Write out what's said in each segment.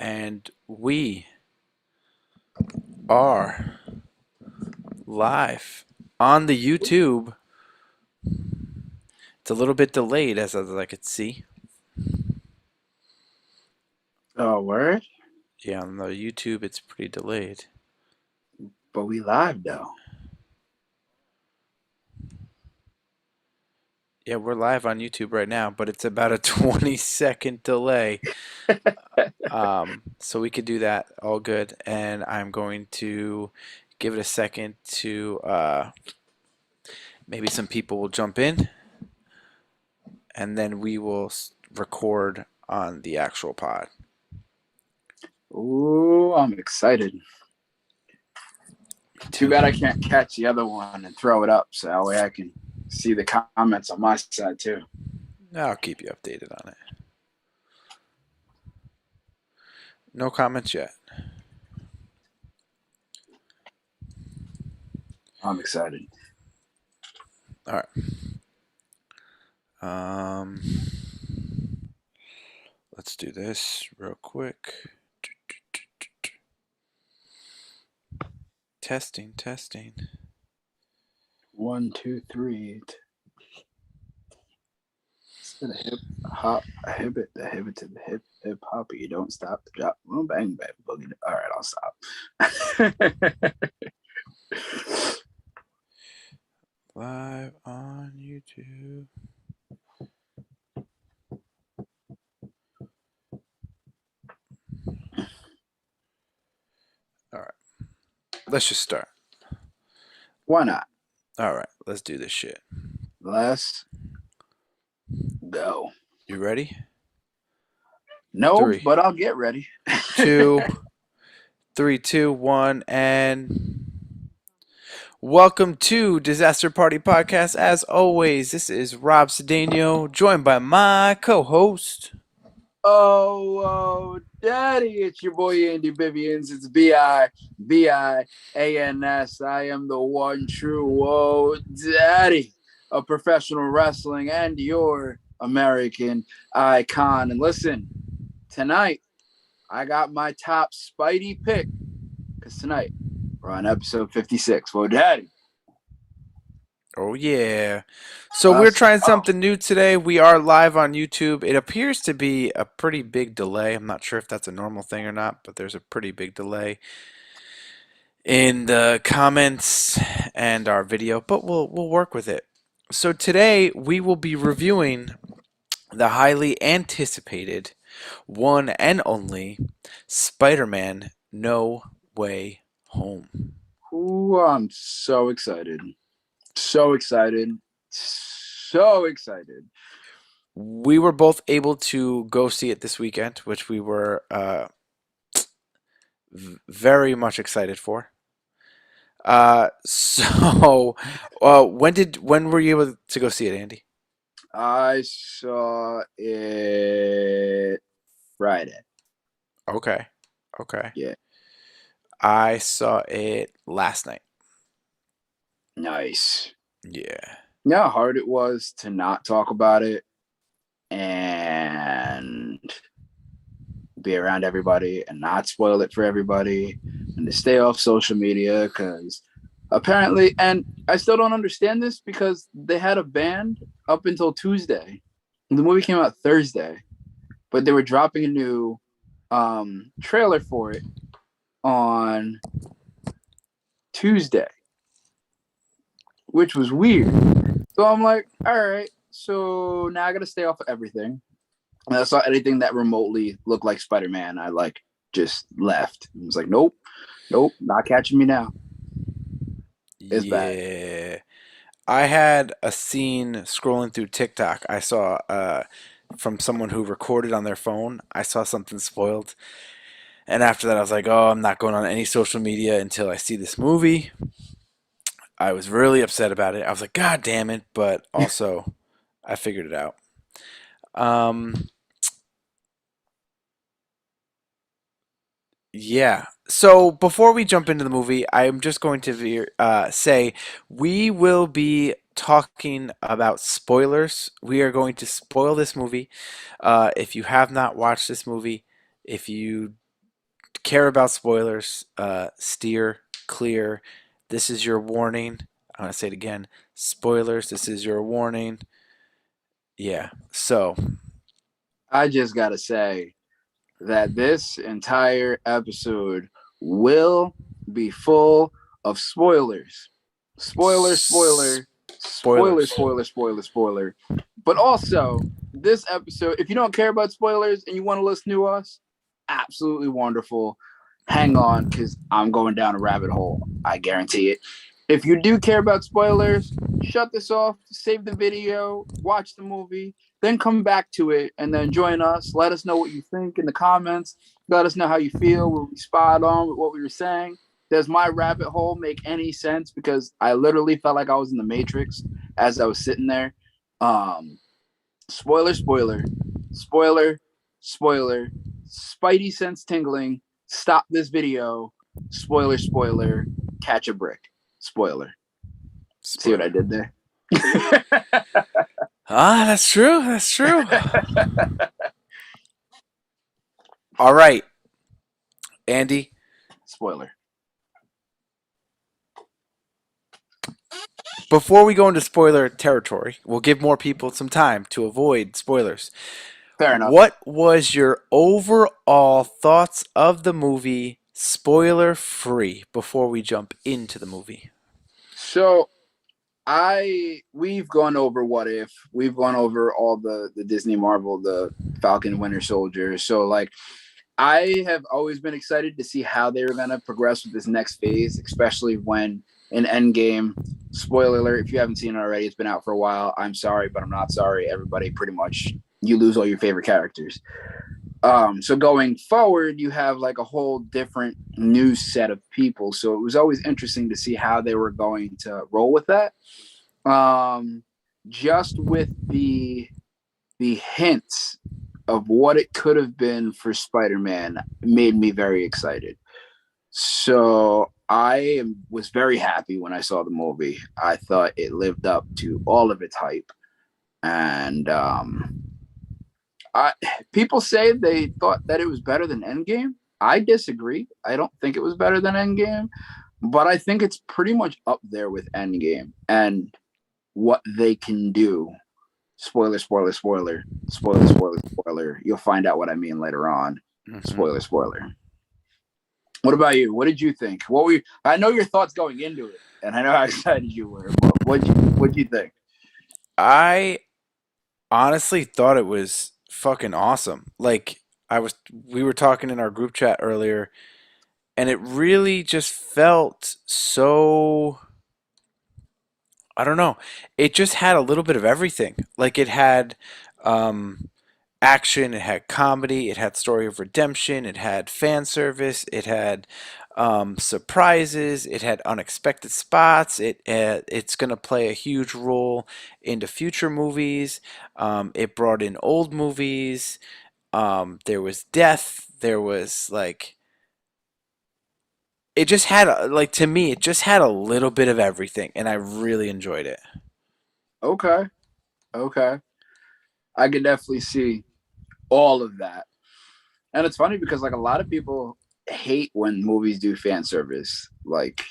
and we are live on the YouTube. It's a little bit delayed as I could see. Oh, word? Yeah, on the YouTube it's pretty delayed. But we live though. Yeah, we're live on YouTube right now, but it's about a 20-second delay. So we could do that all good, and I'm going to give it a second to maybe some people will jump in, and then we will record on the actual pod. Ooh, I'm excited. Too bad I can't catch the other one and throw it up so that way I can see the comments on my side too. I'll keep you updated on it. No comments yet. I'm excited. All right. Let's do this real quick. Testing. 1, 2, 3. The hip hop, a hibbit, the hibbit to the hip hop. You don't stop the drop. Bang bang boogie. All right, I'll stop. Live on YouTube. All right. Let's just start. Why not? All right. Let's do this shit. Let's go. You ready? No, 3, but I'll get ready. 2, 3, 2, 1, and welcome to Disaster Party Podcast. As always, this is Rob Cedeno, joined by my co-host. Oh, daddy, it's your boy Andy Bivians. It's Bivians. I am the one true daddy of professional wrestling and your American icon. And listen, tonight I got my top Spidey pick because tonight we're on episode 56. Whoa, daddy. Oh, yeah. So we're trying something new today. We are live on YouTube. It appears to be a pretty big delay. I'm not sure if that's a normal thing or not, but there's a pretty big delay in the comments and our video, but we'll work with it. So today we will be reviewing the highly anticipated one and only Spider-Man No Way Home. Ooh, I'm so excited. So excited. We were both able to go see it this weekend, which we were very much excited for. So when were you able to go see it, Andy? I saw it Friday. Okay. Yeah. I saw it last night. Nice. Yeah. You know how hard it was to not talk about it and be around everybody and not spoil it for everybody and to stay off social media because apparently, and I still don't understand this because they had a ban up until Tuesday. The movie came out Thursday, but they were dropping a new trailer for it on Tuesday, which was weird. So I'm like, all right, so now I got to stay off of everything. And I saw anything that remotely looked like Spider-Man. I just left. I was like, nope, not catching me now. It's bad. I had a scene scrolling through TikTok. I saw from someone who recorded on their phone. I saw something spoiled. And after that, I was like, oh, I'm not going on any social media until I see this movie. I was really upset about it. I was like, God damn it. But also, I figured it out. Yeah. So before we jump into the movie, I'm just going to say we will be talking about spoilers. We are going to spoil this movie. If you have not watched this movie, if you care about spoilers, steer clear. This is your warning. I'm going to say it again. Spoilers, this is your warning. Yeah. So, I just gotta say that this entire episode will be full of spoilers. Spoiler, spoiler, spoiler, spoilers. spoiler, spoiler, spoiler. But also, this episode, if you don't care about spoilers and you want to listen to us, absolutely wonderful. Hang on, because I'm going down a rabbit hole. I guarantee it. If you do care about spoilers, shut this off, save the video, watch the movie, then come back to it and then join us. Let us know what you think in the comments. Let us know how you feel. Were we spot on with what we were saying? Does my rabbit hole make any sense? Because I literally felt like I was in the Matrix as I was sitting there. Um, spoiler, spoiler, spoiler, spoiler, Spidey sense tingling. Stop this video. Spoiler, spoiler, catch a brick. Spoiler. See what I did there? Ah, that's true. That's true. All right, Andy. Spoiler. Before we go into spoiler territory, we'll give more people some time to avoid spoilers. Fair enough. What was your overall thoughts of the movie, spoiler free, before we jump into the movie? So we've gone over What If. We've gone over all the Disney Marvel, the Falcon Winter Soldier. So like I have always been excited to see how they were gonna progress with this next phase, especially when in Endgame, spoiler alert, if you haven't seen it already, it's been out for a while. I'm sorry, but I'm not sorry. Everybody pretty much you lose all your favorite characters. So going forward, you have like a whole different new set of people. So it was always interesting to see how they were going to roll with that. Just with the hints of what it could have been for Spider-Man made me very excited. So was very happy when I saw the movie. I thought it lived up to all of its hype, and I people say they thought that it was better than Endgame. I disagree. I don't think it was better than Endgame, but I think it's pretty much up there with Endgame and what they can do. Spoiler, spoiler, spoiler, spoiler, spoiler, spoiler. You'll find out what I mean later on. Spoiler, spoiler. What about you? What did you think? I know your thoughts going into it, and I know how excited you were. But what'd you think? I honestly thought it was fucking awesome. Like we were talking in our group chat earlier, and it really just felt so, I don't know. It just had a little bit of everything. Like it had um, action, it had comedy, it had story of redemption, it had fan service, it had surprises, it had unexpected spots. It's gonna play a huge role into future movies. It brought in old movies. There was death. There was like it just had like to me it just had a little bit of everything, and I really enjoyed it. Okay, okay. I could definitely see all of that. And it's funny because like a lot of people hate when movies do fan service, like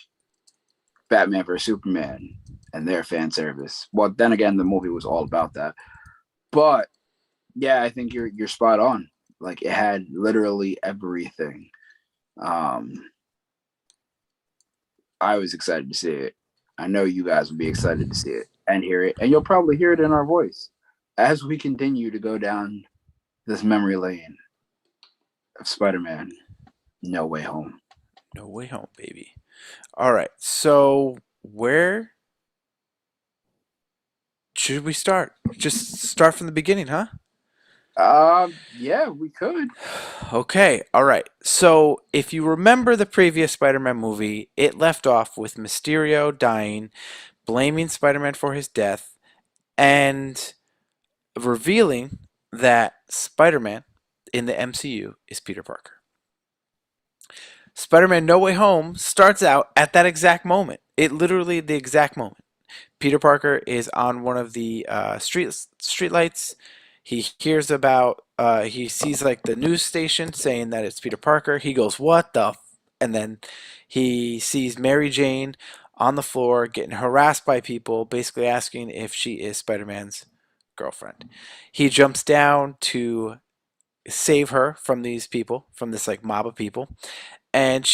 Batman vs Superman and their fan service. Well, then again, the movie was all about that. But yeah, I think you're spot on. Like it had literally everything. Um, I was excited to see it. I know you guys will be excited to see it and hear it, and you'll probably hear it in our voice as we continue to go down this memory lane of Spider-Man No Way Home. No Way Home, baby. All right, so where should we start? Just start from the beginning, huh? Yeah, we could. Okay, all right. So, if you remember the previous Spider Man movie, it left off with Mysterio dying, blaming Spider Man for his death, and revealing that Spider Man in the MCU is Peter Parker. Spider Man No Way Home starts out at that exact moment. It literally, the exact moment. Peter Parker is on one of the street lights. He hears about he sees like the news station saying that it's Peter Parker. He goes, "What the?" And then he sees Mary Jane on the floor getting harassed by people, basically asking if she is Spider-Man's girlfriend. He jumps down to save her from these people, from this like mob of people, and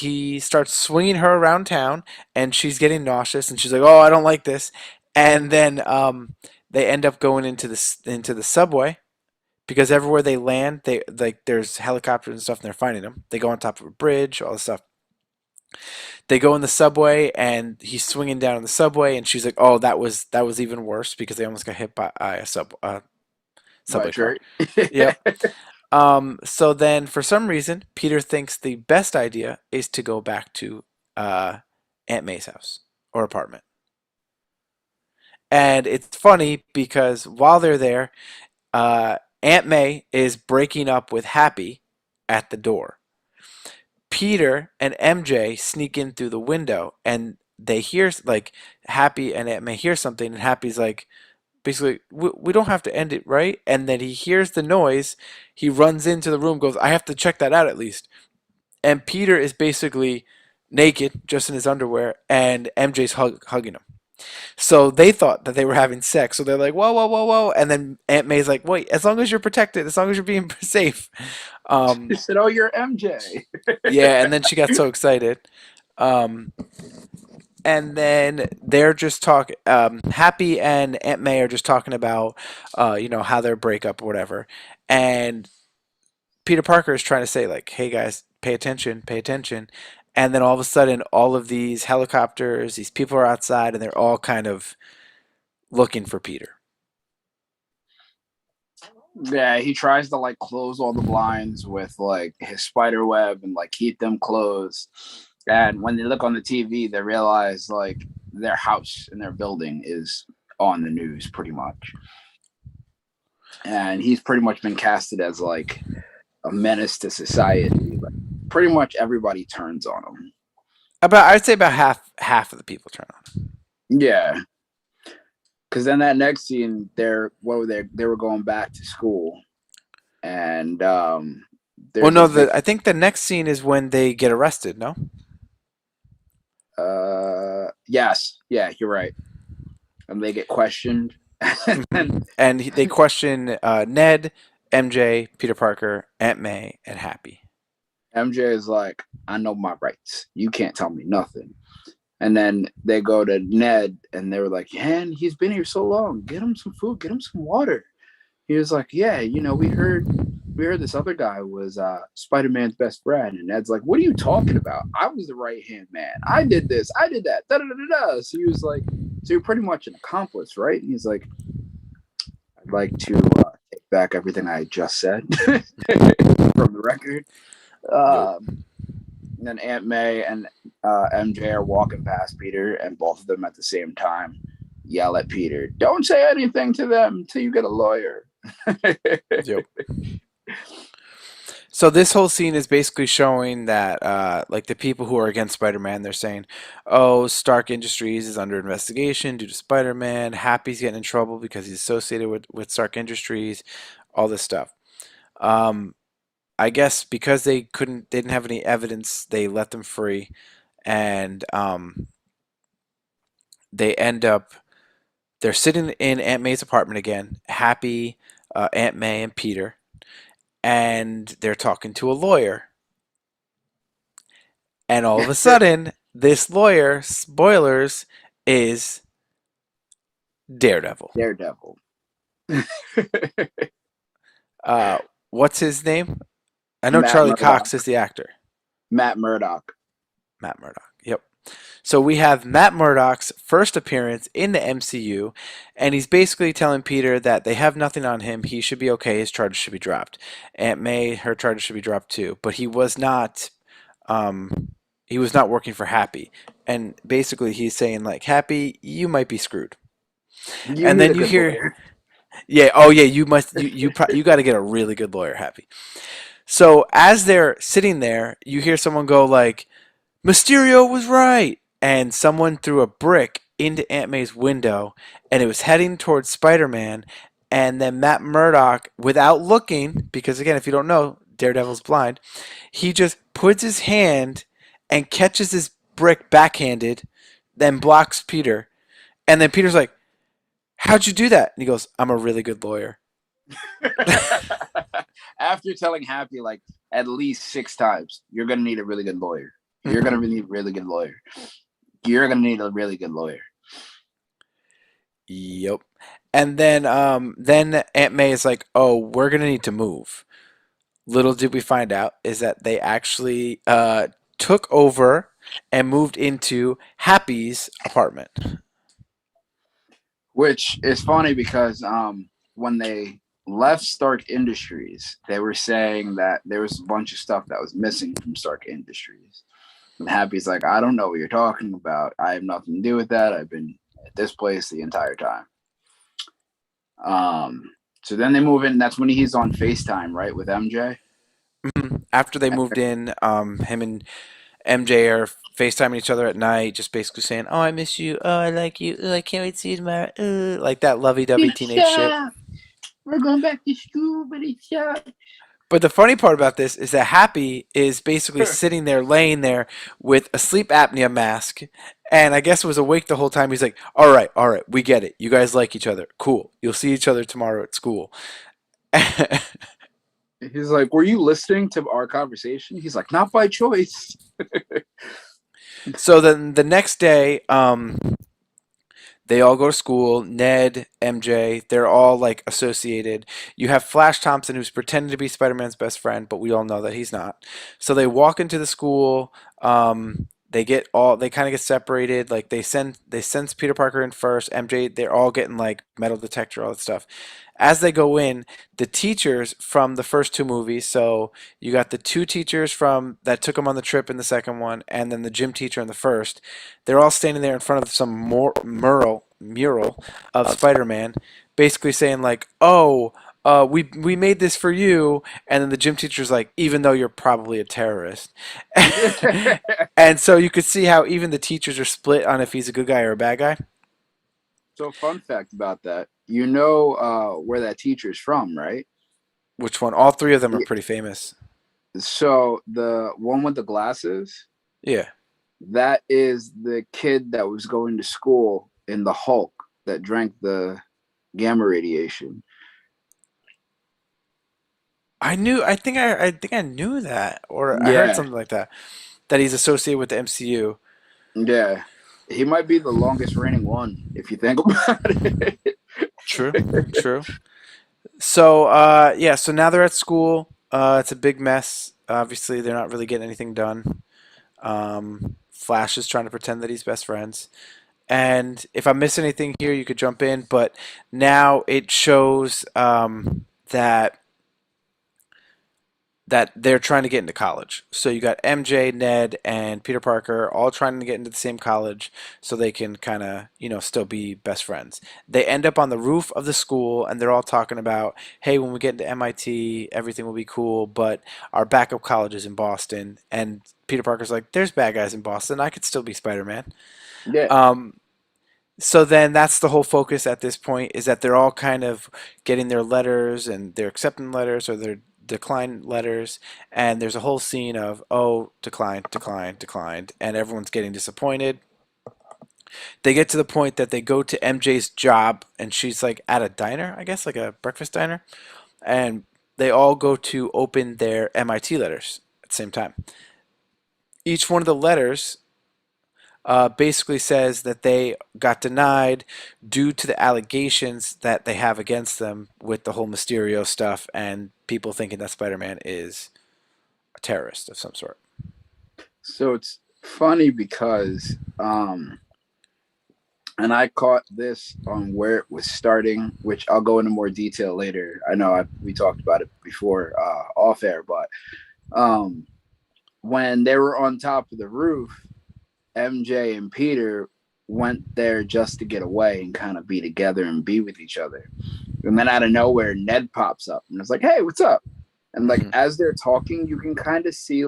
he starts swinging her around town, and she's getting nauseous, and she's like, "Oh, I don't like this," and then they end up going into the subway because everywhere they land, they like there's helicopters and stuff, and they're finding them. They go on top of a bridge, all this stuff. They go in the subway, and he's swinging down in the subway, and she's like, "Oh, that was even worse because they almost got hit by a By subway car." Drake. Yep. So then, for some reason, Peter thinks the best idea is to go back to uh, Aunt May's house or apartment. And it's funny because while they're there, Aunt May is breaking up with Happy at the door. Peter and MJ sneak in through the window, and they hear like Happy and Aunt May hear something, and Happy's like, basically, we don't have to end it, right? And then he hears the noise. He runs into the room, goes, I have to check that out at least. And Peter is basically naked, just in his underwear, and MJ's hugging him. So they thought that they were having sex. So they're like, whoa, whoa, whoa, whoa. And then Aunt May's like, wait, as long as you're protected, as long as you're being safe. He Um, said, "Oh, you're MJ." yeah, and then she got so excited. Um, and then they're just talking. Happy and Aunt May are just talking about, how their breakup or whatever. And Peter Parker is trying to say like, "Hey guys, pay attention, pay attention." And then all of a sudden, all of these helicopters, these people are outside, and they're all kind of looking for Peter. Yeah, he tries to like close all the blinds with like his spider web and like keep them closed. And when they look on the TV, they realize like their house and their building is on the news pretty much. And he's pretty much been casted as like a menace to society. Like, pretty much everybody turns on him. I'd say about half of the people turn on. Yeah. Because then that next scene, they were going back to school, and Well, there's no, this big I think the next scene is when they get arrested. No. yes, yeah, you're right. And they get questioned. And And they question Ned, MJ, Peter Parker, Aunt May, and Happy. MJ is like, I know my rights. You can't tell me nothing. And then they go to Ned and they were like, "Man, he's been here so long. Get him some food, get him some water." He was like, "Yeah, we heard this other guy was Spider-Man's best friend." And Ned's like, "What are you talking about? I was the right hand man. I did this, I did that. Da da da da." So he was like, "So you're pretty much an accomplice, right?" And he's like, "I'd like to take back everything I just said from the record." Nope. And then Aunt May and MJ are walking past Peter, and both of them at the same time yell at Peter, "Don't say anything to them until you get a lawyer." Yep. So this whole scene is basically showing that, like the people who are against Spider-Man, they're saying, "Oh, Stark Industries is under investigation due to Spider-Man. Happy's getting in trouble because he's associated with Stark Industries." All this stuff. Um, I guess because they didn't have any evidence, they let them free, and they end up they're sitting in Aunt May's apartment again, Happy, Aunt May, and Peter, and they're talking to a lawyer. And all of a sudden, this lawyer, spoilers, is Daredevil. Daredevil. Uh, what's his name? I know Matt Charlie Cox Murdock. is the actor. Matt Murdock. Matt Murdock. Yep. So we have Matt Murdock's first appearance in the MCU, and he's basically telling Peter that they have nothing on him. He should be okay. His charges should be dropped. Aunt May, her charges should be dropped too. But he was not. He was not working for Happy, and basically he's saying like, Happy, you might be screwed. You And need a then you good hear, lawyer. yeah, oh yeah, you must, you got to get a really good lawyer, Happy. So as they're sitting there, you hear someone go like, Mysterio was right. And someone threw a brick into Aunt May's window, and it was heading towards Spider-Man. And then Matt Murdock, without looking, because again, if you don't know, Daredevil's blind, he just puts his hand and catches his brick backhanded, then blocks Peter. And then Peter's like, "How'd you do that?" And he goes, "I'm a really good lawyer." After telling Happy like at least 6 times, you're gonna need a really good lawyer. You're gonna need a really good lawyer. You're gonna need a really good lawyer. Yep. And then Aunt May is like, "Oh, we're gonna need to move." Little did we find out is that they actually took over and moved into Happy's apartment. Which is funny because when they left Stark Industries, they were saying that there was a bunch of stuff that was missing from Stark Industries. And Happy's like, I don't know what you're talking about. I have nothing to do with that. I've been at this place the entire time. So then they move in. That's when he's on FaceTime, right, with MJ. After they moved in, him and MJ are FaceTiming each other at night, just basically saying, "Oh, I miss you. Oh, I like you. Oh, I can't wait to see you tomorrow." Like that lovey-dovey teenage shit. We're going back to school, but it's But the funny part about this is that Happy is basically sitting there, laying there with a sleep apnea mask, and I guess was awake the whole time. He's like, all right, we get it. You guys like each other. Cool. You'll see each other tomorrow at school." He's like, "Were you listening to our conversation?" He's like, "Not by choice." So then the next day, they all go to school. Ned, MJ, they're all like associated. You have Flash Thompson, who's pretending to be Spider-Man's best friend, but we all know that he's not. So they walk into the school. They kind of get separated. Like they send Peter Parker in first. MJ, they're all getting like metal detector, all that stuff. As they go in, the teachers from the first two movies. So you got the two teachers from that took them on the trip in the second one, and then the gym teacher in the first. They're all standing there in front of some mural of Spider-Man, basically saying like, "Oh, we made this for you," and then the gym teacher's like, "Even though you're probably a terrorist," and so you could see how even the teachers are split on if he's a good guy or a bad guy. So, fun fact about that, you know where that teacher's from, right? Which one? All three of them are pretty famous. So the one with the glasses, Yeah. that is the kid that was going to school in the Hulk that drank the gamma radiation. I think I knew that, or I heard Yeah, something like that. That he's associated with the MCU. yeah. He might be the longest reigning one if you think about it. True. True. So yeah, so now they're at school. It's a big mess. Obviously, they're not really getting anything done. Flash is trying to pretend that he's best friends. And if I miss anything here, you could jump in. But now it shows that they're trying to get into college. So you got MJ, Ned, and Peter Parker all trying to get into the same college so they can kind of, still be best friends. They end up on the roof of the school and they're all talking about, "Hey, when we get into MIT, everything will be cool, but our backup college is in Boston." And Peter Parker's like, "There's bad guys in Boston. I could still be Spider-Man." Yeah. Um, so then that's the whole focus at this point is that they're all kind of getting their letters and their acceptance letters or their decline letters, and there's a whole scene of, "Oh, declined, declined, declined," and everyone's getting disappointed. They get to the point that they go to MJ's job and she's like at a diner, I guess, like a breakfast diner, and they all go to open their MIT letters at the same time. Each one of the letters basically says that they got denied due to the allegations that they have against them with the whole Mysterio stuff and people thinking that Spider-Man is a terrorist of some sort. So it's funny because and I caught this on where it was starting, which I'll go into more detail later. I know we talked about it before off air, but um, when they were on top of the roof, MJ and Peter went there just to get away and kind of be together and be with each other. And then out of nowhere, Ned pops up and it's like, "Hey, what's up?" And like Mm-hmm. as they're talking, you can kind of see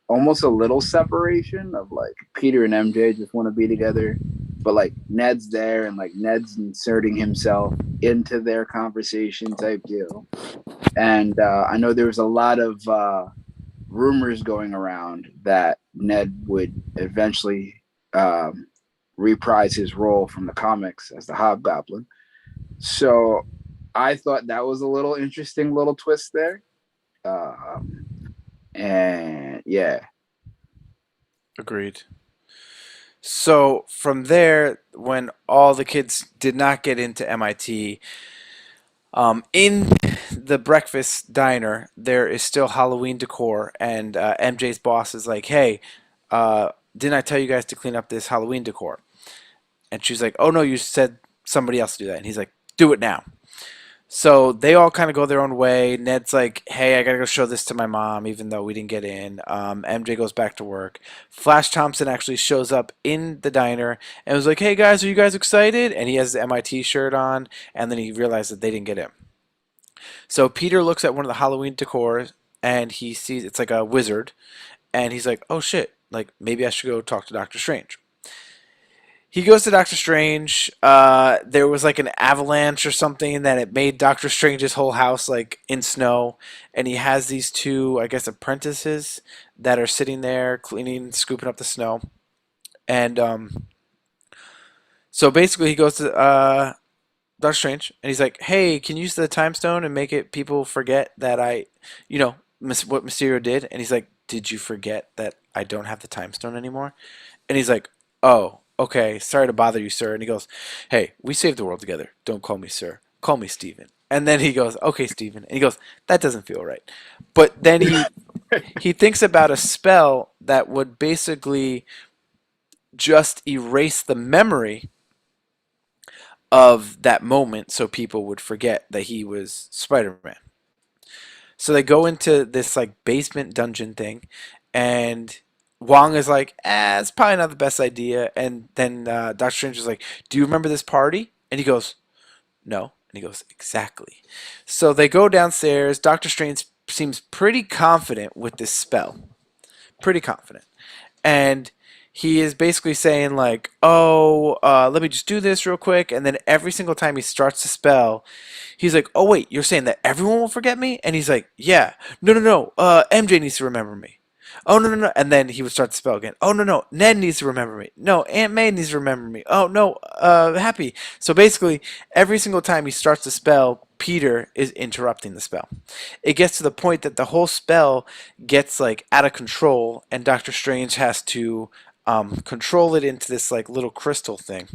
almost a little separation of like Peter and MJ just want to be together. but like Ned's there and like Ned's inserting himself into their conversation type deal. And I know there was a lot of rumors going around that Ned would eventually um, reprise his role from the comics as the Hobgoblin. So I thought that was a little interesting little twist there. Um, and yeah, Agreed. So from there, when all the kids did not get into MIT, in the breakfast diner, there is still Halloween decor, and MJ's boss is like, "Hey, didn't I tell you guys to clean up this Halloween decor?" And she's like, "Oh no, you said somebody else to do that." And he's like, "Do it now." So they all kind of go their own way. Ned's like, "Hey, I gotta go show this to my mom, even though we didn't get in." MJ goes back to work. Flash Thompson actually shows up in the diner and was like, "Hey guys, are you guys excited?" And he has his MIT shirt on, and then he realized that they didn't get in. So Peter looks at one of the Halloween decors and he sees it's like a wizard, and he's like, "Oh shit! Like maybe I should go talk to Doctor Strange." He goes to Doctor Strange. There was like an avalanche or something that it made Doctor Strange's whole house like in snow, and he has these two, I guess, apprentices that are sitting there cleaning, scooping up the snow, and so basically he goes to Doctor Strange, and he's like, "Hey, can you use the time stone and make it people forget that you know, what Mysterio did?" And he's like, "Did you forget that I don't have the time stone anymore?" And he's like, "Oh, okay. Sorry to bother you, sir." And he goes, "Hey, we saved the world together. Don't call me sir. Call me Steven." And then he goes, "Okay, Steven." And he goes, "That doesn't feel right." But then he thinks about a spell that would basically just erase the memory of that moment so people would forget that he was Spider-Man. So they go into this like basement dungeon thing, and Wong is like, it's probably not the best idea. And then Doctor Strange is like, "Do you remember this party?" And he goes, "No." And he goes, "Exactly." So they go downstairs. Doctor Strange seems pretty confident with this spell. Pretty confident. And he is basically saying like, "Oh, let me just do this real quick." And then every single time he starts the spell, he's like, "Oh wait, you're saying that everyone will forget me?" And he's like, "Yeah, no, no, no. MJ needs to remember me. Oh no, no, no." And then he would start the spell again. "Oh no, no. Ned needs to remember me. No, Aunt May needs to remember me. Oh no, Happy." So basically, every single time he starts the spell, Peter is interrupting the spell. It gets to the point that the whole spell gets like out of control, and Doctor Strange has to control it into this like little crystal thing.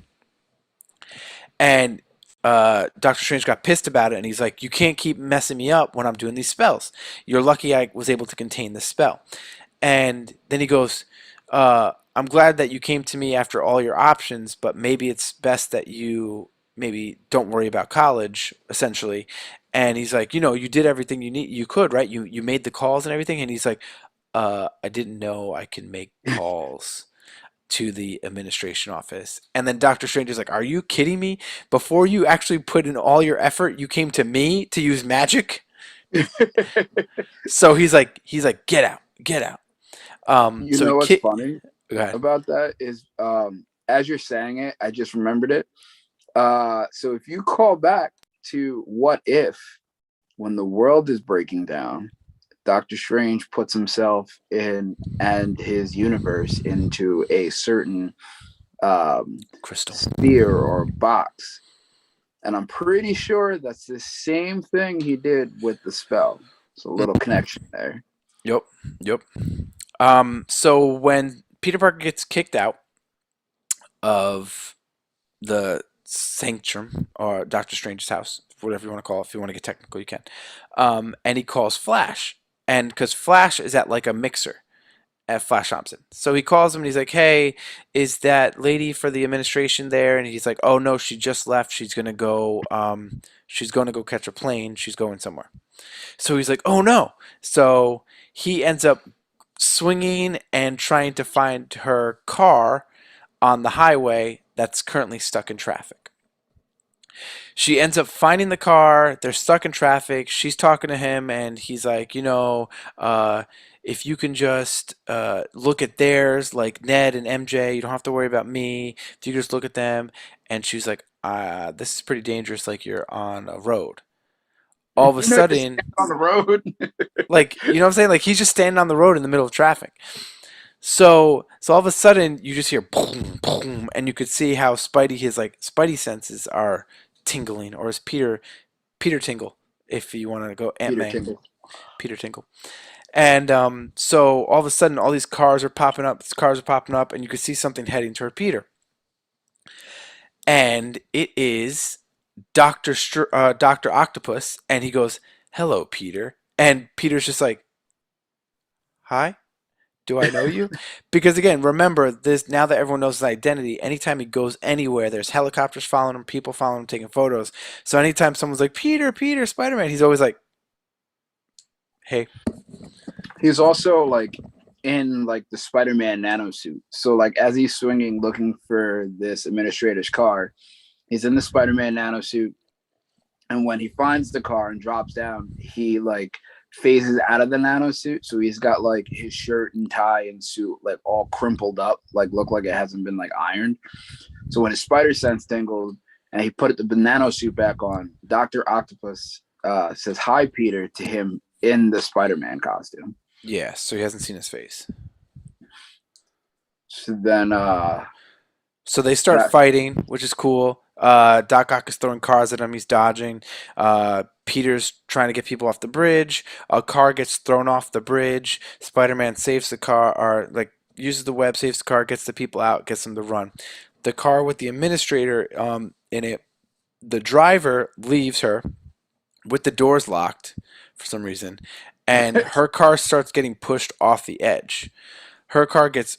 And Doctor Strange got pissed about it, and he's like, "You can't keep messing me up when I'm doing these spells. You're lucky I was able to contain this spell." And then he goes, "I'm glad that you came to me after all your options, but maybe it's best that you maybe don't worry about college, essentially." And he's like, "You did everything you could, right? You made the calls and everything." And he's like, "I didn't know I can make calls to the administration office." And then Doctor Strange is like, "Are you kidding me? Before you actually put in all your effort, you came to me to use magic?" So he's like, "Get out, get out." you So he know what's kid, funny go ahead. about that is as you're saying it, I just remembered it. So if you call back to what if when the world is breaking down, Doctor Strange puts himself in and his universe into a certain Crystal. sphere or box. And I'm pretty sure that's the same thing he did with the spell. So a little connection there. Yep, yep. So when Peter Parker gets kicked out of the sanctum or Doctor Strange's house, whatever you want to call it, if you want to get technical, you can. And he calls Flash, and because Flash is at like a mixer at Flash Thompson, so he calls him and he's like, "Hey, is that lady for the administration there?" And he's like, "Oh no, she just left. She's gonna go. She's going to go catch a plane. She's going somewhere." So he's like, "Oh no!" So he ends up swinging and trying to find her car on the highway that's currently stuck in traffic. She ends up finding the car. They're stuck in traffic. She's talking to him, and he's like, uh, if you can just look at theirs, like Ned and MJ, you don't have to worry about me. If you just look at them. And she's like, this is pretty dangerous, like you're on a road. All of a You know, you're sudden, standing on the road. like, you know what I'm saying? Like, he's just standing on the road in the middle of traffic. So all of a sudden, you just hear boom, boom, and you could see how his like Spidey senses are tingling, or his Peter tingle, if you want to go Aunt Peter May, Tinkle. Peter tingle. And so all of a sudden, all these cars are popping up. These cars are popping up, and you can see something heading toward Peter. And it is Doctor Octopus, and he goes, "Hello, Peter." And Peter's just like, "Hi, do I know you?" Because again, remember this. Now that everyone knows his identity, anytime he goes anywhere, there's helicopters following him, people following him, taking photos. So anytime someone's like, "Peter, Peter, Spider-Man," he's always like, "Hey." He's also like in like the Spider-Man nano suit. So like as he's swinging looking for this administrator's car, he's in the Spider-Man nano suit. And when he finds the car and drops down, he like phases out of the nano suit. So he's got like his shirt and tie and suit like all crimpled up, like look like it hasn't been like ironed. So when his spider sense tingled and he put the nano suit back on, Dr. Octopus says hi Peter to him in the Spider-Man costume. Yeah, so he hasn't seen his face. So then So they start that fighting, which is cool. Doc Ock is throwing cars at him. He's dodging. Peter's trying to get people off the bridge. A car gets thrown off the bridge. Spider-Man saves the car, or like uses the web, saves the car, gets the people out, gets them to run. The car with the administrator in it, the driver leaves her with the doors locked for some reason, and her car starts getting pushed off the edge. Her car gets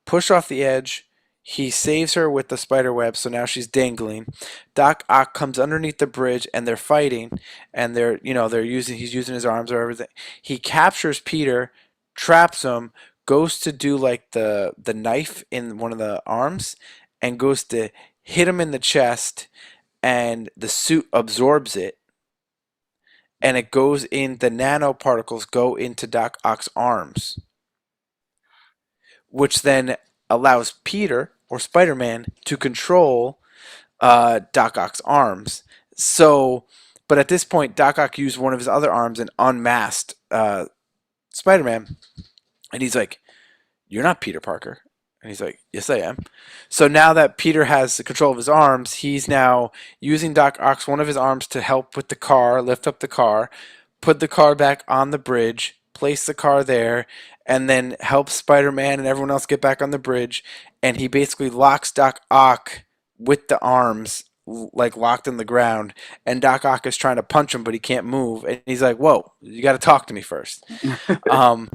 pushed off the edge. He saves her with the spider web, so now she's dangling. Doc Ock comes underneath the bridge, and they're fighting, and he's using his arms or everything. He captures Peter, traps him, goes to do like the knife in one of the arms, and goes to hit him in the chest, and the suit absorbs it, and it goes in. The nanoparticles go into Doc Ock's arms, which then allows Peter or Spider-Man to control Doc Ock's arms. So, but at this point, Doc Ock used one of his other arms and unmasked Spider-Man, and he's like, "You're not Peter Parker." And he's like, "Yes, I am." So now that Peter has the control of his arms, he's now using Doc Ock's one of his arms to help with the car, lift up the car, put the car back on the bridge, place the car there, and then help Spider-Man and everyone else get back on the bridge. And he basically locks Doc Ock with the arms like locked in the ground, and Doc Ock is trying to punch him, but he can't move. And he's like, "Whoa, you got to talk to me first." Um,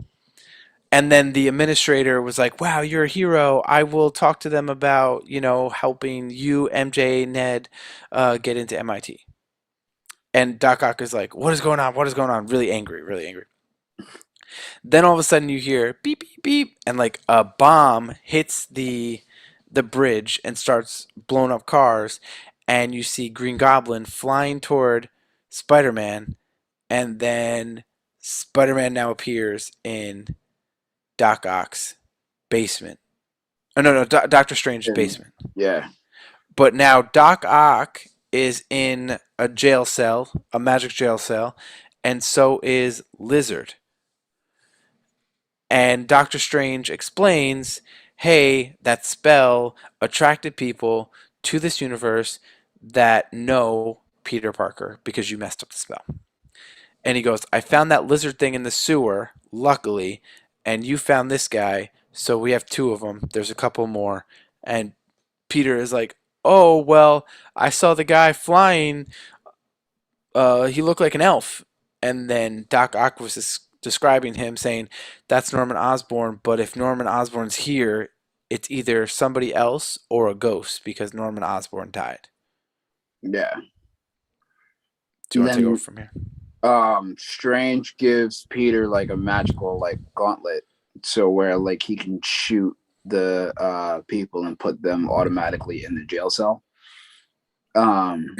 and then the administrator was like, "Wow, you're a hero. I will talk to them about, helping you, MJ, Ned, get into MIT." And Doc Ock is like, "What is going on? What is going on?" Really angry, really angry. Then all of a sudden you hear beep beep beep, and like a bomb hits the bridge and starts blowing up cars, and you see Green Goblin flying toward Spider-Man, and then Spider-Man now appears in Doc Ock's basement. Oh no, no, Doctor Strange's and, basement. yeah. But now Doc Ock is in a jail cell, a magic jail cell, and so is Lizard. And Doctor Strange explains, "Hey, that spell attracted people to this universe that know Peter Parker because you messed up the spell." And he goes, "I found that lizard thing in the sewer, luckily, and you found this guy, so we have two of them. There's a couple more." And Peter is like, "Oh, well, I saw the guy flying. He looked like an elf." And then Doc Ock was describing him, saying, "That's Norman Osborn, but if Norman Osborn's here, it's either somebody else or a ghost because Norman Osborn died." Yeah. Do you And want to take over then from here? Strange gives Peter like a magical like gauntlet, so where like he can shoot the people and put them automatically in the jail cell. Um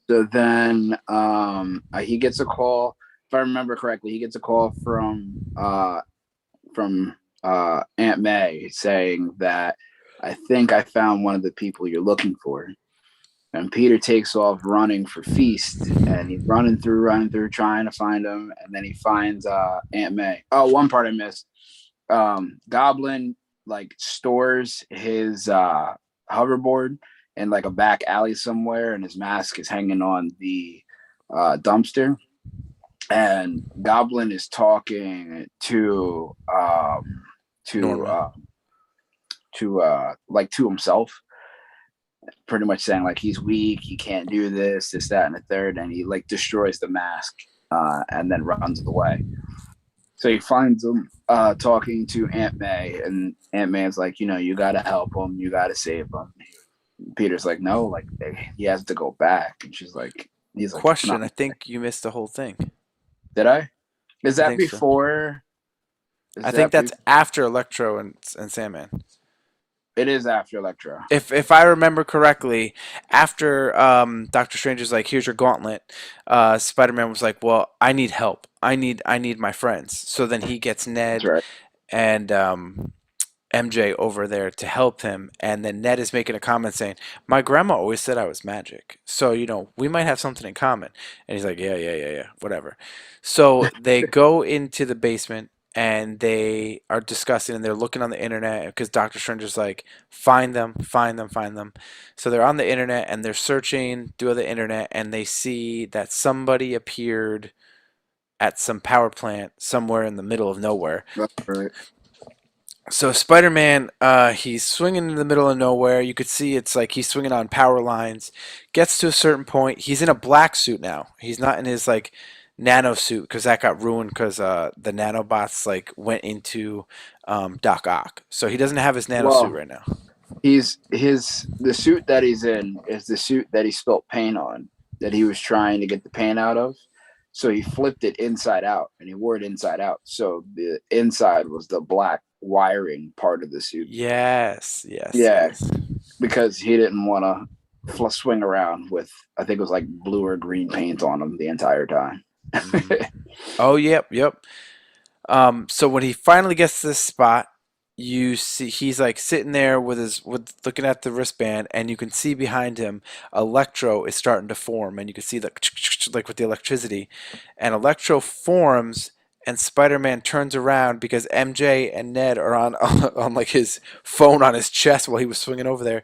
so then he gets a call if I remember correctly, he gets a call from Aunt May saying that I think I found one of the people you're looking for. And Peter takes off running for Feast, and he's running through, trying to find him, and then he finds Aunt May. Oh, one part I missed. Goblin like stores his hoverboard in like a back alley somewhere, and his mask is hanging on the dumpster. And Goblin is talking to Norman. like to himself, pretty much saying like he's weak, he can't do this, that, and the third, and he like destroys the mask and then runs away. So he finds him talking to Aunt May, and Aunt May's like, you gotta help him, you gotta save him. Peter's like, no, like he has to go back, and he's like, no, Question: I think you missed the whole thing. did I? Is I that think so. before? Is I think that that's after Electro and Sandman. It is after Electro. If I remember correctly, after Doctor Strange is like, "Here's your gauntlet," Spider Man was like, "Well, I need help. I need my friends." So then he gets That's Ned right. and MJ over there to help him, and then Ned is making a comment saying, "My grandma always said I was magic, so we might have something in common." And he's like, "Yeah, yeah, yeah, yeah, whatever." So they go into the basement and they are discussing and they're looking on the internet because Doctor Strange is like, "Find them, find them, find them." So they're on the internet and they're searching through the internet and they see that somebody appeared at some power plant somewhere in the middle of nowhere. That's right. So Spider-Man, he's swinging in the middle of nowhere. You could see it's like he's swinging on power lines. Gets to a certain point. He's in a black suit now. He's not in his like nano suit because that got ruined because the nanobots like went into Doc Ock. So he doesn't have his nano suit Well, right now. the suit that he's in is the suit that he spilt paint on, that he was trying to get the paint out of. So he flipped it inside out and he wore it inside out. So the inside was the black wiring part of the suit. Yes, yes, Yeah, yes. because he didn't want to swing around with, I think it was like blue or green paint on him the entire time. Hmm. Oh, yep, yep. So when he finally gets to this spot, you see he's like sitting there with looking at the wristband, and you can see behind him Electro is starting to form, and you can see the like with the electricity, and Electro forms, and Spider-Man turns around because MJ and Ned are on on like his phone on his chest while he was swinging over there,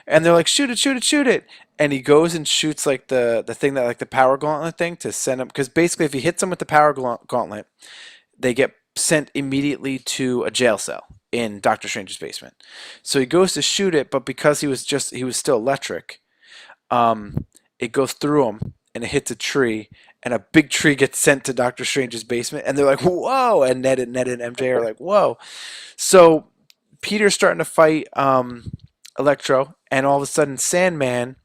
and they're like, shoot it, shoot it, shoot it. And he goes and shoots like the thing that like the power gauntlet thing to send him because basically if he hits him with the power gauntlet they get sent immediately to a jail cell in Doctor Strange's basement. So he goes to shoot it, but because he was still electric, it goes through him and it hits a tree, and a big tree gets sent to Doctor Strange's basement, and they're like, "Whoa!" And Ned and MJ are like, "Whoa!" So Peter's starting to fight Electro, and all of a sudden Sandman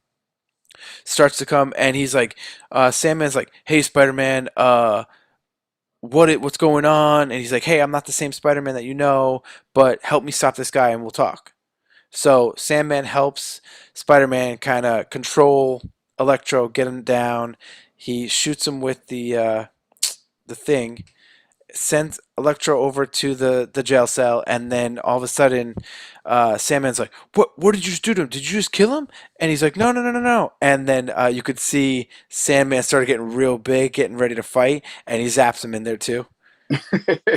starts to come, and he's like, Sandman's like, "Hey, Spider-Man, what's going on?" And he's like, "Hey, I'm not the same Spider-Man that you know, but help me stop this guy and we'll talk." So Sandman helps Spider-Man kind of control Electro, get him down. He shoots him with the thing, sends Electro over to the jail cell, and then all of a sudden, Sandman's like, What did you just do to him? Did you just kill him?" And he's like, "No, no, no, no, no." And then you could see Sandman started getting real big, getting ready to fight, and he zaps him in there too.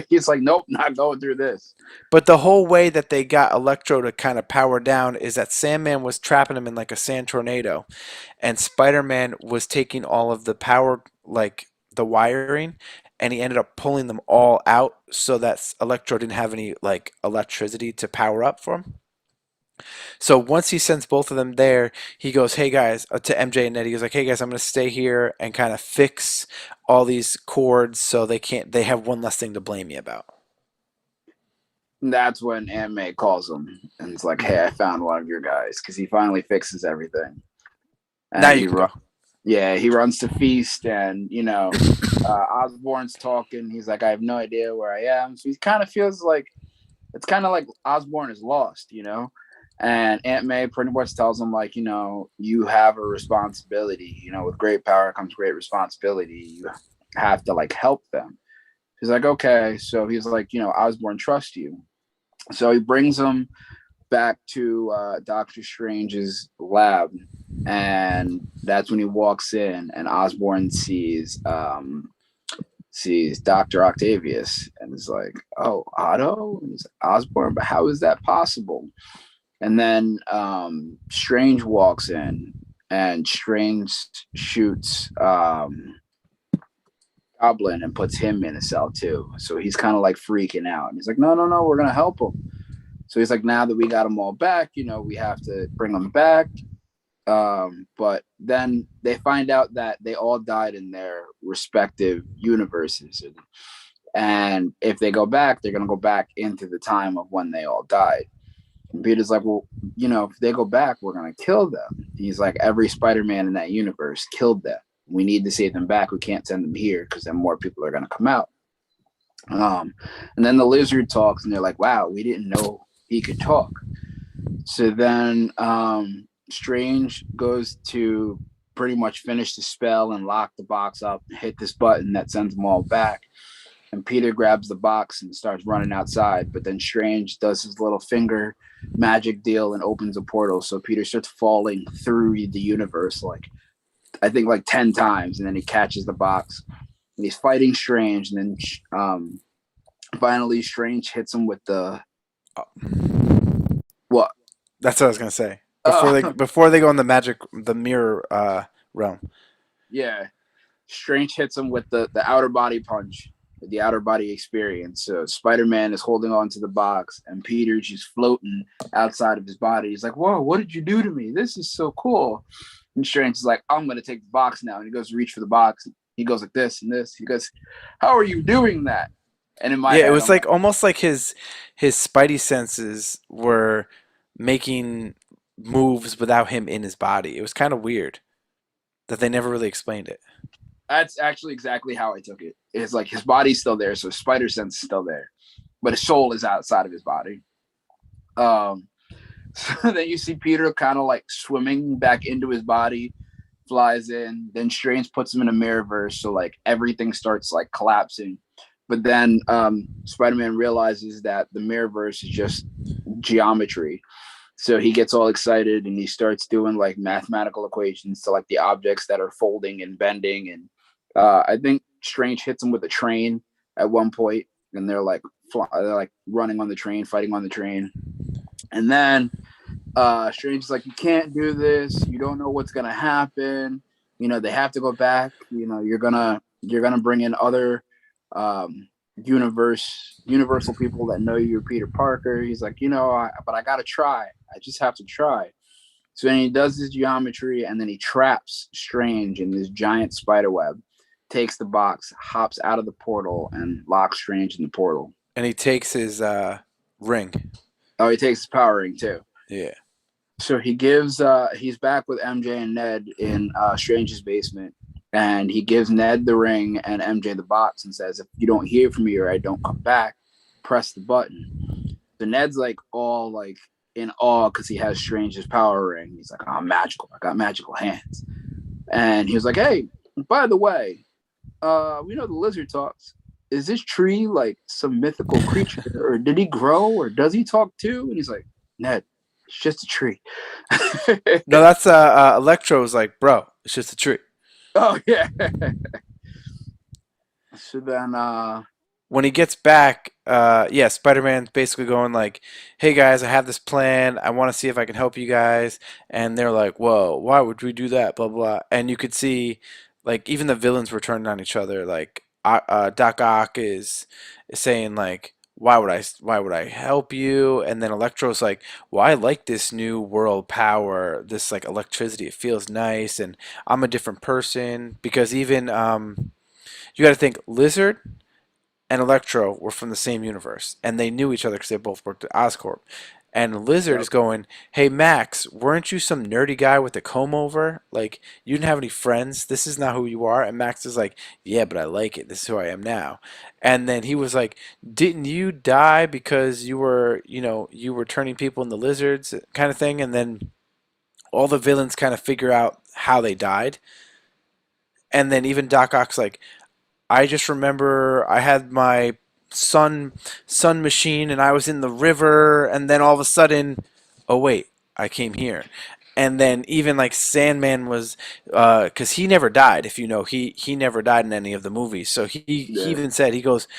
He's like, nope, not going through this. But the whole way that they got Electro to kind of power down is that Sandman was trapping him in like a sand tornado, and Spider-Man was taking all of the power, like the wiring, and he ended up pulling them all out so that Electro didn't have any like electricity to power up for him. So once he sends both of them there, he goes, "Hey guys," to MJ and Ned. He goes like, "Hey guys, I'm gonna stay here and kind of fix all these cords so they have one less thing to blame me about." And that's when Aunt May calls him and it's like, hey, I found one of your guys, because he finally fixes everything. Now And you can go. he runs to Feast, and Osborn's talking. He's like, I have no idea where I am. So he kind of feels like it's kind of like Osborn is lost. And Aunt May pretty much tells him, like, you have a responsibility. With great power comes great responsibility. have to like help them. He's like, okay. So he's like, Osborn trusts you. So he brings him back to Doctor Strange's lab, and that's when he walks in, and Osborn sees Doctor Octavius, and is like, "Oh, Otto," and he's like, "Osborn, but how is that possible?" And then Strange walks in, and Strange shoots Goblin and puts him in a cell too. So he's kind of like freaking out, and he's like, "No, no, no, we're gonna help him." So he's like, now that we got them all back, we have to bring them back. But then they find out that they all died in their respective universes. And if they go back, they're going to go back into the time of when they all died. And Peter's like, well, if they go back, we're going to kill them. He's like, every Spider-Man in that universe killed them. We need to save them back. We can't send them here because then more people are going to come out. And then the lizard talks, and they're like, wow, we didn't know he could talk. So then Strange goes to pretty much finish the spell and lock the box up, hit this button that sends them all back. And Peter grabs the box and starts running outside. But then Strange does his little finger magic deal and opens a portal. So Peter starts falling through the universe, I think 10 times. And then he catches the box and he's fighting Strange. And then finally Strange hits him with the what? That's what I was gonna say. Before they go in the mirror realm. Yeah, Strange hits him with the outer body punch, the outer body experience. So Spider-Man is holding on to the box, and Peter's just floating outside of his body. He's like, "Whoa, what did you do to me? This is so cool." And Strange is like, "I'm gonna take the box now," and he goes to reach for the box. He goes like this and this. He goes, "How are you doing that?" And in my Yeah, it head, was like almost like his spidey senses were making moves without him in his body. It was kind of weird that they never really explained it. that's actually exactly how I took it. It's like his body's still there, so his spider sense is still there, but his soul is outside of his body. Um, so then you see Peter kind of like swimming back into his body, flies in. Then Strange puts him in a mirrorverse, so like everything starts like collapsing. But then Spider-Man realizes that the mirrorverse is just geometry. So he gets all excited and he starts doing like mathematical equations to like the objects that are folding and bending. And I think Strange hits him with a train at one point, and they're like running on the train, fighting on the train. And then Strange is like, you can't do this. You don't know what's gonna happen. They have to go back. You're gonna bring in other universal people that know you're Peter Parker. He's like, but I gotta try. I just have to try. So then he does his geometry, and then he traps Strange in this giant spider web. Takes the box, hops out of the portal, and locks Strange in the portal. And he takes his ring. Oh, he takes his power ring too. Yeah. So he's back with MJ and Ned in Strange's basement, and he gives Ned the ring and MJ the box and says, if you don't hear from me or I don't come back, press the button. So Ned's like all like in awe because he has Strange's power ring. He's like, oh, I'm magical. I got magical hands. And he was like, hey, by the way, we know the lizard talks. Is this tree like some mythical creature, or did he grow, or does he talk too? And he's like, Ned, it's just a tree. No, that's Electro's like, bro, it's just a tree. Oh yeah. So then When he gets back, yeah, Spider-Man's basically going like, "Hey guys, I have this plan. I want to see if I can help you guys." And they're like, "Whoa, why would we do that?" Blah blah. And you could see, like, even the villains were turning on each other. Like, Doc Ock is saying like, "Why would I help you?" And then Electro's like, "Well, I like this new world power, this like electricity. It feels nice, and I'm a different person." Because even you got to think, Lizard and Electro were from the same universe, and they knew each other because they both worked at Oscorp. And Lizard yep. is going, "Hey Max, weren't you some nerdy guy with a comb over? Like, you didn't have any friends. This is not who you are." And Max is like, "Yeah, but I like it. This is who I am now." And then he was like, "Didn't you die because you were turning people into lizards, kind of thing?" And then all the villains kind of figure out how they died. And then even Doc Ock's like, I just remember I had my sun machine and I was in the river, and then all of a sudden, oh wait, I came here. And then even like Sandman was, because he never died. If you know, he never died in any of the movies. So he Yeah. even said, he goes,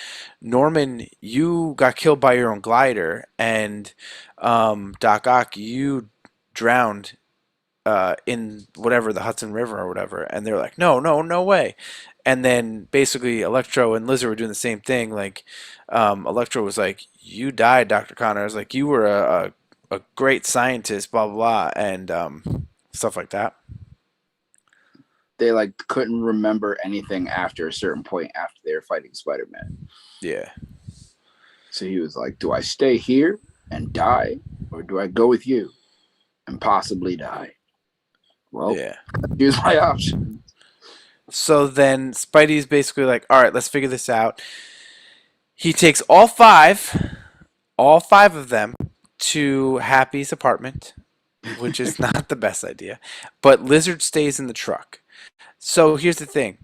Norman, you got killed by your own glider, and Doc Ock, you drowned in whatever, the Hudson River or whatever. And they're like, no, no, no way. And then basically Electro and Lizard were doing the same thing. Like Electro was like, you died, Dr. Connor. I was like, you were a great scientist, blah, blah, blah, and stuff like that. They like couldn't remember anything after a certain point after they were fighting Spider-Man. Yeah. So he was like, do I stay here and die, or do I go with you and possibly die? Well, Yeah. here's my option. So then Spidey's basically like, all right, let's figure this out. He takes all five of them to Happy's apartment, which is not the best idea. But Lizard stays in the truck. So here's the thing.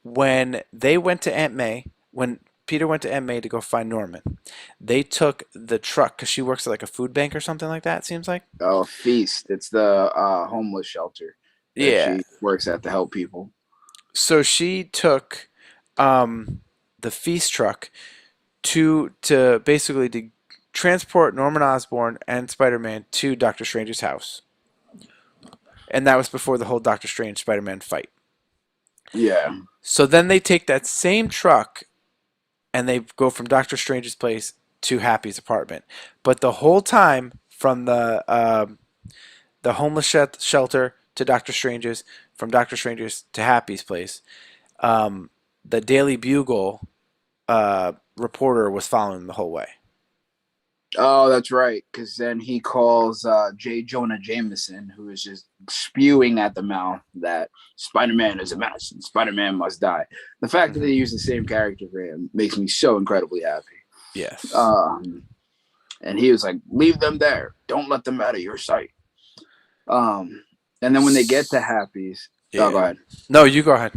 When they went to Aunt May, when Peter went to Aunt May to go find Norman, they took the truck because she works at like a food bank or something like that, it seems like. Oh, Feast. It's the homeless shelter that Yeah. she works at to help people. So she took um, the feast truck to basically to transport Norman Osborn and Spider-Man to Doctor Strange's house. And that was before the whole Doctor Strange Spider-Man fight. Yeah. So then they take that same truck and they go from Doctor Strange's place to Happy's apartment. But the whole time from the homeless shelter to Doctor Strange's, from Doctor Strange's to Happy's place, the Daily Bugle reporter was following the whole way. Oh, that's right. Because then he calls J. Jonah Jameson, who is just spewing at the mouth that Spider-Man is a medicine. Spider-Man must die. The fact that they use the same character for him makes me so incredibly happy. Yes. And he was like, "Leave them there. Don't let them out of your sight." Um, and then when they get to Happy's, oh, go Yeah. ahead. No, you go ahead.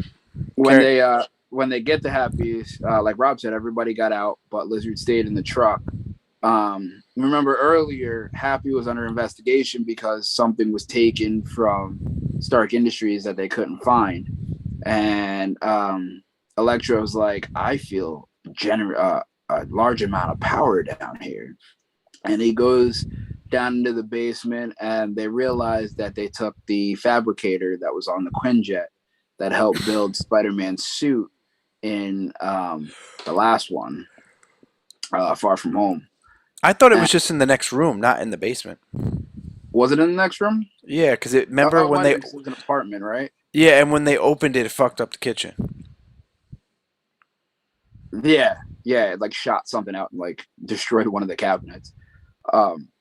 When Carry. they when they get to Happy's, like Rob said, everybody got out, but Lizard stayed in the truck. Remember earlier, Happy was under investigation because something was taken from Stark Industries that they couldn't find, and Electro was like, "I feel a large amount of power down here," and he goes down into the basement, and they realize that they took the fabricator that was on the Quinjet that helped build Spider-Man's suit in the last one, Far From Home. I thought it And was just in the next room, not in the basement. was it in the next room? Yeah, because it remember Oh, it when might have they been 'cause it was an apartment, right? yeah, and when they opened it, it fucked up the kitchen. Yeah, yeah, it like shot something out and like destroyed one of the cabinets.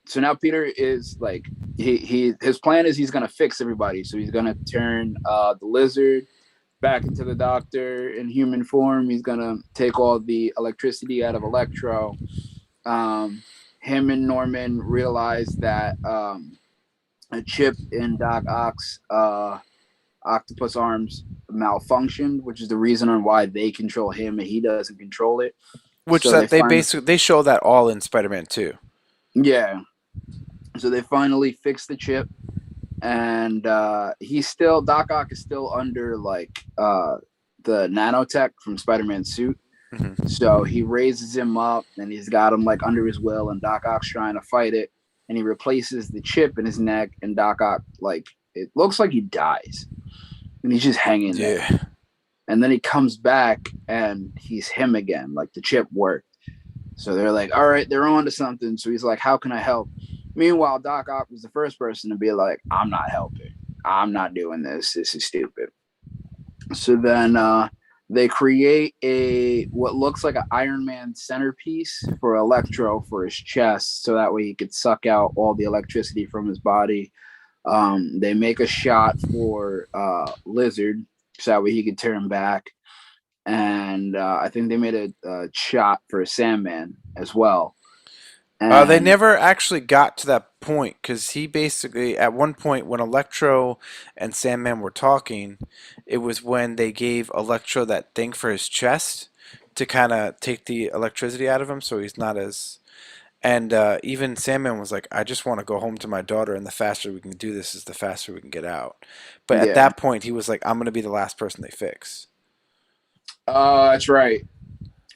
So now Peter is like he his plan is he's gonna fix everybody. So he's gonna turn the Lizard back into the Doctor in human form. He's gonna take all the electricity out of Electro. Him and Norman realize that a chip in Doc Ock's octopus arms malfunctioned, which is the reason on why they control him and he doesn't control it. Which So they that they find, basically they show that all in Spider-Man 2. yeah. So they finally fix the chip, and he's still Doc Ock is still under like the nanotech from Spider-Man's suit. Mm-hmm. So he raises him up, and he's got him like under his will, and Doc Ock's trying to fight it, and he replaces the chip in his neck, and Doc Ock like it looks like he dies, and he's just hanging there. Yeah. And then he comes back, and he's him again, like the chip worked. So they're like, all right, they're on to something. So he's like, how can I help? Meanwhile, Doc Ock was the first person to be like, I'm not helping. I'm not doing this. This is stupid. So then they create a what looks like an Iron Man centerpiece for Electro for his chest, so that way he could suck out all the electricity from his body. They make a shot for Lizard, so that way he could turn back. And I think they made a shot for Sandman as well. They And never actually got to that point because he basically, at one point, when Electro and Sandman were talking, it was when they gave Electro that thing for his chest to kind of take the electricity out of him, so he's not as. And even Sandman was like, "I just want to go home to my daughter, and the faster we can do this is the faster we can get out." But at yeah, that point, he was like, "I'm gonna be the last person they fix." that's right.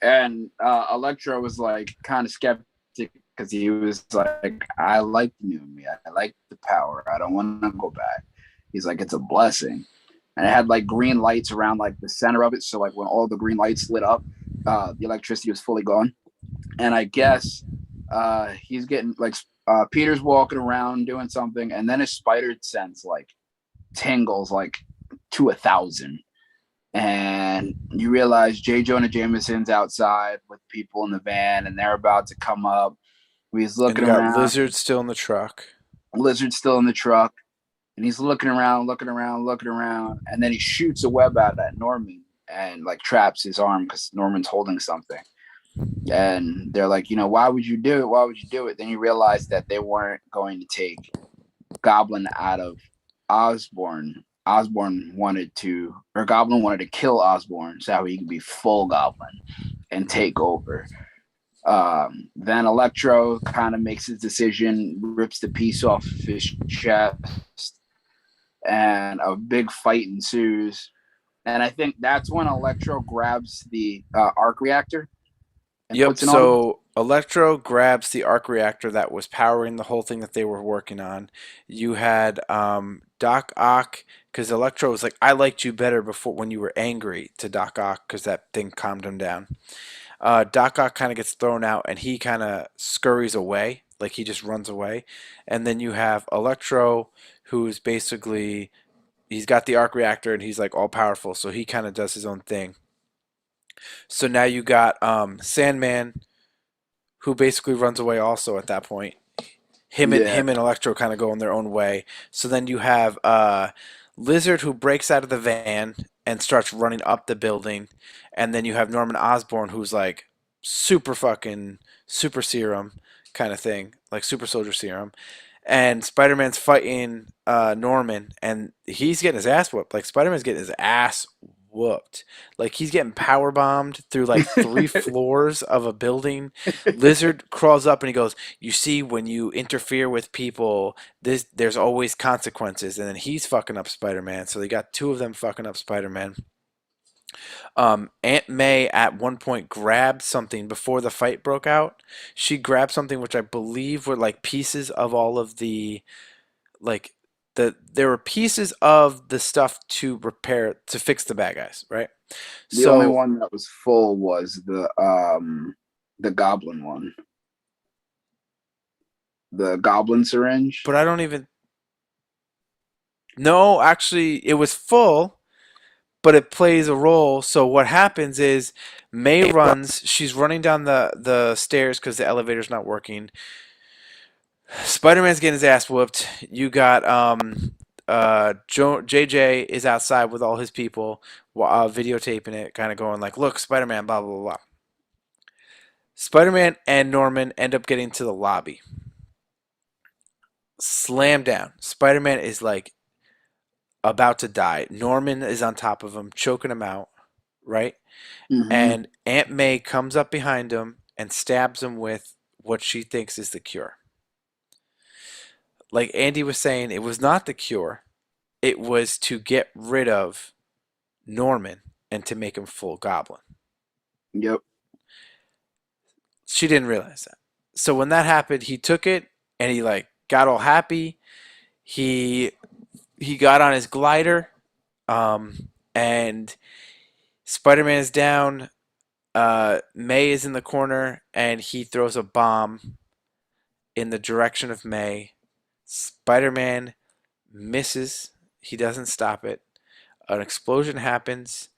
And Electro was like kind of skeptic because he was like, I like the new me. I like the power. I don't want to go back. He's like, it's a blessing. And it had like green lights around like the center of it. So like when all the green lights lit up, the electricity was fully gone. And I guess he's getting like Peter's walking around doing something, and then his spider sense like tingles like to 1,000, and you realize J. Jonah Jameson's outside with people in the van, and they're about to come up. He's And you looking got around. Lizard still in the truck. Lizard's still in the truck, and he's looking around, and then he shoots a web out at Norman and like traps his arm because Norman's holding something. And they're like, why would you do it? Why would you do it? Then you realize that they weren't going to take Goblin out of Osborn. Goblin wanted to kill Osborn so he could be full Goblin and take over. Then Electro kind of makes his decision, rips the piece off his chest, and a big fight ensues. And I think that's when Electro grabs the arc reactor and Yep, puts it on him. so Electro grabs the arc reactor that was powering the whole thing that they were working on. You had Doc Ock, because Electro was like, I liked you better before when you were angry to Doc Ock, because that thing calmed him down. Doc Ock kind of gets thrown out and he kind of scurries away, like he just runs away. And then you have Electro, who's basically, he's got the arc reactor and he's like all powerful, so he kind of does his own thing. So now you got Sandman, who basically runs away also at that point. Yeah. Him and Electro kind of go in their own way. So then you have Lizard, who breaks out of the van and starts running up the building, and then you have Norman Osborn, who's like super fucking super serum kind of thing, like super soldier serum. And Spider-Man's fighting Norman, and he's getting his ass whooped. Like Spider-Man's getting his ass whooped. Like he's getting power bombed through like 3 floors of a building. Lizard crawls up and he goes, "You see, when you interfere with people, there's always consequences." And then he's fucking up Spider-Man. So they got 2 of them fucking up Spider-Man. Aunt May at one point grabbed something before the fight broke out. She grabbed something which I believe were like pieces of all of the like there were pieces of the stuff to repair to fix the bad guys, right? The only So, one that was full was the Goblin one, the Goblin syringe. but I don't even no, actually it was full, but it plays a role. So what happens is May runs, she's running down the stairs because the elevator's not working. Spider-Man's getting his ass whooped. You got JJ is outside with all his people, videotaping it, kind of going like, "Look, Spider-Man, blah blah blah blah." Spider-Man and Norman end up getting to the lobby. Slam down. Spider-Man is like about to die. Norman is on top of him, choking him out, right? Mm-hmm. And Aunt May comes up behind him and stabs him with what she thinks is the cure. Like Andy was saying, it was not the cure. It was to get rid of Norman and to make him full Goblin. Yep. She didn't realize that. So when that happened, he took it and he like got all happy. He he got on his glider, and Spider-Man is down. May is in the corner, and he throws a bomb in the direction of May. Spider-Man misses. He doesn't stop it. An explosion happens.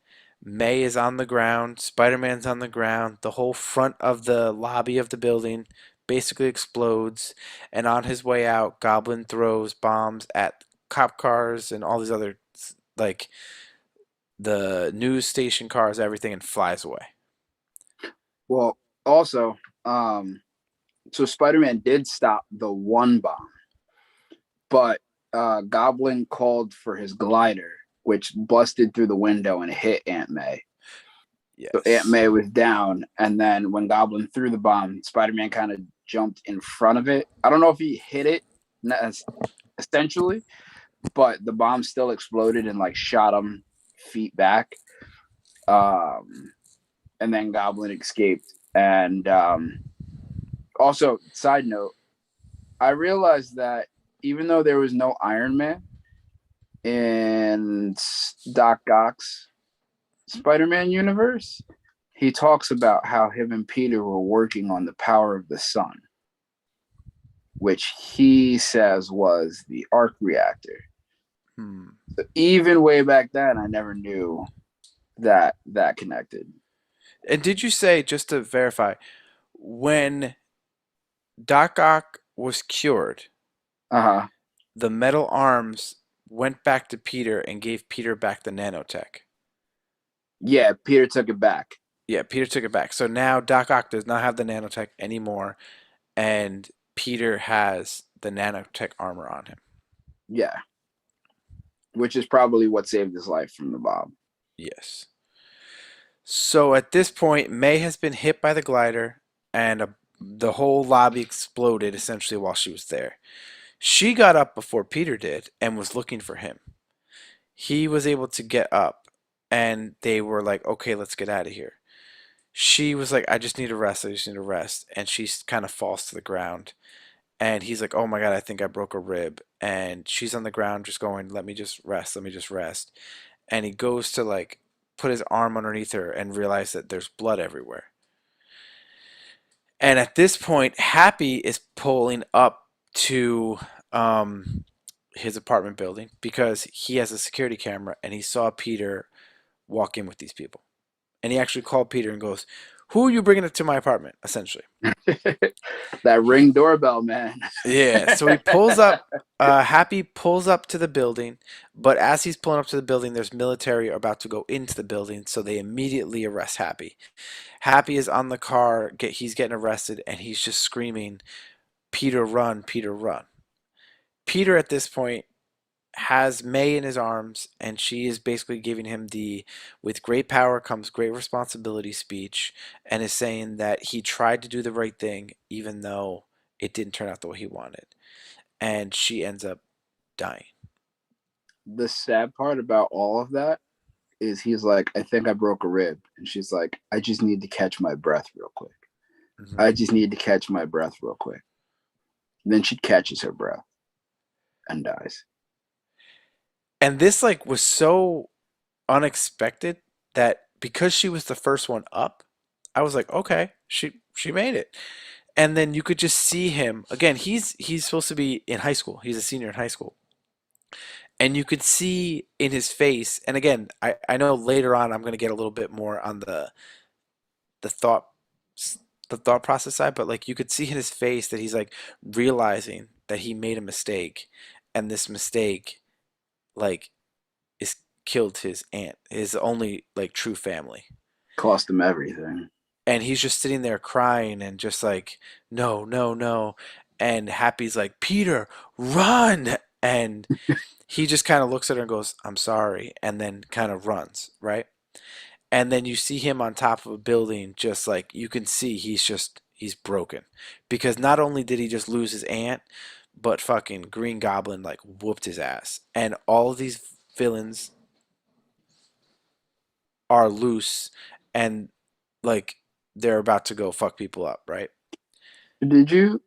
May is on the ground. Spider-Man's on the ground. The whole front of the lobby of the building basically explodes. And on his way out, Goblin throws bombs at cop cars and all these other, like, the news station cars, everything, and flies away. Well, also, um, So Spider-Man did stop the one bomb, but Goblin called for his glider, which busted through the window and hit Aunt May. So Aunt Yes. May was down, and then when Goblin threw the bomb, Spider-Man kind of jumped in front of it. I don't know if he hit it essentially, but the bomb still exploded and like shot him feet back. Um, and then Goblin escaped. And also, side note, I realized that even though there was no Iron Man in Doc Ock's Spider-Man universe, he talks about how him and Peter were working on the power of the sun, which he says was the arc reactor. Hmm. So even way back then, I never knew that connected. And did you say, just to verify, when Doc Ock was cured, Uh huh. the metal arms went back to Peter and gave Peter back the nanotech? Yeah, Peter took it back. Yeah, Peter took it back. So now Doc Ock does not have the nanotech anymore, and Peter has the nanotech armor on him. Yeah, which is probably what saved his life from the bomb. Yes. So at this point, May has been hit by the glider, and the whole lobby exploded essentially while she was there. She got up before Peter did and was looking for him. He was able to get up, and they were like, okay, let's get out of here. She was like, I just need a rest. I just need a rest. And she kind of falls to the ground. And he's like, oh my God, I think I broke a rib. And she's on the ground just going, let me just rest. Let me just rest. And he goes to like put his arm underneath her and realize that there's blood everywhere. And at this point, Happy is pulling up to his apartment building because he has a security camera and he saw Peter walk in with these people. And he actually called Peter and goes, who are you bringing to my apartment, essentially? That ring doorbell, man. Yeah, so he pulls up. Happy pulls up to the building, but as he's pulling up to the building, there's military about to go into the building, so they immediately arrest Happy. Happy is on the car. He's getting arrested, and he's just screaming, "Peter, run! Peter, run!" Peter, at this point, has May in his arms, and she is basically giving him the "with great power comes great responsibility" speech, and is saying that he tried to do the right thing, even though it didn't turn out the way he wanted. And she ends up dying. The sad part about all of that is he's like, I think I broke a rib. And she's like, I just need to catch my breath real quick. I Hmm. just need to catch my breath real quick. And then she catches her breath and dies. And this like was so unexpected that because she was the first one up, I was like, okay, she made it. And then you could just see him again. He's supposed to be in high school. He's a senior in high school, and you could see in his face. And again, I know later on I'm going to get a little bit more on the thought the thought process side, but like you could see in his face that he's like realizing that he made a mistake, and this mistake like is killed his aunt, his only like true family. Cost him everything. And he's just sitting there crying and just like, no, no, no. And Happy's like, Peter, run. And he just kind of looks at her and goes, I'm sorry. And then kind of runs, right? And then you see him on top of a building, just like you can see he's broken. Because not only did he just lose his aunt, but fucking Green Goblin like whooped his ass. And all of these villains are loose and like they're about to go fuck people up, right? Did you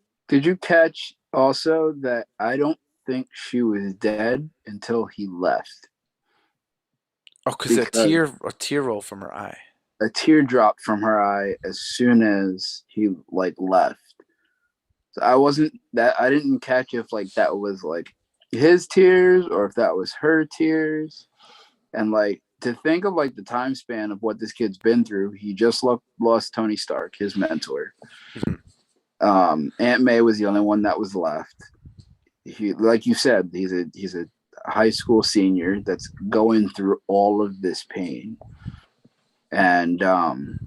catch also that I don't think she was dead until he left? Oh, because Because a tear rolled from her eye. a tear dropped from her eye as soon as he like left. So I didn't catch if like that was like his tears or if that was her tears. And like to think of like the time span of what this kid's been through, he just lost Tony Stark, his mentor. Mhm. Aunt May was the only one that was left. He, like you said, he's a high school senior that's going through all of this pain, and um,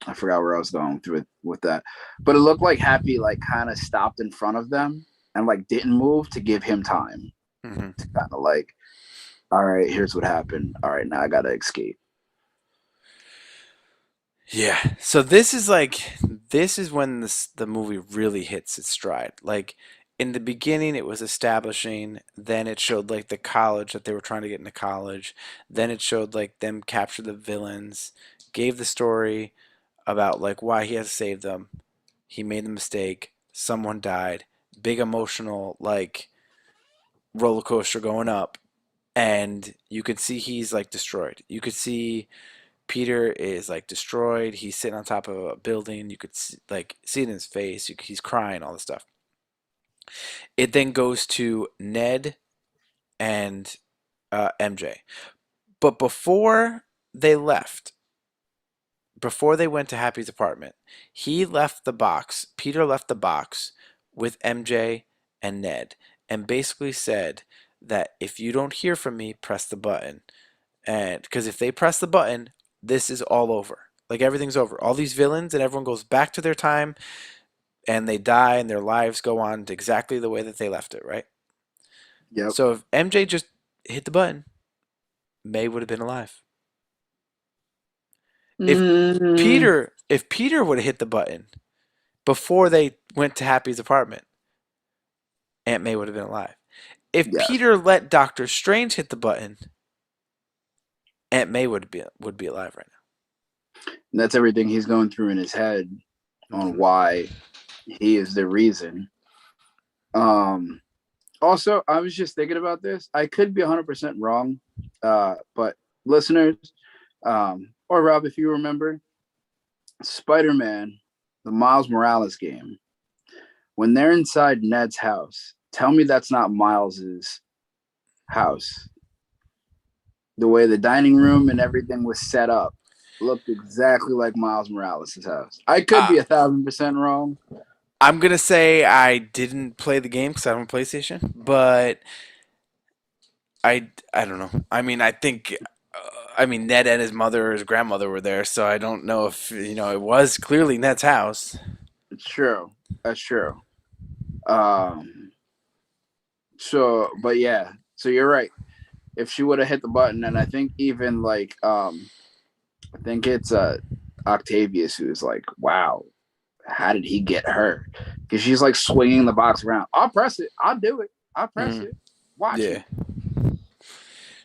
I forgot where I was going through it with that, but it looked like Happy like kind of stopped in front of them and like didn't move to give him time to Hmm. kind of like, all right, here's what happened. All right, now I gotta escape. Yeah. So this is when the movie really hits its stride. Like in the beginning it was establishing, then it showed like the college that they were trying to get into college, then it showed like them capture the villains, gave the story about like why he has to save them. He made the mistake, someone died, big emotional like roller coaster going up, and you could see he's like destroyed. You could see Peter is like destroyed. He's sitting on top of a building. You could see it in his face. He's crying, all this stuff. It then goes to Ned and MJ. But they left, before they went to Happy's apartment, he left the box. Peter left the box with MJ and Ned, and basically said that if you don't hear from me, press the button. And because if they press the button, this is all over. Like everything's over. All these villains and everyone goes back to their time and they die and their lives go on to exactly the way that they left it, right? Yep. So if MJ just hit the button, May would have been alive. If Mm, if Peter would have hit the button before they went to Happy's apartment, Aunt May would have been alive. If yeah, Peter let Doctor Strange hit the button, Aunt May would be alive right that's everything he's going through in his head now. on Hmm. why he is the reason. Um, Also, I was just thinking about this. I could be 100% wrong, but listeners, or Rob, if you remember, Spider-Man, the Miles Morales game, when they're inside Ned's house, tell me that's not Miles's house. The way the dining room and everything was set up looked exactly like Miles Morales' house. I could Uh, be 1,000% wrong. I'm gonna say I didn't play the game because I don't have a PlayStation, but I don't know. I mean, I think. I mean, Ned and his mother or his grandmother were there, so I don't know if it was clearly Ned's house. It's true. That's true. Um, but yeah, so you're right. If she would have hit the button, and I think even like I think it's Octavius who's like, wow, how did he get her? Because she's like swinging the box around. I'll press it. I'll do it. I'll press Mm, it. Watch yeah. me.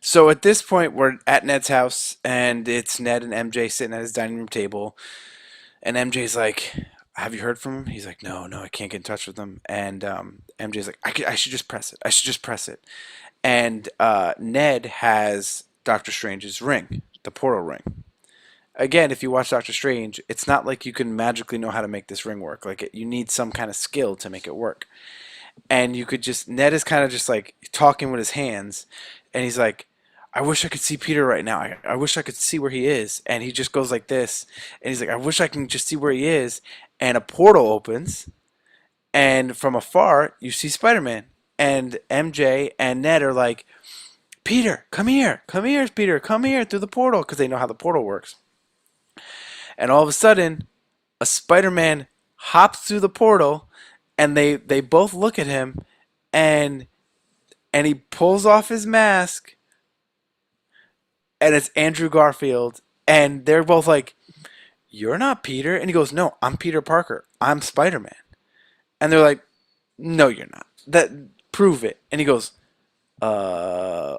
So at this point, we're at Ned's house, and it's Ned and MJ sitting at his dining room table, and MJ's like, "Have you heard from him?" He's like, "No, no, I can't get in touch with him." And MJ's like, I should just press it. I should just press it." And Ned has Doctor Strange's ring, the portal ring. Again, if you watch Doctor Strange, it's not like you can magically know how to make this ring work. Like you need some kind of skill to make it work. And you could just Ned is kind of just like talking with his hands, and he's like, "I wish I could see Peter right now. I wish I could see where he is." And he just goes like this, and he's like, "I wish I can just see where he is." And a portal opens, and from afar you see Spider-Man, and MJ and Ned are like, "Peter, come here, Peter, come here through the portal," because they know how the portal works. And all of a sudden, a Spider-Man hops through the portal, and they both look at him, and he pulls off his mask, and it's Andrew Garfield, and they're both like, "You're not Peter," and he goes, "No, I'm Peter Parker. I'm Spider-Man," and they're like, "No, you're not. That prove it," and he goes,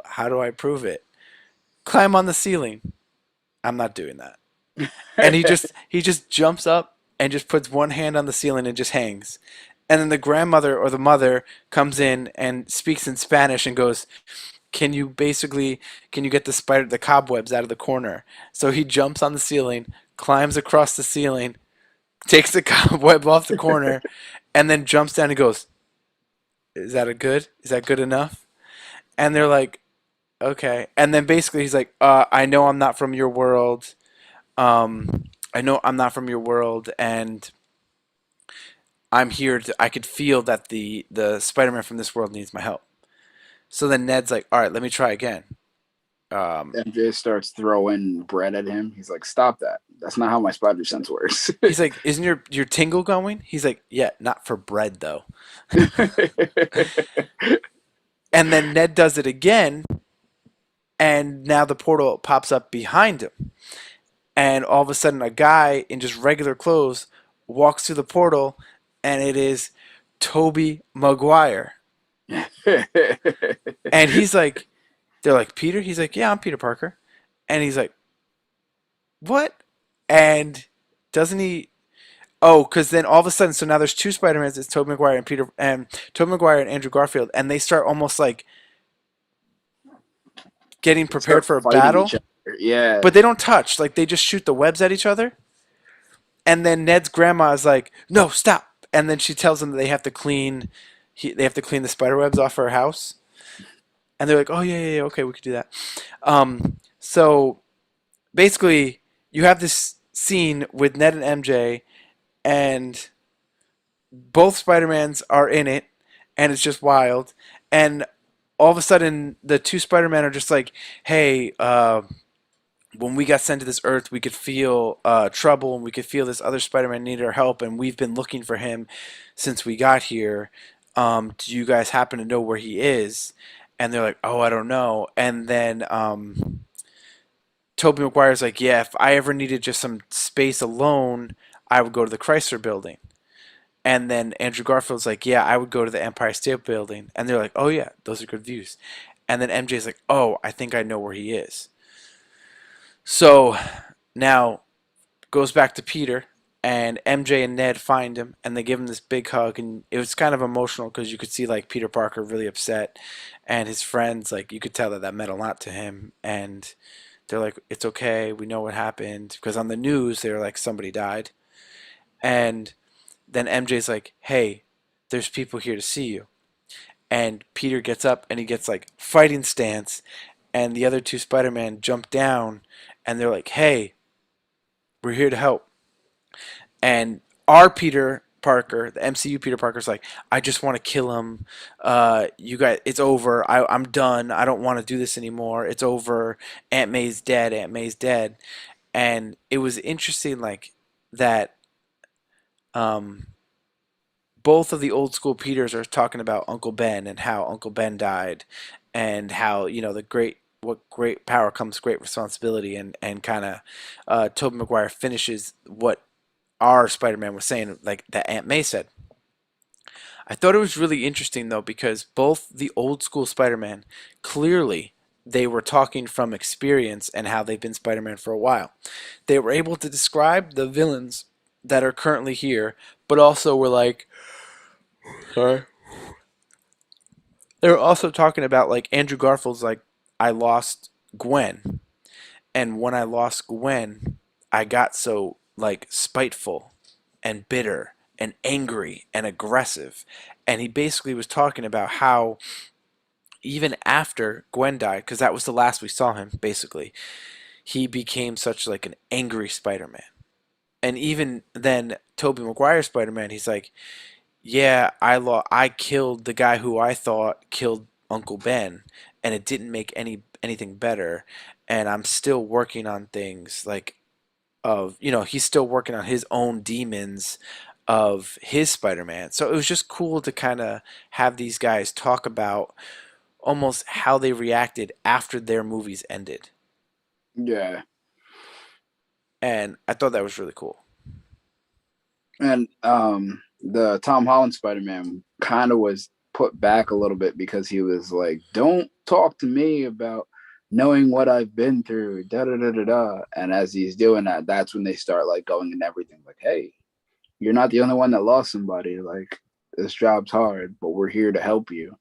How do I prove it? Climb on the ceiling." "I'm not doing that." And he just jumps up and just puts one hand on the ceiling and just hangs. And then the grandmother or the mother comes in and speaks in Spanish and goes, can you get the cobwebs out of the corner?" So he jumps on the ceiling, climbs across the ceiling, takes the cobweb off the corner, and then jumps down and goes, Is that good enough?" And they're like, "Okay." And then basically he's like, I know I'm not from your world. I know I'm not from your world, and I could feel that the Spider-Man from this world needs my help. So then Ned's like, "All right, let me try again." MJ starts throwing bread at him. He's like, "Stop that! That's not how my spider sense works." He's like, "Isn't your tingle going?" He's like, "Yeah, not for bread though." And then Ned does it again, and now the portal pops up behind him, and all of a sudden, a guy in just regular clothes walks through the portal, and it is Toby Maguire. And he's like, they're like, "Peter?" He's like, "Yeah, I'm Peter Parker." And he's like, "What?" And doesn't he? Oh, because then all of a sudden, so now there's two Spider-Mans. It's Tobey Maguire and Peter, and Tobey Maguire and Andrew Garfield, and they start almost like getting prepared Start for a fighting battle, each other. Yeah. but they don't touch. Like they just shoot the webs at each other. And then Ned's grandma is like, "No, stop!" And then she tells them that they have to clean, they have to clean the spider webs off her house. And they're like, "Oh yeah, yeah, yeah, okay, we could do that." So basically, you have this scene with Ned and MJ, and both Spider-Mans are in it, and it's just wild. And all of a sudden, the two Spider-Men are just like, "Hey, when we got sent to this Earth, we could feel trouble, and we could feel this other Spider-Man needed our help, and we've been looking for him since we got here. Do you guys happen to know where he is?" And they're like, "Oh, I don't know." And then Tobey Maguire's like, "Yeah, if I ever needed just some space alone, I would go to the Chrysler Building." And then Andrew Garfield's like, "Yeah, I would go to the Empire State Building." And they're like, "Oh yeah, those are good views." And then MJ's like, "Oh, I think I know where he is." So now goes back to Peter, and MJ and Ned find him, and they give him this big hug, and it was kind of emotional because you could see like Peter Parker really upset, and his friends, like you could tell that that meant a lot to him, and they're like, "It's okay, we know what happened," because on the news they were like, somebody died, and then MJ's like, "Hey, there's people here to see you," and Peter gets up and he gets like fighting stance, and the other two Spider-Man jump down, and they're like, "Hey, we're here to help." And our Peter Parker, the MCU Peter Parker's like, "I just want to kill him. You guys, it's over. I'm done. I don't want to do this anymore. It's over. Aunt May's dead. Aunt May's dead." And it was interesting, like that. Um, both of the old school Peters are talking about Uncle Ben and how Uncle Ben died, and how the great what great power comes great responsibility, and kind of Tobey Maguire finishes what our Spider-Man was saying, like that Aunt May said. I thought it was really interesting though because both the old school Spider-Man, clearly they were talking from experience and how they've been Spider-Man for a while. They were able to describe the villains that are currently here, but also were like, sorry. They were also talking about like Andrew Garfield's like, "I lost Gwen, and when I lost Gwen, I got so like spiteful and bitter and angry and aggressive." And he basically was talking about how even after Gwen died, because that was the last we saw him, basically, he became such like an angry Spider-Man. And even then, Tobey Maguire's Spider-Man, he's like, "Yeah, I killed the guy who I thought killed Uncle Ben, and it didn't make anything better. And I'm still working on things like he's still working on his own demons of his Spider-Man." So it was just cool to kind of have these guys talk about almost how they reacted after their movies ended. Yeah. And I thought that was really cool. And the Tom Holland Spider-Man kind of was put back a little bit because he was like, "Don't talk to me about knowing what I've been through, da da da da da." And as he's doing that, that's when they start like going and everything like, "Hey, you're not the only one that lost somebody. Like, this job's hard, but we're here to help you."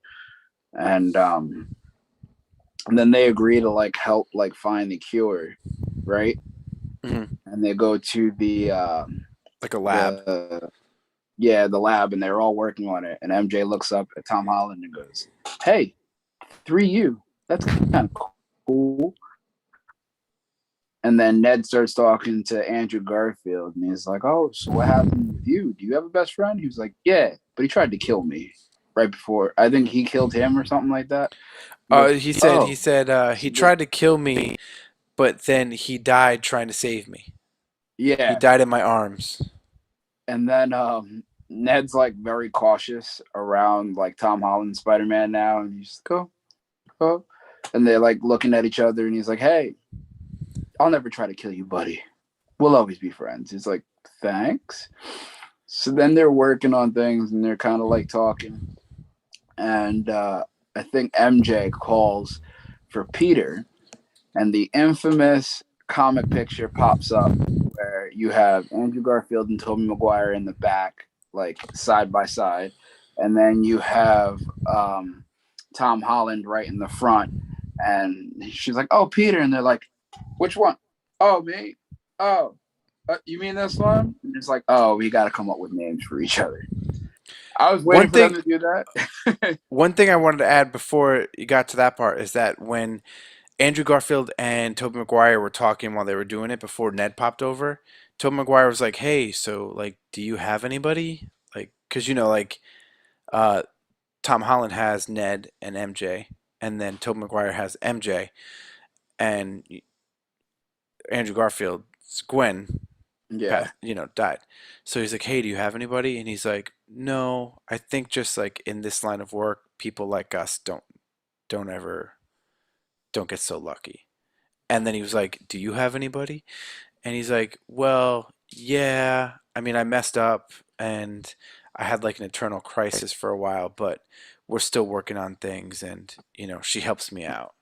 And and then they agree to like help like find the cure, right? Hmm. And they go to Like a lab. the yeah, the lab, and they're all working on it. And MJ looks up at Tom Holland and goes, "Hey, 3U, that's kind of cool." And then Ned starts talking to Andrew Garfield, and he's like, "Oh, so what happened with you? Do you have a best friend?" He was like, "Yeah, but he tried to kill me right before. I think he killed him or something like that." He Oh, said so he tried to kill me, but then he died trying to save me. He yeah. died in my arms. And then Ned's like very cautious around like Tom Holland Spider Man now, and he's just go, and they're like looking at each other, and he's like, "Hey, I'll never try to kill you, buddy. We'll always be friends." He's like, "Thanks." So then they're working on things, and they're kind of like talking, and I think MJ calls for Peter, and the infamous comic picture pops up where you have Andrew Garfield and Tobey Maguire in the back, like side by side, and then you have Tom Holland right in the front, and she's like, "Oh, Peter," and they're like, "Which one? Oh, me. Oh, you mean this one?" And it's like, "Oh, we got to come up with names for each other." I was One waiting for them thing to do that. One thing I wanted to add before you got to that part is that when Andrew Garfield and Tobey Maguire were talking while they were doing it before Ned popped over, Tobey Maguire was like, "Hey, so like, do you have anybody?" Like, because like, uh, Tom Holland has Ned and MJ, and then Tobey Maguire has MJ, and Andrew Garfield's Gwen Yeah, died. So he's like, "Hey, do you have anybody?" And he's like, "No, I think just like in this line of work, people like us don't ever don't get so lucky." And then he was like, "Do you have anybody?" And he's like, "Well, yeah. I mean, I messed up and I had like an internal crisis for a while, but we're still working on things and, she helps me out."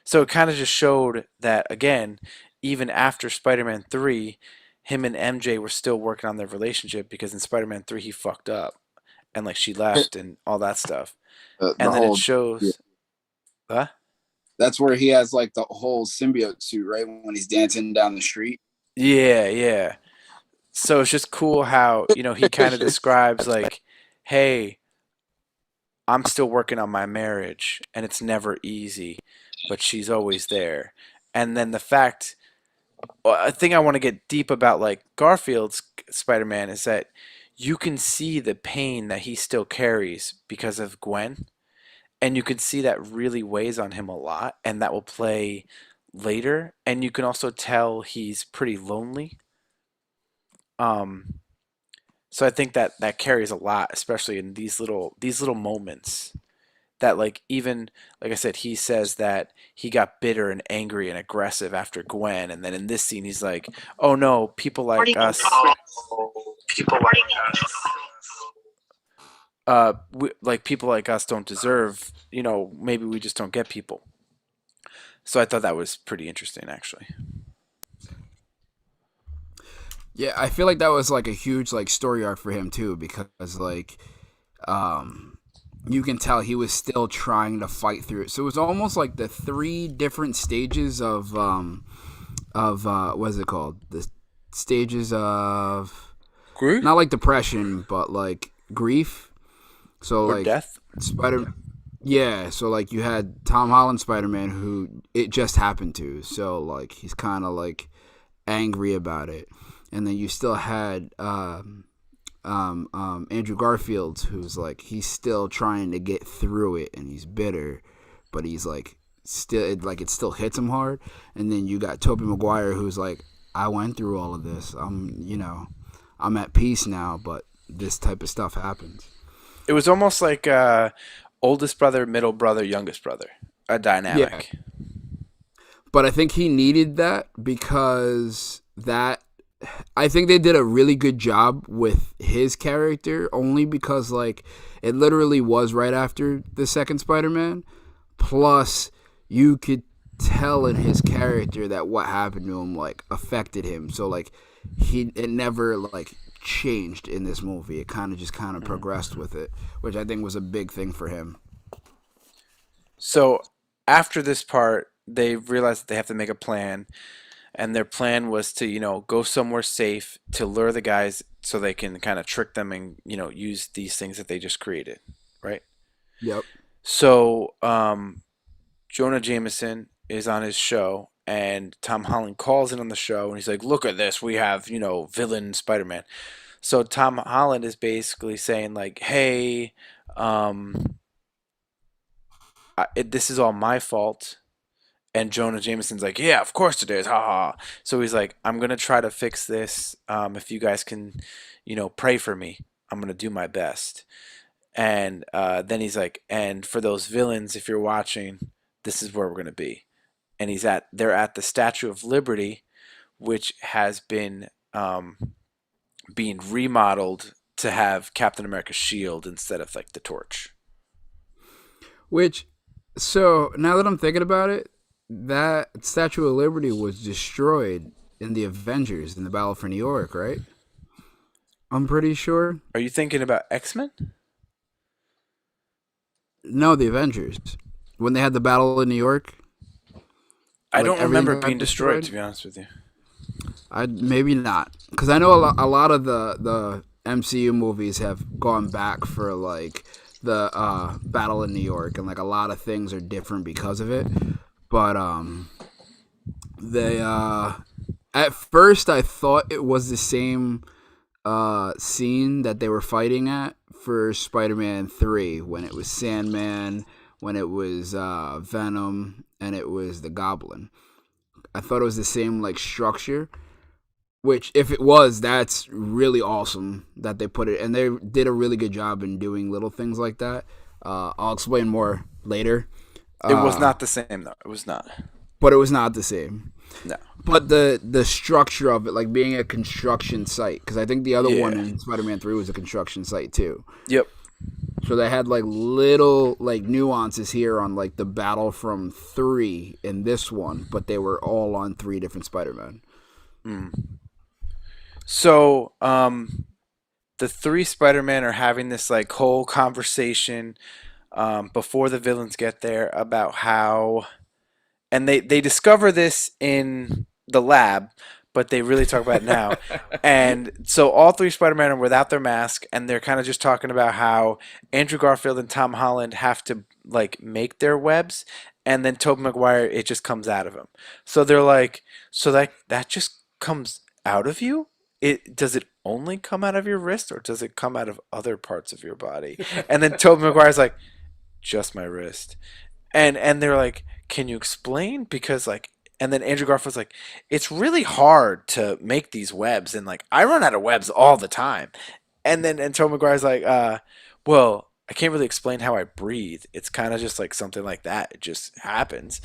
So it kind of just showed that again, even after Spider-Man 3, him and MJ were still working on their relationship because in Spider-Man 3 he fucked up and like she left and all that stuff. the And then it whole. Yeah. shows, huh? That's where he has like the whole symbiote suit, right? When he's dancing down the street. Yeah, yeah. So it's just cool how, he kind of describes like, hey, I'm still working on my marriage and it's never easy, but she's always there. And then the fact, a thing I want to get deep about like Garfield's Spider-Man is that you can see the pain that he still carries because of Gwen, and you can see that really weighs on him a lot, and that will play later. And you can also tell he's pretty lonely. Um, So I think that that carries a lot, especially in these little moments. That like even like I said, he says that he got bitter and angry and aggressive after Gwen, and then in this scene he's like, "Oh no, people like us, like people like us don't deserve. Maybe we just don't get people." So I thought that was pretty interesting, actually. Yeah, I feel like that was like a huge like story arc for him too, because like um you can tell he was still trying to fight through it. So it was almost like the three different stages of what is it called? The stages of Grief not like depression, but like grief. So or like death? Spider yeah, so like you had Tom Holland Spider Man who it just happened to. So like he's kinda like angry about it. And then you still had Andrew Garfield, who's like he's still trying to get through it, and he's bitter, but he's like still it still hits him hard. And then you got Tobey Maguire, who's like, I went through all of this. I'm at peace now, but this type of stuff happens. It was almost like oldest brother, middle brother, youngest brother, a Yeah, dynamic. but I think he needed that because that I think they did a really good job with his character only because like it literally was right after the second Spider-Man. Plus you could tell in his character that what happened to him like affected him. So like it never like changed in this movie. It kind of progressed with it, which I think was a big thing for him. So after this part, they realize that they have to make a plan, and their plan was to, go somewhere safe to lure the guys so they can kind of trick them and, use these things that they just created, right? Yep. So Jonah Jameson is on his show, and Tom Holland calls in on the show, and he's like, "Look at this, we have, villain Spider-Man." So Tom Holland is basically saying like, "Hey, um, this is all my fault. And Jonah Jameson's like, yeah, of course it is. Ha ha. So he's like, I'm gonna try to fix this. If you guys can, pray for me, I'm gonna do my best. And then he's like, and for those villains, if you're watching, this is where we're gonna be. And they're at the Statue of Liberty, which has been being remodeled to have Captain America's shield instead of like the torch. Which, so now that I'm thinking about it, that Statue of Liberty was destroyed in the Avengers in the Battle for New York, right? I'm pretty sure. Are you thinking about X-Men? No, the Avengers. When they had the battle in New York. I Like don't everything remember it got being destroyed, destroyed? to be honest with you. I maybe not, because I know a lot of the MCU movies have gone back for like the battle in New York, and like a lot of things are different because of it. But they at first I thought it was the same scene that they were fighting at for Spider-Man 3, when it was Sandman, when it was Venom, and it was the Goblin. I thought it was the same like structure, which if it was, that's really awesome that they put it, and they did a really good job in doing little things like that. I'll explain more later. It was not the same though. It was not. But it was not the same. No. But the structure of it, like being a construction site, because I think the other one in Spider-Man 3 was a construction site too. Yep. So they had like little like nuances here on like the battle from 3 in this one, but they were all on 3 different Spider-Men. So, the 3 Spider-Man are having this like whole conversation before the villains get there about how, and they discover this in the lab, but they really talk about it now. And so all 3 Spider-Man are without their mask, and they're kind of just talking about how Andrew Garfield and Tom Holland have to like make their webs, and then Tobey Maguire, it just comes out of him. So they're like, so that just comes out of you? Does it only come out of your wrist, or does it come out of other parts of your body? And then Tobey Maguire's like, just my wrist. And they're like, can you explain? Because like, and then Andrew Garfield's like, it's really hard to make these webs, and like I run out of webs all the time. And Tobey Maguire's like, well, I can't really explain how I breathe. It's kind of just like something like that. It just happens.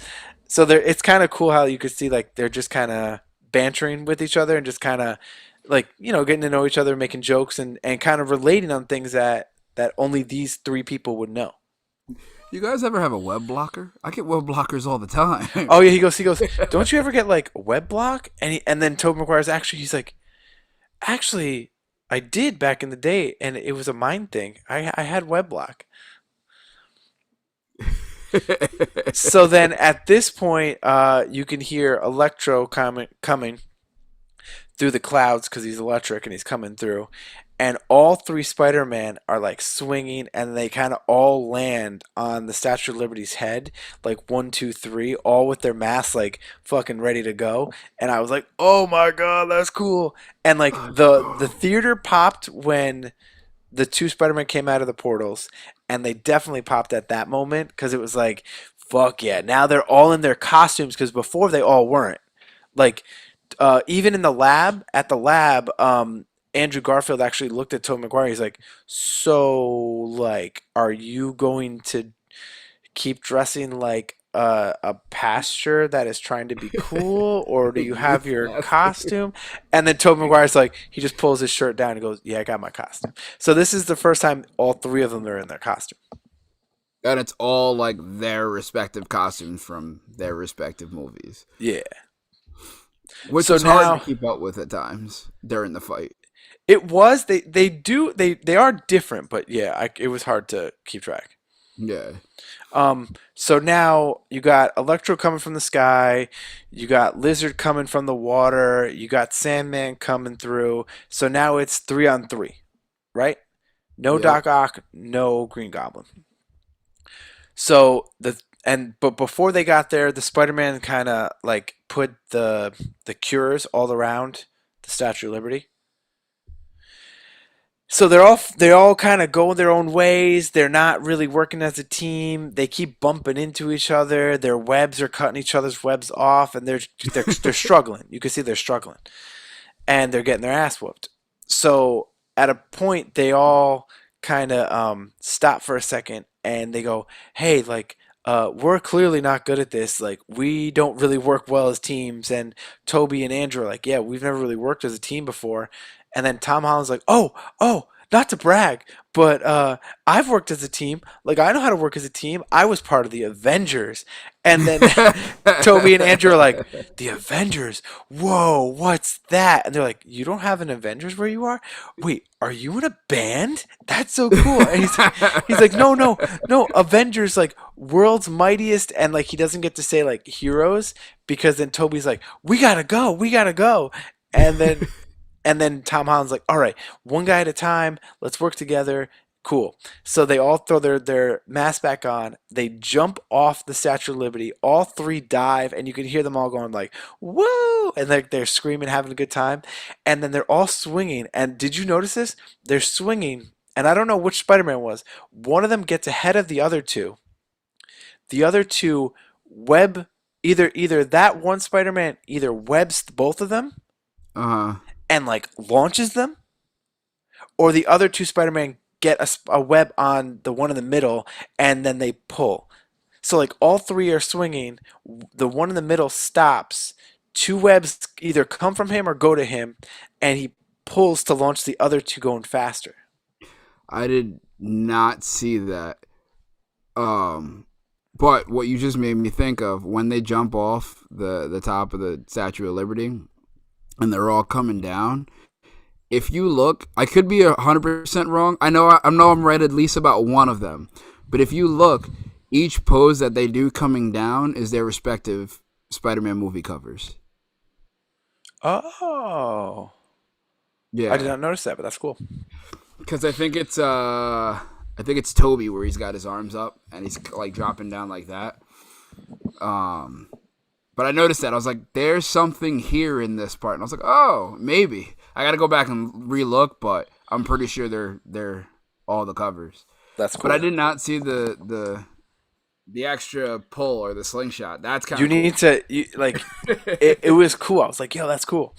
So it's kind of cool how you could see like they're just kind of bantering with each other and just kind of like, getting to know each other, making jokes, and kind of relating on things that only these 3 people would know. You guys ever have a web blocker? I get web blockers all the time. Oh yeah, he goes, don't you ever get like web block? And then Tobey Maguire's he's like, actually, I did back in the day, and it was a mind thing. I had web block. So then at this point, you can hear Electro coming through the clouds because he's electric and he's coming through. And all 3 Spider-Man are like swinging, and they kind of all land on the Statue of Liberty's head, like 1, 2, 3, all with their masks like fucking ready to go. And I was like, oh my god, that's cool. And like the theater popped when the 2 Spider-Man came out of the portals, and they definitely popped at that moment because it was like, fuck yeah, now they're all in their costumes, because before they all weren't. Like, even in the lab, Andrew Garfield actually looked at Tobey Maguire. He's like, so, like, are you going to keep dressing like a pasture that is trying to be cool, or do you have your costume? And then Tobey Maguire's like, he just pulls his shirt down and goes, yeah, I got my costume. So this is the first time all 3 of them are in their costume. And it's all like their respective costumes from their respective movies. Yeah. Which So is now hard to keep up with at times during the fight. it was they are different, but yeah, it was hard to keep track. Yeah. So now you got Electro coming from the sky, you got Lizard coming from the water, you got Sandman coming through. So now it's 3 on 3, right? No Yep. Doc Ock, no Green Goblin. So but before they got there, the Spider-Man kind of like put the cures all around the Statue of Liberty. So they all kind of go their own ways. They're not really working as a team. They keep bumping into each other. Their webs are cutting each other's webs off, and they're struggling. You can see they're struggling, and they're getting their ass whooped. So at a point, they all kind of stop for a second, and they go, "Hey, like, we're clearly not good at this. Like, we don't really work well as teams." And Toby and Andrew are like, "Yeah, we've never really worked as a team before." And then Tom Holland's like, "Oh, not to brag, but I've worked as a team. Like, I know how to work as a team. I was part of the Avengers." And then Toby and Andrew are like, "The Avengers? Whoa, what's that?" And they're like, "You don't have an Avengers where you are? Wait, are you in a band? That's so cool." And he's like, "No, no, no, Avengers, like world's mightiest." And like he doesn't get to say like heroes because then Toby's like, "We gotta go, we gotta go." And then Tom Holland's like, "All right, one guy at a time. Let's work together." Cool. So they all throw their mask back on. They jump off the Statue of Liberty. All three dive, and you can hear them all going like, "Woo!" And like they're screaming, having a good time. And then they're all swinging. And did you notice this? They're swinging, and I don't know which Spider-Man was. One of them gets ahead of the other two. The other two web either that one Spider-Man either webs both of them Uh-huh. and like launches them, or the other two Spider-Man get a web on the one in the middle and then they pull. So like all three are swinging. The one in the middle stops. Two webs either come from him or go to him, and he pulls to launch the other two going faster. I did not see that. But what you just made me think of, when they jump off the top of the Statue of Liberty and they're all coming down, if you look, I could be 100% wrong. I know I'm right at least about one of them. But if you look, each pose that they do coming down is their respective Spider-Man movie covers. Oh, I did Yeah, not notice that, but that's cool. because I think it's Toby where he's got his arms up and he's like dropping down like that. Um, but I noticed that I was like, "There's something here in this part," and I was like, "Oh, maybe." I got to go back and relook, but I'm pretty sure they're all the covers. That's But cool. I did not see the extra pull or the slingshot. That's kind You of cool. need to like it was cool. I was like, "Yo, that's cool."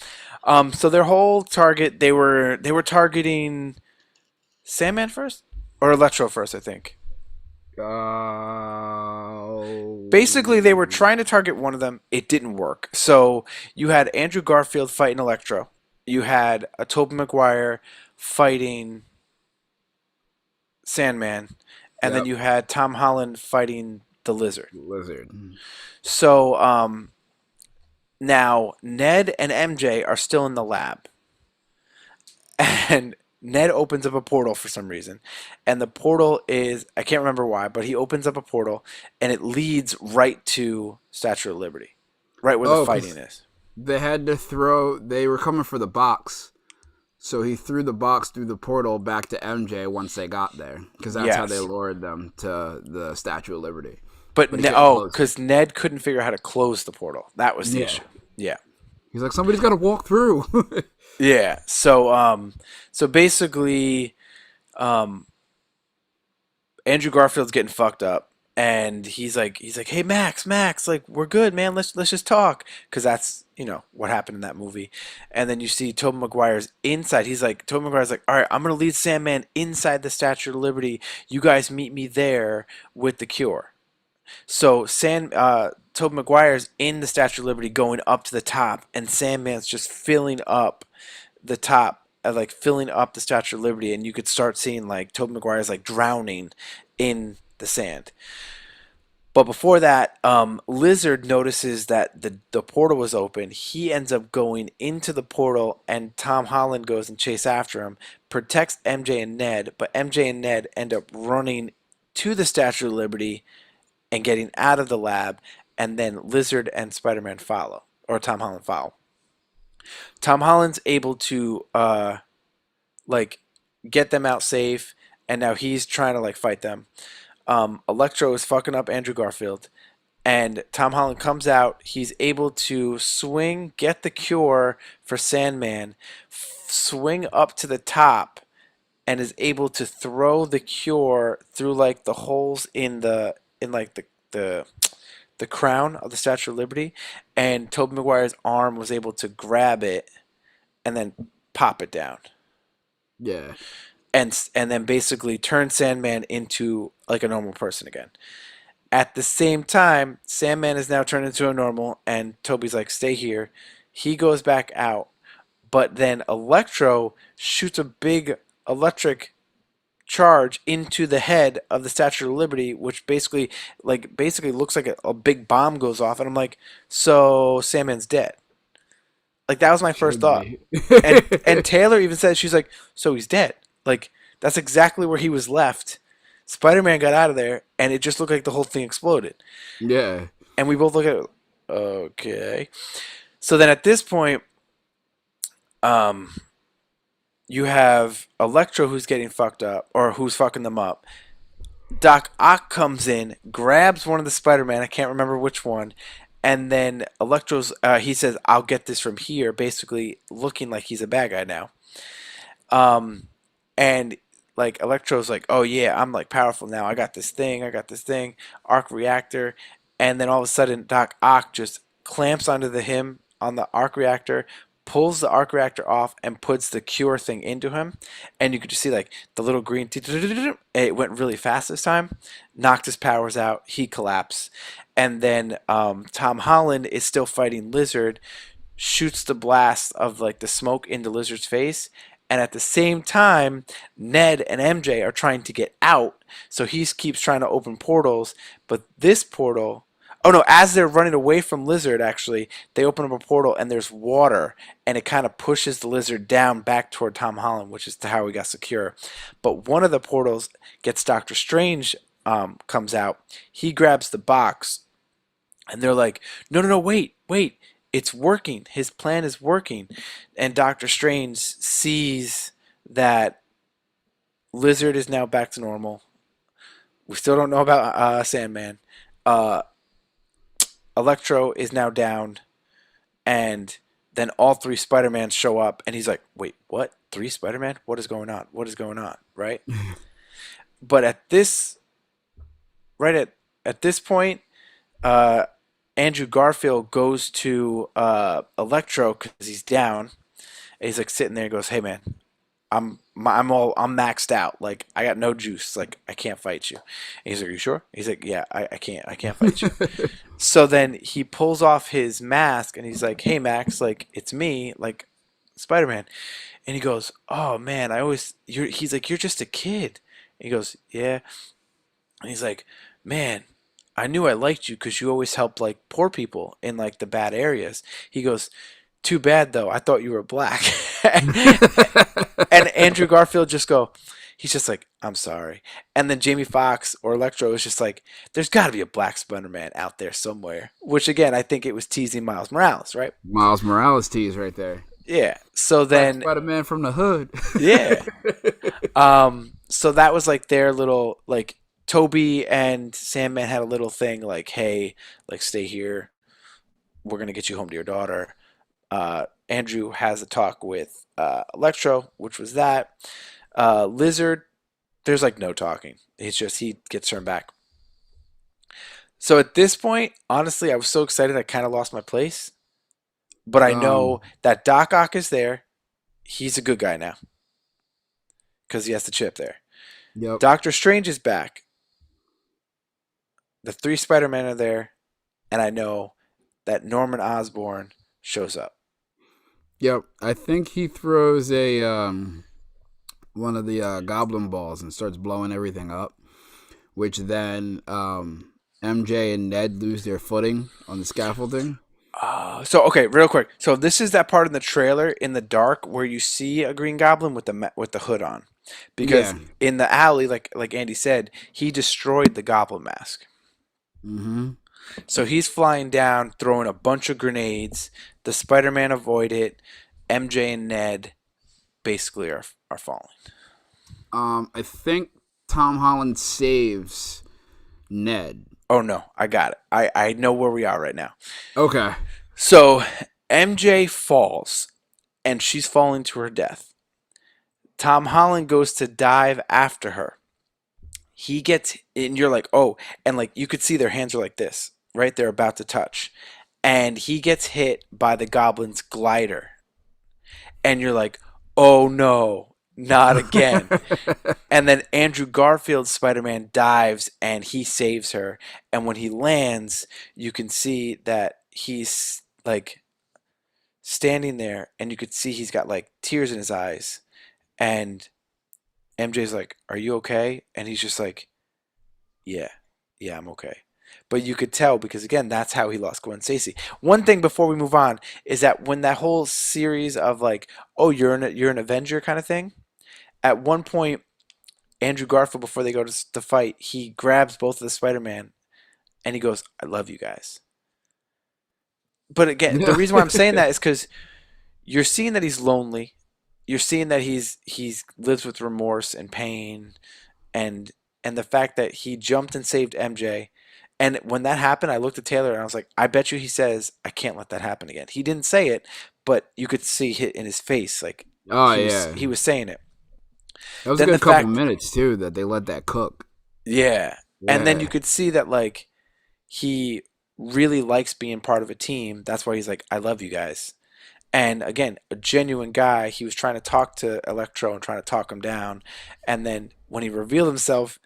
So their whole target they were targeting Sandman first or Electro first, I think. Basically, they were trying to target one of them. It didn't work. So you had Andrew Garfield fighting Electro. You had a Tobey Maguire fighting Sandman, and then Yep, you had Tom Holland fighting the Lizard. lizard. So now Ned and MJ are still in the lab, and Ned opens up a portal for some reason, and the portal is I can't remember why, but he opens up a portal, and it leads right to Statue of Liberty, right where the Oh, fighting because is. they had to throw. They were coming for the box, so he threw the box through the portal back to MJ once they got there, because that's how they Yes. lured them to the Statue of Liberty. But But he couldn't close it. because Ned couldn't figure out how to close the portal. That was the Yeah, issue. Yeah. he's like, somebody's got to walk through. Yeah. So basically, um, Andrew Garfield's getting fucked up, and he's like, "Hey Max, like we're good, man. Let's just talk," because that's what happened in that movie. And then you see Tobey Maguire's inside. Tobey Maguire's like, "All right, I'm gonna lead Sandman inside the Statue of Liberty. You guys meet me there with the cure." So Tobey Maguire's in the Statue of Liberty going up to the top, and Sandman's just filling up the top, like filling up the Statue of Liberty, and you could start seeing like Tobey Maguire's like drowning in the sand. But before that, Lizard notices that the portal was open. He ends up going into the portal, and Tom Holland goes and chase after him, protects MJ and Ned, but MJ and Ned end up running to the Statue of Liberty and getting out of the lab, and then Lizard and Spider-Man follow, or Tom Holland follow. Tom Holland's able to like get them out safe, and now he's trying to like fight them. Electro is fucking up Andrew Garfield, and Tom Holland comes out. He's able to swing, get the cure for Sandman, swing up to the top, and is able to throw the cure through like the holes in like the crown of the Statue of Liberty, and Tobey Maguire's arm was able to grab it and then pop it down, Yeah. and then basically turn Sandman into like a normal person again. At the same time, Sandman is now turned into a normal, and Toby's like, "Stay here." He goes back out, but then Electro shoots a big electric charge into the head of the Statue of Liberty, which basically looks like a big bomb goes off, and I'm like, so Sandman's dead. Like that was my first Should thought. be. And Taylor even said, she's like, so he's dead. Like that's exactly where he was left. Spider-Man got out of there, and it just looked like the whole thing exploded. Yeah. And we both look at it, okay. So then at this point, um, you have Electro who's getting fucked up, or who's fucking them up. Doc Ock comes in, grabs one of the Spider-Man, I can't remember which one, and then he says, I'll get this from here, basically looking like he's a bad guy now. And like Electro's like, oh yeah, I'm like powerful now. I got this thing, arc reactor, and then all of a sudden Doc Ock just clamps onto him on the arc reactor, pulls the arc reactor off, and puts the cure thing into him. And you could just see like the little green. It went really fast this time, knocked his powers out. He collapsed, and then Tom Holland is still fighting Lizard, shoots the blast of like the smoke into Lizard's face, and at the same time, Ned and MJ are trying to get out. So he keeps trying to open portals, but this portal. Oh no, as they're running away from Lizard, actually, they open up a portal and there's water, and it kind of pushes the Lizard down back toward Tom Holland, which is how he got secure. But one of the portals gets Doctor Strange, comes out. He grabs the box, and they're like, no, no, no, wait, wait. It's working. His plan is working. And Doctor Strange sees that Lizard is now back to normal. We still don't know about Sandman. Uh, Electro is now down. And then all three Spider-Mans show up. And he's like, wait, what? 3 Spider-Man? What is going on? What is going on? Right? But at this point, Andrew Garfield goes to Electro because he's down. And he's like sitting there and goes, "Hey man, I'm maxed out. Like I got no juice. Like I can't fight you." And he's like, "Are you sure?" He's like, "Yeah, I can't fight you." So then he pulls off his mask and he's like, "Hey Max, like it's me, like Spider-Man." And he goes, "Oh man, he's like, "You're just a kid." And he goes, "Yeah." And he's like, "Man, I knew I liked you because you always help like poor people in like the bad areas." He goes, "Too bad though. I thought you were black." And Andrew Garfield he's just like, "I'm sorry." And then Jamie Foxx or Electro is just like, "There's got to be a black Spider-Man out there somewhere." Which again, I think it was teasing Miles Morales, right? Miles Morales tease right there. Yeah. So then, Spider-Man from the hood. yeah. So that was like their little like. Toby and Sandman had a little thing like, hey, like stay here. We're gonna get you home to your daughter. Andrew has a talk with Electro, which was that. Lizard, there's like no talking. It's just he gets turned back. So at this point, honestly, I was so excited I kind of lost my place. But I know that Doc Ock is there. He's a good guy now because he has the chip there. Yep. Doctor Strange is back. The 3 Spider-Men are there, and I know that Norman Osborn shows up. Yep. I think he throws a one of the goblin balls and starts blowing everything up, which then MJ and Ned lose their footing on the scaffolding. So okay, real quick. So this is that part in the trailer in the dark where you see a Green Goblin with the hood on, because in the alley, like Andy said, he destroyed the Goblin mask. Mm-hmm. So he's flying down, throwing a bunch of grenades. The Spider-Man avoid it. MJ and Ned basically are falling. I think Tom Holland saves Ned. Oh no, I got it. I know where we are right now. Okay. So MJ falls, and she's falling to her death. Tom Holland goes to dive after her. He gets, and you're like, oh, and like you could see their hands are like this, right? They're about to touch. And he gets hit by the Goblin's glider. And you're like, oh no, not again. And then Andrew Garfield's Spider-Man dives and he saves her. And when he lands, you can see that he's like standing there and you could see he's got like tears in his eyes. And MJ's like, "Are you okay?" And he's just like, "Yeah, yeah, I'm okay." But you could tell because again, that's how he lost Gwen Stacy. One thing before we move on is that when that whole series of like, "Oh, you're an Avenger" kind of thing. At one point, Andrew Garfield, before they go to fight, he grabs both of the Spider-Man and he goes, "I love you guys." But again, the reason why I'm saying that is because you're seeing that he's lonely. You're seeing that he's lives with remorse and pain and the fact that he jumped and saved MJ. And when that happened, I looked at Taylor and I was like, I bet you he says, I can't let that happen again. He didn't say it, but you could see it in his face, like Oh he was yeah, he was saying it. that was a Then the good couple fact, minutes too that they let that cook. yeah, and then you Yeah, could see that like he really likes being part of a team. That's why he's like, I love you guys. And again, a genuine guy. He was trying to talk to Electro and trying to talk him down. And then when he revealed himself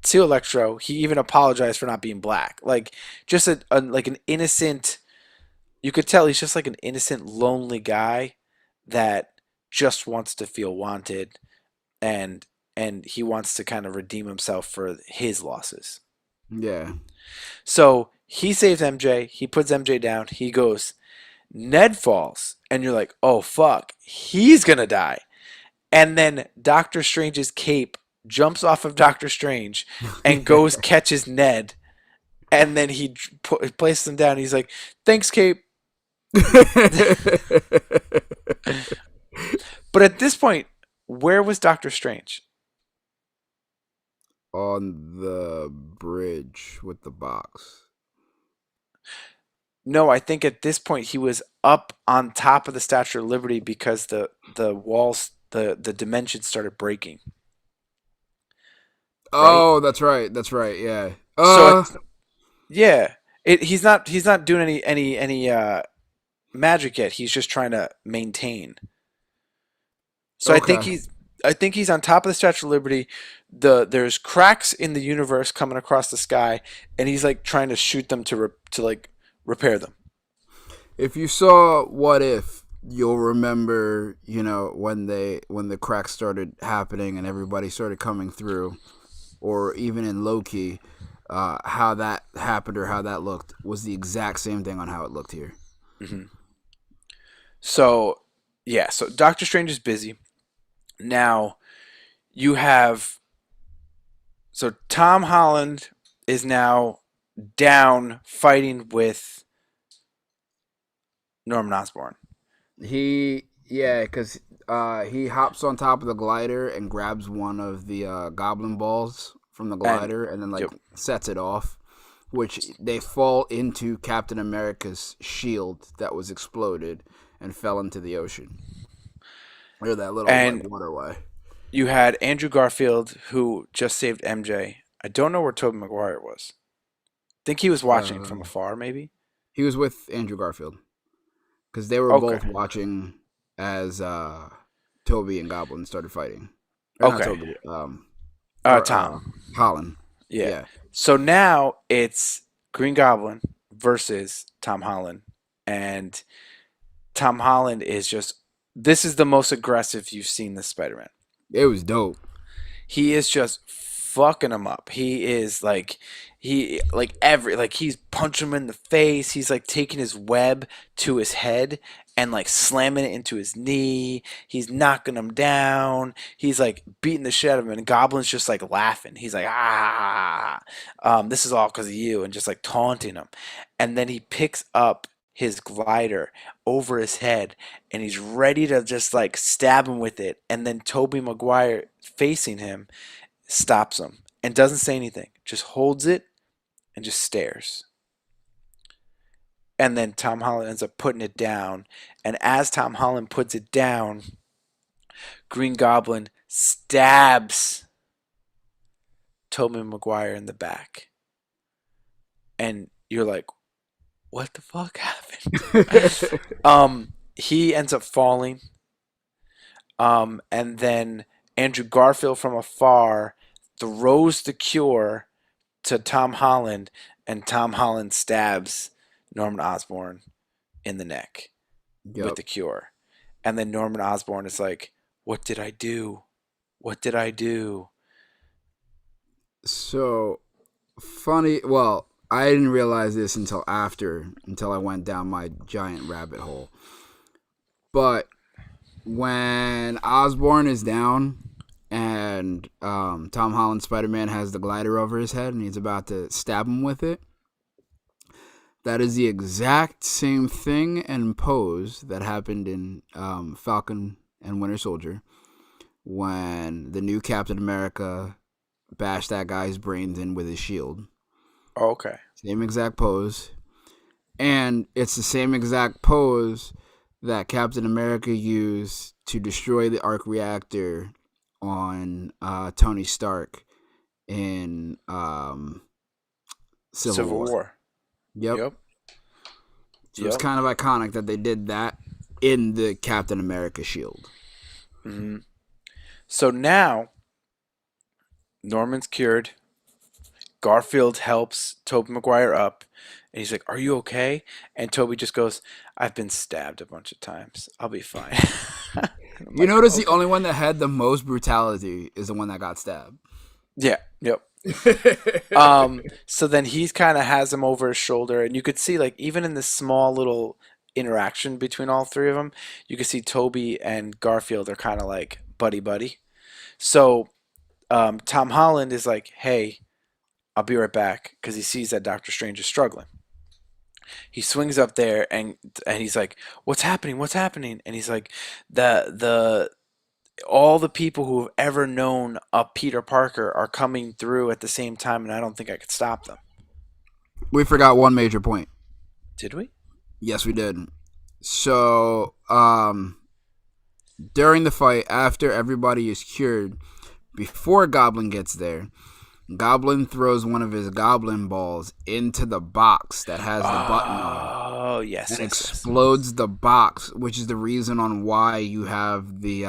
to Electro, he even apologized for not being black. Like just like an innocent. You could tell he's just like an innocent, lonely guy that just wants to feel wanted, and he wants to kind of redeem himself for his losses. yeah. So he saves MJ. He puts MJ down. He goes. Ned falls, and you're like, oh fuck, he's gonna die. And then Doctor Strange's cape jumps off of Doctor Strange and goes catches Ned, and then he places him down. He's like, thanks, cape. But at this point, where was Doctor Strange? On the bridge with the box. No, I think at this point he was up on top of the Statue of Liberty because the walls, the dimensions started breaking, right? Oh, that's right. That's right. Yeah. So yeah, he's not doing any magic yet. He's just trying to maintain. So Okay. I think he's on top of the Statue of Liberty. There's cracks in the universe coming across the sky, and he's like trying to shoot them to like repair them. If you saw What If, you'll remember, when the cracks started happening and everybody started coming through, or even in Loki, how that happened or how that looked was the exact same thing on how it looked here. Hmm. So yeah, so Doctor Strange is busy now. You have so Tom Holland is now down fighting with Norman Osborn. Yeah, because he hops on top of the glider and grabs one of the goblin balls from the And glider and then like yep. sets it off, which they fall into Captain America's shield that was exploded and fell into the ocean or that little like And waterway. you had Andrew Garfield who just saved MJ. I don't know where Tobey Maguire was. I think he was watching Uh, from afar, maybe. he was with Andrew Garfield because they were Okay. both watching as Toby and Goblin started fighting, or not Okay. Toby, or Tom. Holland. Yeah. Yeah. So now it's Green Goblin versus Tom Holland. And Tom Holland is just this is the most aggressive you've seen this Spider-Man. It was dope. He is just fucking him up. He is like he's punching him in the face. He's like taking his web to his head and like slamming it into his knee. He's knocking him down. He's like beating the shit out of him. And Goblin's just like laughing. He's like, this is all because of you, and just like taunting him. And then he picks up his glider over his head and he's ready to just like stab him with it. And then Tobey Maguire facing him stops him and doesn't say anything, just holds it and just stares. And then Tom Holland ends up putting it down. And as Tom Holland puts it down, Green Goblin stabs Tobey Maguire in the back. And you're like, what the fuck happened? He ends up falling. And then Andrew Garfield from afar throws the cure to Tom Holland, and Tom Holland stabs Norman Osborn in the neck with Yep. the cure. And then Norman Osborn is like, what did I do? What did I do? So funny. Well, I didn't realize this until I went down my giant rabbit hole. But when Osborn is down and Tom Holland Spider-Man has the glider over his head and he's about to stab him with it, that is the exact same thing and pose that happened in Falcon and Winter Soldier when the new Captain America bashed that guy's brains in with his shield. Oh, okay. Same exact pose. And it's the same exact pose that Captain America used to destroy the arc reactor on Tony Stark in Civil War. Yep. Yep. So it's kind of iconic that they did that in the Captain America shield. Mm-hmm. So now Norman's cured. Garfield helps Tobey Maguire up, and he's like, "Are you okay?" And Tobey just goes, "I've been stabbed a bunch of times. I'll be fine." You notice the only one that had the most brutality is the one that got stabbed. Yeah. Yep. So then he's kind of has him over his shoulder, and you could see like even in this small little interaction between all three of them, you could see Toby and Garfield are kind of like buddy buddy. So Tom Holland is like, "Hey, I'll be right back," because he sees that Doctor Strange is struggling. He swings up there and he's like, "What's happening? What's happening?" And he's like, "The all the people who have ever known a Peter Parker are coming through at the same time, and I don't think I could stop them." We forgot one major point. Did we? Yes, we did. So, during the fight, after everybody is cured, before Goblin gets there, Goblin throws one of his Goblin balls into the box that has the button on it. Oh, yes. And yes, explodes the box, which is the reason on why you have the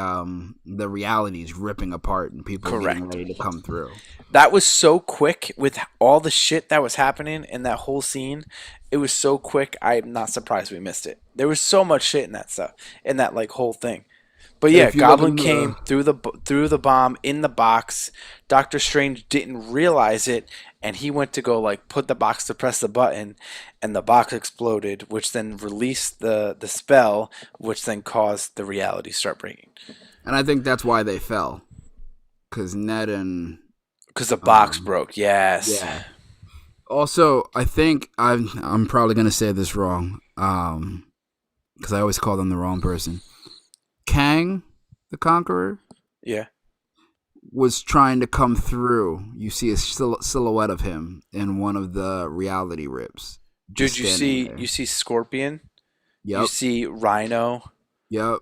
realities ripping apart and people getting ready to come through. That was so quick with all the shit that was happening in that whole scene. It was so quick. I'm not surprised we missed it. There was so much shit in that stuff, in that like whole thing. But yeah, Goblin came through the bomb in the box. Doctor Strange didn't realize it, and he went to go like put the box to press the button, and the box exploded, which then released the spell, which then caused the reality start breaking. And I think that's why they fell, because Ned and the box broke. Yes. Yeah. Also, I think I'm probably gonna say this wrong, because I always call them the wrong person. Kang the Conqueror, yeah, was trying to come through. You see a silhouette of him in one of the reality rips. Dude, you see Scorpion. Yep. You see Rhino. Yep.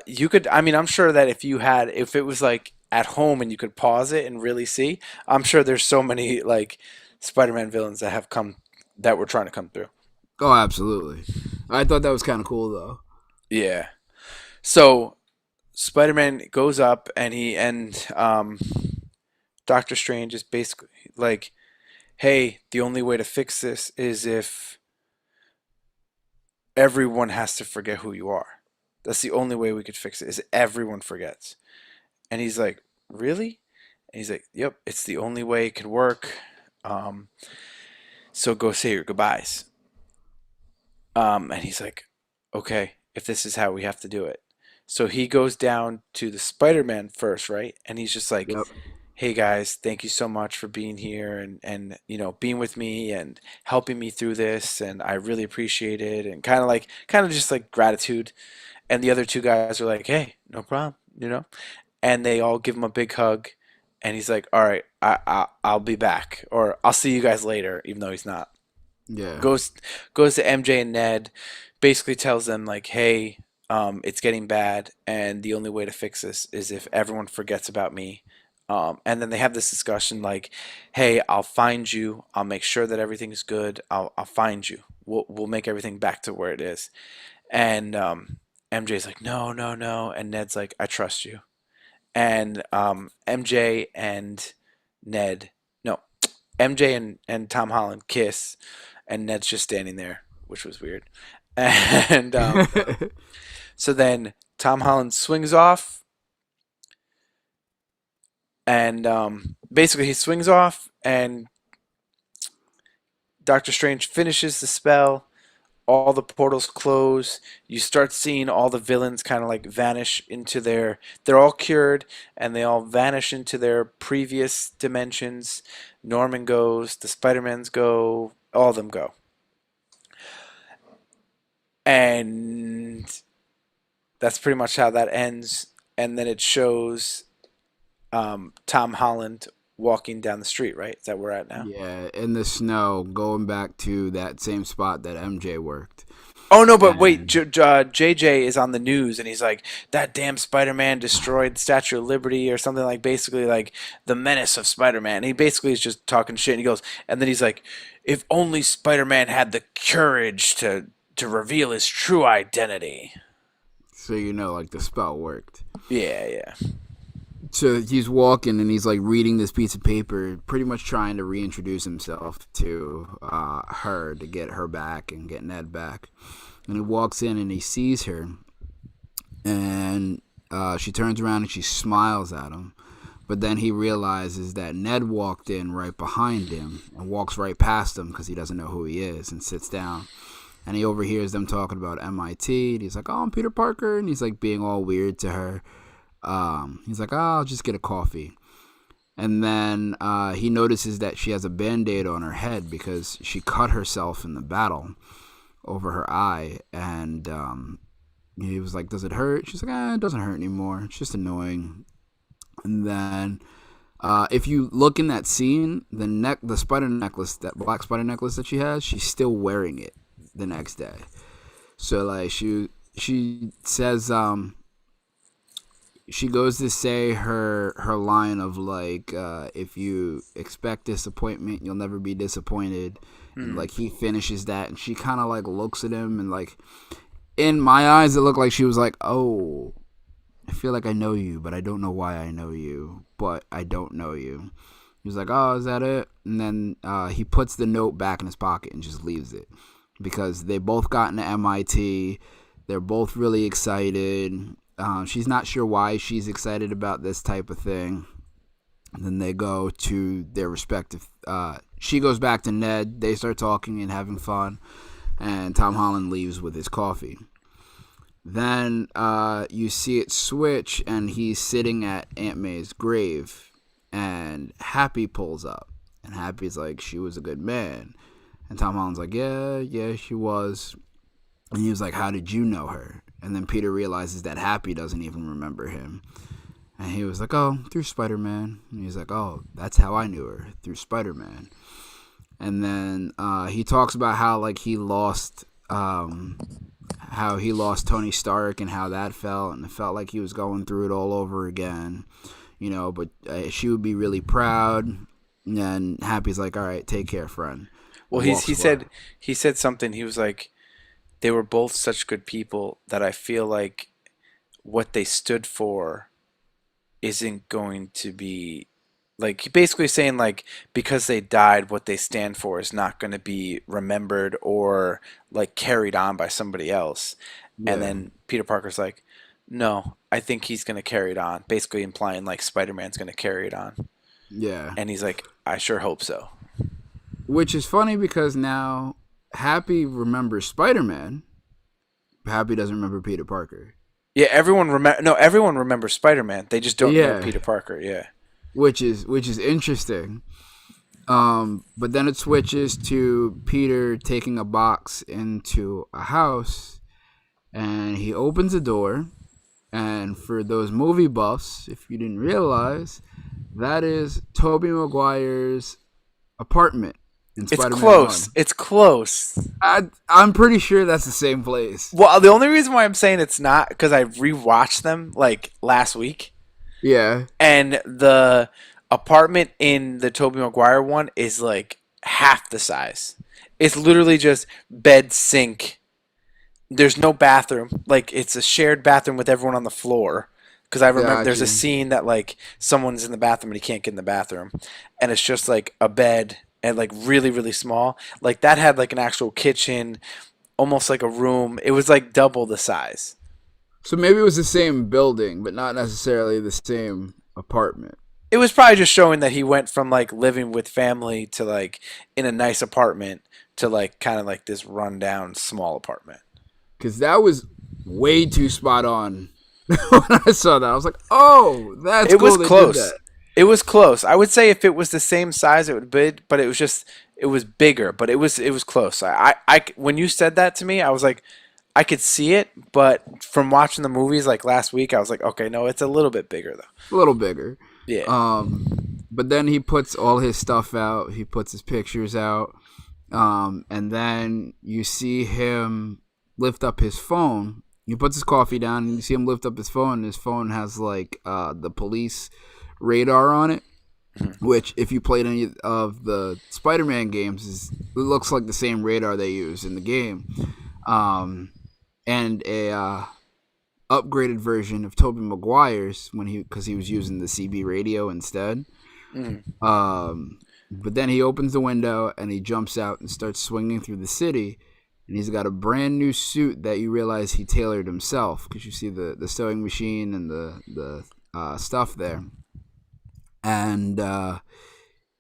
You could. I mean, I'm sure that if it was like at home and you could pause it and really see, I'm sure there's so many like Spider-Man villains that were trying to come through. Oh, absolutely. I thought that was kind of cool though. Yeah. So Spider-Man goes up and Doctor Strange is basically like, "Hey, the only way to fix this is if everyone has to forget who you are. That's the only way we could fix it, is everyone forgets." And he's like, "Really?" And he's like, "Yep, it's the only way it could work. So go say your goodbyes." And he's like, "Okay, if this is how we have to do it." So he goes down to the Spider-Man first, right? And he's just like, Yep. "Hey guys, thank you so much for being here and being with me and helping me through this, and I really appreciate it," and kind of just like gratitude. And the other two guys are like, "Hey, no problem," and they all give him a big hug, and he's like, "All right, I'll be back, or I'll see you guys later," even though he's not. Yeah. Goes to MJ and Ned, basically tells them like, "Hey, it's getting bad, and the only way to fix this is if everyone forgets about me. And then they have this discussion like, "Hey, I'll find you. I'll make sure that everything's good. I'll find you. We'll make everything back to where it is." And MJ's like, "No, no, no," and Ned's like, "I trust you." And MJ and Ned, no, MJ and Tom Holland kiss, and Ned's just standing there, which was weird. And so then Tom Holland swings off, and basically he swings off, and Doctor Strange finishes the spell. All the portals close. You start seeing all the villains kind of like vanish into their. They're all cured, and they all vanish into their previous dimensions. Norman goes, the Spider-Mans go, all of them go. And that's pretty much how that ends. And then it shows Tom Holland walking down the street, right? Is that where we're at now? Yeah, in the snow, going back to that same spot that MJ worked. Oh no, but wait, And JJ is on the news and he's like, that damn Spider-Man destroyed the Statue of Liberty or something, like basically like the menace of Spider-Man. And he basically is just talking shit, and he goes, and then he's like, if only Spider-Man had the courage to reveal his true identity. so like the spell worked. Yeah, yeah. So he's walking and he's like reading this piece of paper, pretty much trying to reintroduce himself to her to get her back and get Ned back. And he walks in and he sees her, and she turns around and she smiles at him. But then he realizes that Ned walked in right behind him and walks right past him because he doesn't know who he is, and sits down. And he overhears them talking about MIT. And he's like, "Oh, I'm Peter Parker," and he's like being all weird to her. He's like, "Oh, I'll just get a coffee." And then he notices that she has a Band-Aid on her head because she cut herself in the battle over her eye. And he was like, "Does it hurt?" She's like, "It doesn't hurt anymore. It's just annoying." And then if you look in that scene, the spider necklace, that black spider necklace that she has, she's still wearing it the next day. So like she says, she goes to say her line of like, if you expect disappointment, you'll never be disappointed. And like he finishes that, and she kind of like looks at him, and like in my eyes it looked like she was like, "Oh, I feel like I know you, but I don't know why I know you, but I don't know you." He was like, "Oh, is that it?" And then he puts the note back in his pocket and just leaves it, because they both got into MIT. They're both really excited. She's not sure why she's excited about this type of thing. And then they go to their respective... she goes back to Ned. They start talking and having fun. And Tom Holland leaves with his coffee. Then you see it switch, and he's sitting at Aunt May's grave. And Happy pulls up. And Happy's like, "She was a good man." And Tom Holland's like, yeah, she was. And he was like, "How did you know her?" And then Peter realizes that Happy doesn't even remember him. And he was like, "Oh, through Spider-Man." And he's like, "Oh, that's how I knew her, through Spider-Man." And then he talks about how like he lost Tony Stark and how that felt, and it felt like he was going through it all over again. But she would be really proud. And then Happy's like, "All right, take care, friend." Well, he said something. He was like, they were both such good people that I feel like what they stood for isn't going to be, like, basically saying like, because they died, what they stand for is not going to be remembered or like carried on by somebody else. And Yeah. then Peter Parker's like, "No, I think he's going to carry it on," basically implying like Spider-Man's going to carry it on. Yeah. And he's like, "I sure hope so." Which is funny because now Happy remembers Spider-Man. Happy doesn't remember Peter Parker. Yeah, everyone remembers Spider-Man. They just don't know Yeah. Peter Parker. Yeah. Which is interesting. But then it switches to Peter taking a box into a house, and he opens a door, and for those movie buffs, if you didn't realize, that is Tobey Maguire's apartment in It's Spider-Man close. 1. It's close. I'm pretty sure that's the same place. Well, the only reason why I'm saying it's not because I rewatched them like last week, Yeah. and the apartment in the Tobey Maguire one is like half the size. It's literally just bed, sink. There's no bathroom. Like it's a shared bathroom with everyone on the floor. Because I remember there's a Gotcha. scene that like someone's in the bathroom and he can't get in the bathroom, and it's just like a bed and like really really small. Like that had like an actual kitchen, almost like a room. It was like double the size. So maybe it was the same building, but not necessarily the same apartment. It was probably just showing that he went from like living with family to like in a nice apartment to like kind of like this rundown small apartment. Because that was way too spot on. When I saw that, I was like, "Oh, that's It cool." was They did close. that. It was close. I would say if it was the same size, it would be, but it was just it was bigger, but it was close. When you said that to me, I was like, I could see it, but from watching the movies like last week, I was like, okay, no, it's a little bit bigger though. A little bigger. Yeah. Um, but then he puts all his stuff out. He puts his pictures out. And then you see him lift up his phone. He puts his coffee down, and you see him lift up his phone. And his phone has like the police radar on it, which if you played any of the Spider-Man games, it looks like the same radar they use in the game. And a upgraded version of Tobey Maguire's because he was using the CB radio instead. But then he opens the window and he jumps out and starts swinging through the city. And he's got a brand new suit that you realize he tailored himself because you see the sewing machine and the stuff there. And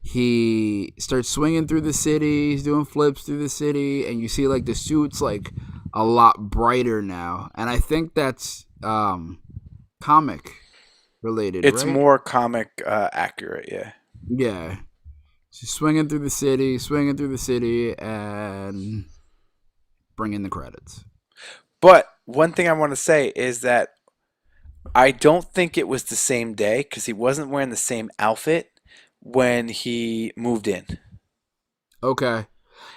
he starts swinging through the city. He's doing flips through the city, and you see like the suit's like a lot brighter now. And I think that's comic related. It's right? more comic accurate, yeah. Yeah. She's swinging through the city, and bring in the credits. But one thing I want to say is that I don't think it was the same day because he wasn't wearing the same outfit when he moved in. Okay.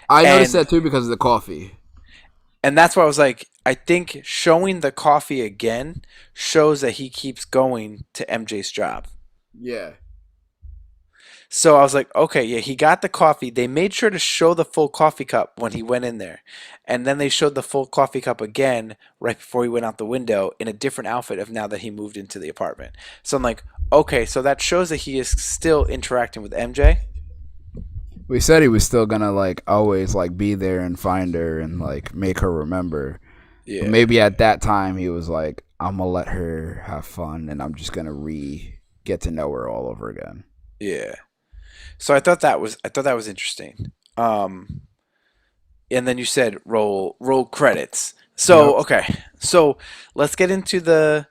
I noticed And that too because of the coffee. and that's why I was like, I think showing the coffee again shows that he keeps going to MJ's job. Yeah. So I was like, okay, yeah, he got the coffee. They made sure to show the full coffee cup when he went in there. And then they showed the full coffee cup again right before he went out the window in a different outfit of now that he moved into the apartment. So I'm like, okay, so that shows that he is still interacting with MJ. We said he was still gonna like always like be there and find her and like make her remember. But Yeah. maybe at that time he was like, I'm gonna let her have fun and I'm just gonna get to know her all over again. Yeah. So I thought that was interesting. And then you said roll credits. So Yep. okay, so let's get into the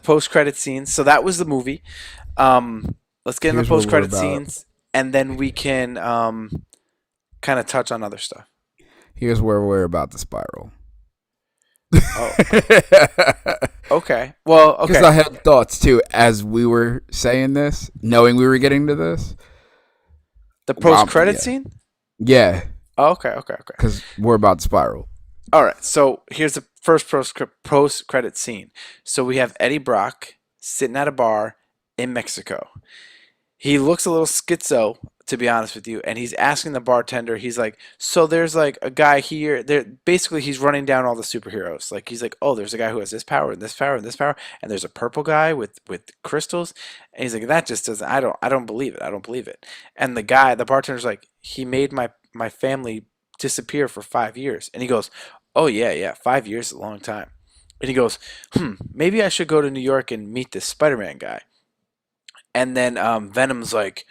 post credit scenes. So that was the movie. Let's get in the Here's what post we're credit about. scenes, and then we can kind of touch on other stuff. Here's where we're about to spiral. Oh, okay. Well, Because okay. I had thoughts too as we were saying this, knowing we were getting to this. The post credit Yeah. scene. Yeah, Oh, okay, okay, okay. because we're about to spiral. All right. So here's the first post credit scene. So we have Eddie Brock sitting at a bar in Mexico. He looks a little schizo, to be honest with you, and he's asking the bartender. He's like, "So there's like a guy here." There, basically, he's running down all the superheroes. Like he's like, "Oh, there's a guy who has this power and this power and this power, and there's a purple guy with crystals." And he's like, "That just doesn't. I don't believe it. I don't believe it." And the bartender's like, "He made my family disappear for 5 years," and he goes, "Oh yeah, yeah, 5 years is a long time." And he goes, maybe I should go to New York and meet this Spider-Man guy. And then Venom's like,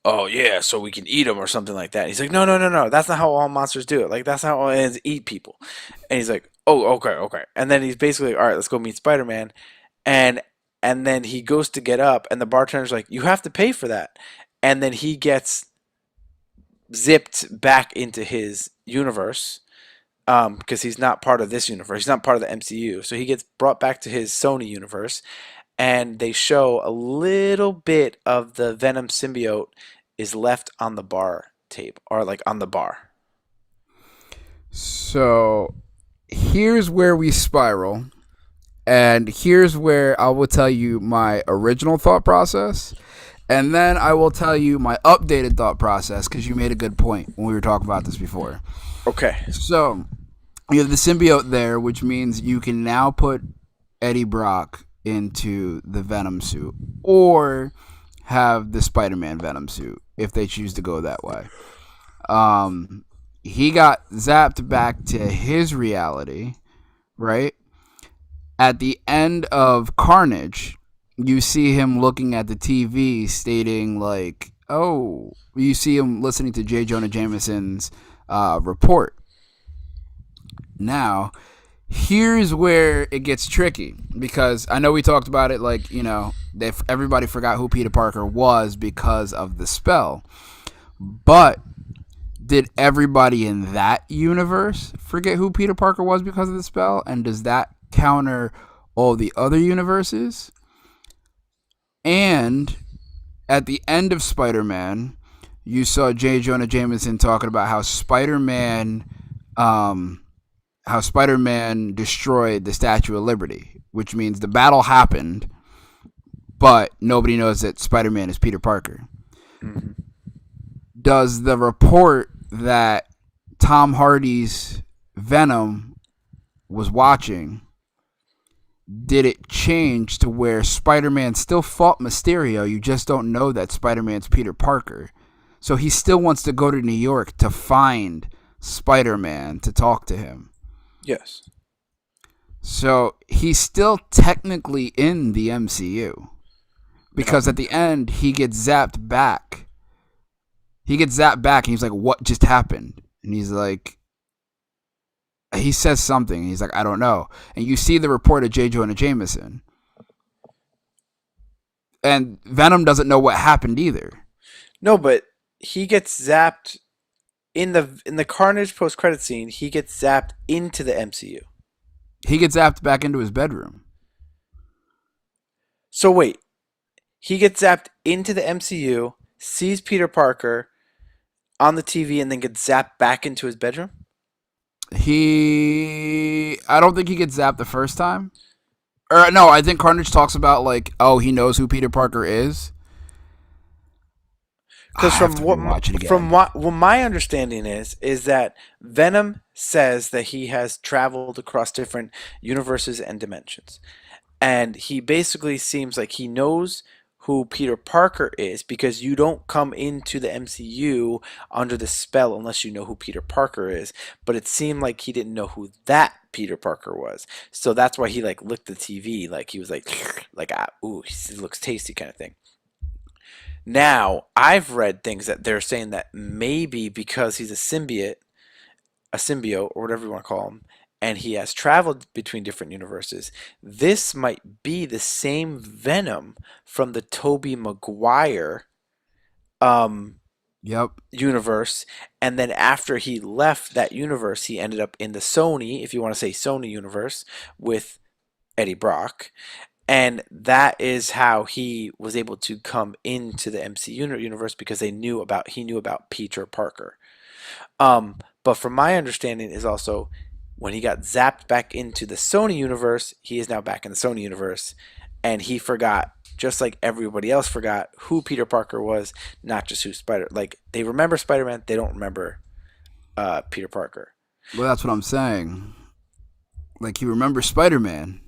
"Oh yeah, so we can eat them or something like that." And he's like, "No, no, no, no. That's not how all monsters do it. Like that's not how all aliens eat people." And he's like, "Oh, okay, okay." And then he's basically, "All right, let's go meet Spider-Man." And and then he goes to get up, and the bartender's like, "You have to pay for that." And then he gets zipped back into his universe because he's not part of this universe. He's not part of the MCU. So he gets brought back to his Sony universe, and they show a little bit of the Venom symbiote is left on the bar table or like on the bar? So here's where we spiral, and here's where I will tell you my original thought process, and then I will tell you my updated thought process because you made a good point when we were talking about this before. Okay. So you have the symbiote there, which means you can now put Eddie Brock into the Venom suit or have the Spider-Man Venom suit if they choose to go that way. He got zapped back to his reality, right? At the end of Carnage, you see him looking at the TV stating like, oh, you see him listening to J. Jonah Jameson's report. Now, here's where it gets tricky because I know we talked about it like, everybody forgot who Peter Parker was because of the spell. But did everybody in that universe forget who Peter Parker was because of the spell? And does that counter all the other universes? And at the end of Spider-Man, you saw J. Jonah Jameson talking about how Spider-Man destroyed the Statue of Liberty, which means the battle happened, but nobody knows that Spider-Man is Peter Parker. Mm-hmm. Does the report that Tom Hardy's Venom was watching, did it change to where Spider-Man still fought Mysterio? You just don't know that Spider-Man's Peter Parker. So he still wants to go to New York to find Spider-Man to talk to him. Yes. So he's still technically in the MCU. Because at the end, he gets zapped back. He gets zapped back and he's like, what just happened? And he's like, he says something. And he's like, I don't know. And you see the report of J. Jonah Jameson. And Venom doesn't know what happened either. No, but he gets zapped in the Carnage post-credit scene. He gets zapped into the MCU. He gets zapped back into his bedroom. So wait, he gets zapped into the MCU, sees Peter Parker on the TV, and then gets zapped back into his bedroom? I don't think he gets zapped the first time. Or no, I think Carnage talks about like, oh, he knows who Peter Parker is. Because from what my understanding is that Venom says that he has traveled across different universes and dimensions, and he basically seems like he knows who Peter Parker is because you don't come into the MCU under the spell unless you know who Peter Parker is. But it seemed like he didn't know who that Peter Parker was, so that's why he like licked the TV, like he was like ooh, he looks tasty kind of thing. Now, I've read things that they're saying that maybe because he's a symbiote, or whatever you want to call him, and he has traveled between different universes, this might be the same Venom from the Tobey Maguire universe, and then after he left that universe, he ended up in the Sony, if you want to say Sony universe, with Eddie Brock. And that is how he was able to come into the MCU universe because he knew about Peter Parker. But from my understanding is also when he got zapped back into the Sony universe, he is now back in the Sony universe, and he forgot, just like everybody else forgot, who Peter Parker was, not just who they remember Spider-Man, they don't remember Peter Parker. Well, that's what I'm saying. Like, he remembers Spider-Man.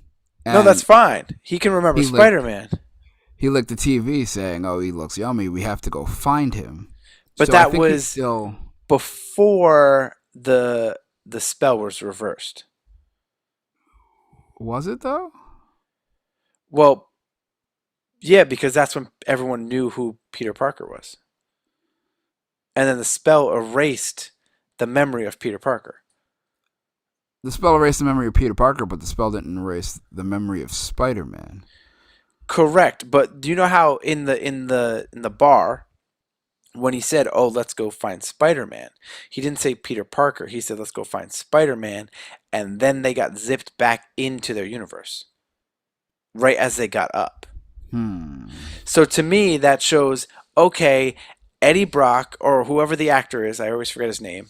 No, that's fine. He can remember Spider-Man. He licked the TV saying, oh, he looks yummy. We have to go find him. But so that was still before the spell was reversed. Was it, though? Well, yeah, because that's when everyone knew who Peter Parker was. And then the spell erased the memory of Peter Parker. The spell erased the memory of Peter Parker, but the spell didn't erase the memory of Spider-Man. Correct, but do you know how in the bar, when he said, "Oh, let's go find Spider-Man," he didn't say Peter Parker. He said, "Let's go find Spider-Man," and then they got zipped back into their universe, right as they got up. So to me, that shows, okay, Eddie Brock or whoever the actor is, I always forget his name,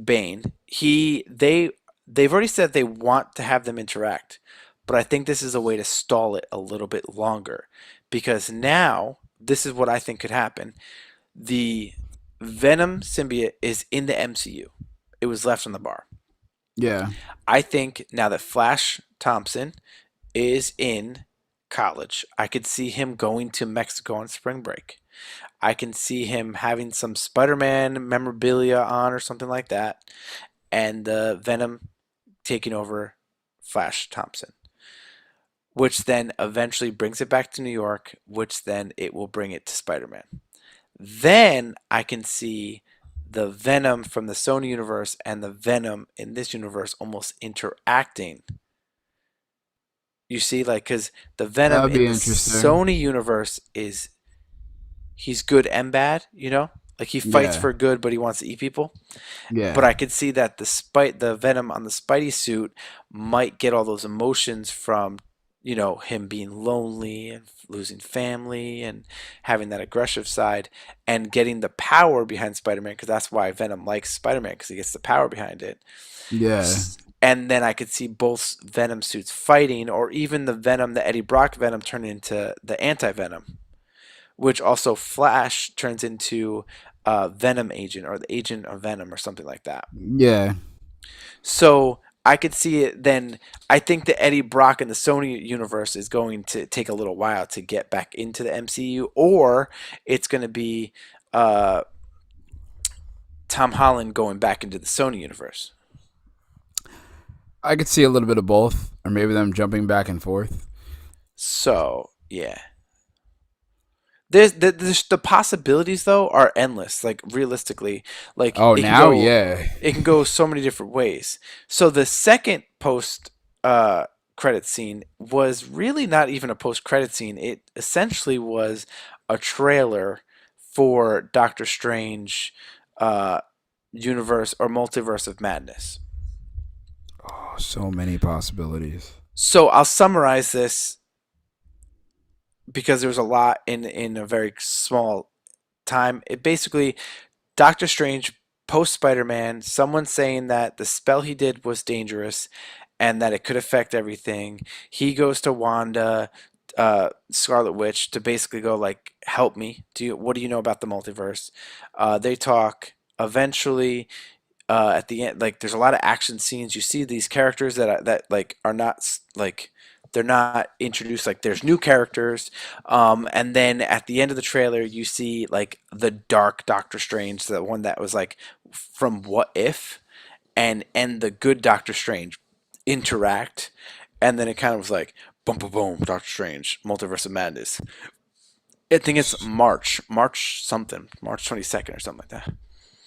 Bane, they've already said they want to have them interact, but I think this is a way to stall it a little bit longer because now this is what I think could happen. The Venom symbiote is in the MCU. It was left on the bar. Yeah. I think now that Flash Thompson is in college, I could see him going to Mexico on spring break. I can see him having some Spider-Man memorabilia on or something like that, and the Venom taking over Flash Thompson, which then eventually brings it back to New York, which then it will bring it to Spider-Man. Then I can see the Venom from the Sony universe and the Venom in this universe almost interacting. You see, like, because the That Venom would in be the interesting. Sony universe is he's good and bad, you know? Like he fights Yeah. for good, but he wants to eat people. But Yeah. I could see that the Venom on the Spidey suit might get all those emotions from, him being lonely and losing family and having that aggressive side and getting the power behind Spider-Man because that's why Venom likes Spider-Man because he gets the power behind it. Yeah. And then I could see both Venom suits fighting or even the Venom, the Eddie Brock Venom turn into the anti-Venom, which also Flash turns into Venom agent or the agent of Venom or something like that. Yeah. So I could see it then. I think the Eddie Brock in the Sony universe is going to take a little while to get back into the MCU, or it's going to be uh, Tom Holland going back into the Sony universe. I could see a little bit of both, or maybe them jumping back and forth. So yeah. There's the possibilities though are endless. Like realistically, like Oh, now, yeah. it can go so many different ways. So the second post credit scene was really not even a post credit scene. It essentially was a trailer for Doctor Strange uh, universe or multiverse of madness. Oh, so many possibilities. So I'll summarize this because there's a lot in a very small time. It basically Doctor Strange post Spider-Man, someone saying that the spell he did was dangerous and that it could affect everything. He goes to Wanda, Scarlet Witch, to basically go like, "Help me. What do you know about the multiverse?" They talk. Eventually, at the end, like there's a lot of action scenes. You see these characters that like are not like they're not introduced. Like there's new characters, and then at the end of the trailer, you see like the dark Doctor Strange, the one that was like from What If, and the good Doctor Strange interact, and then it kind of was like boom, boom, boom, Doctor Strange, Multiverse of Madness. I think it's March something, March 22nd or something like that.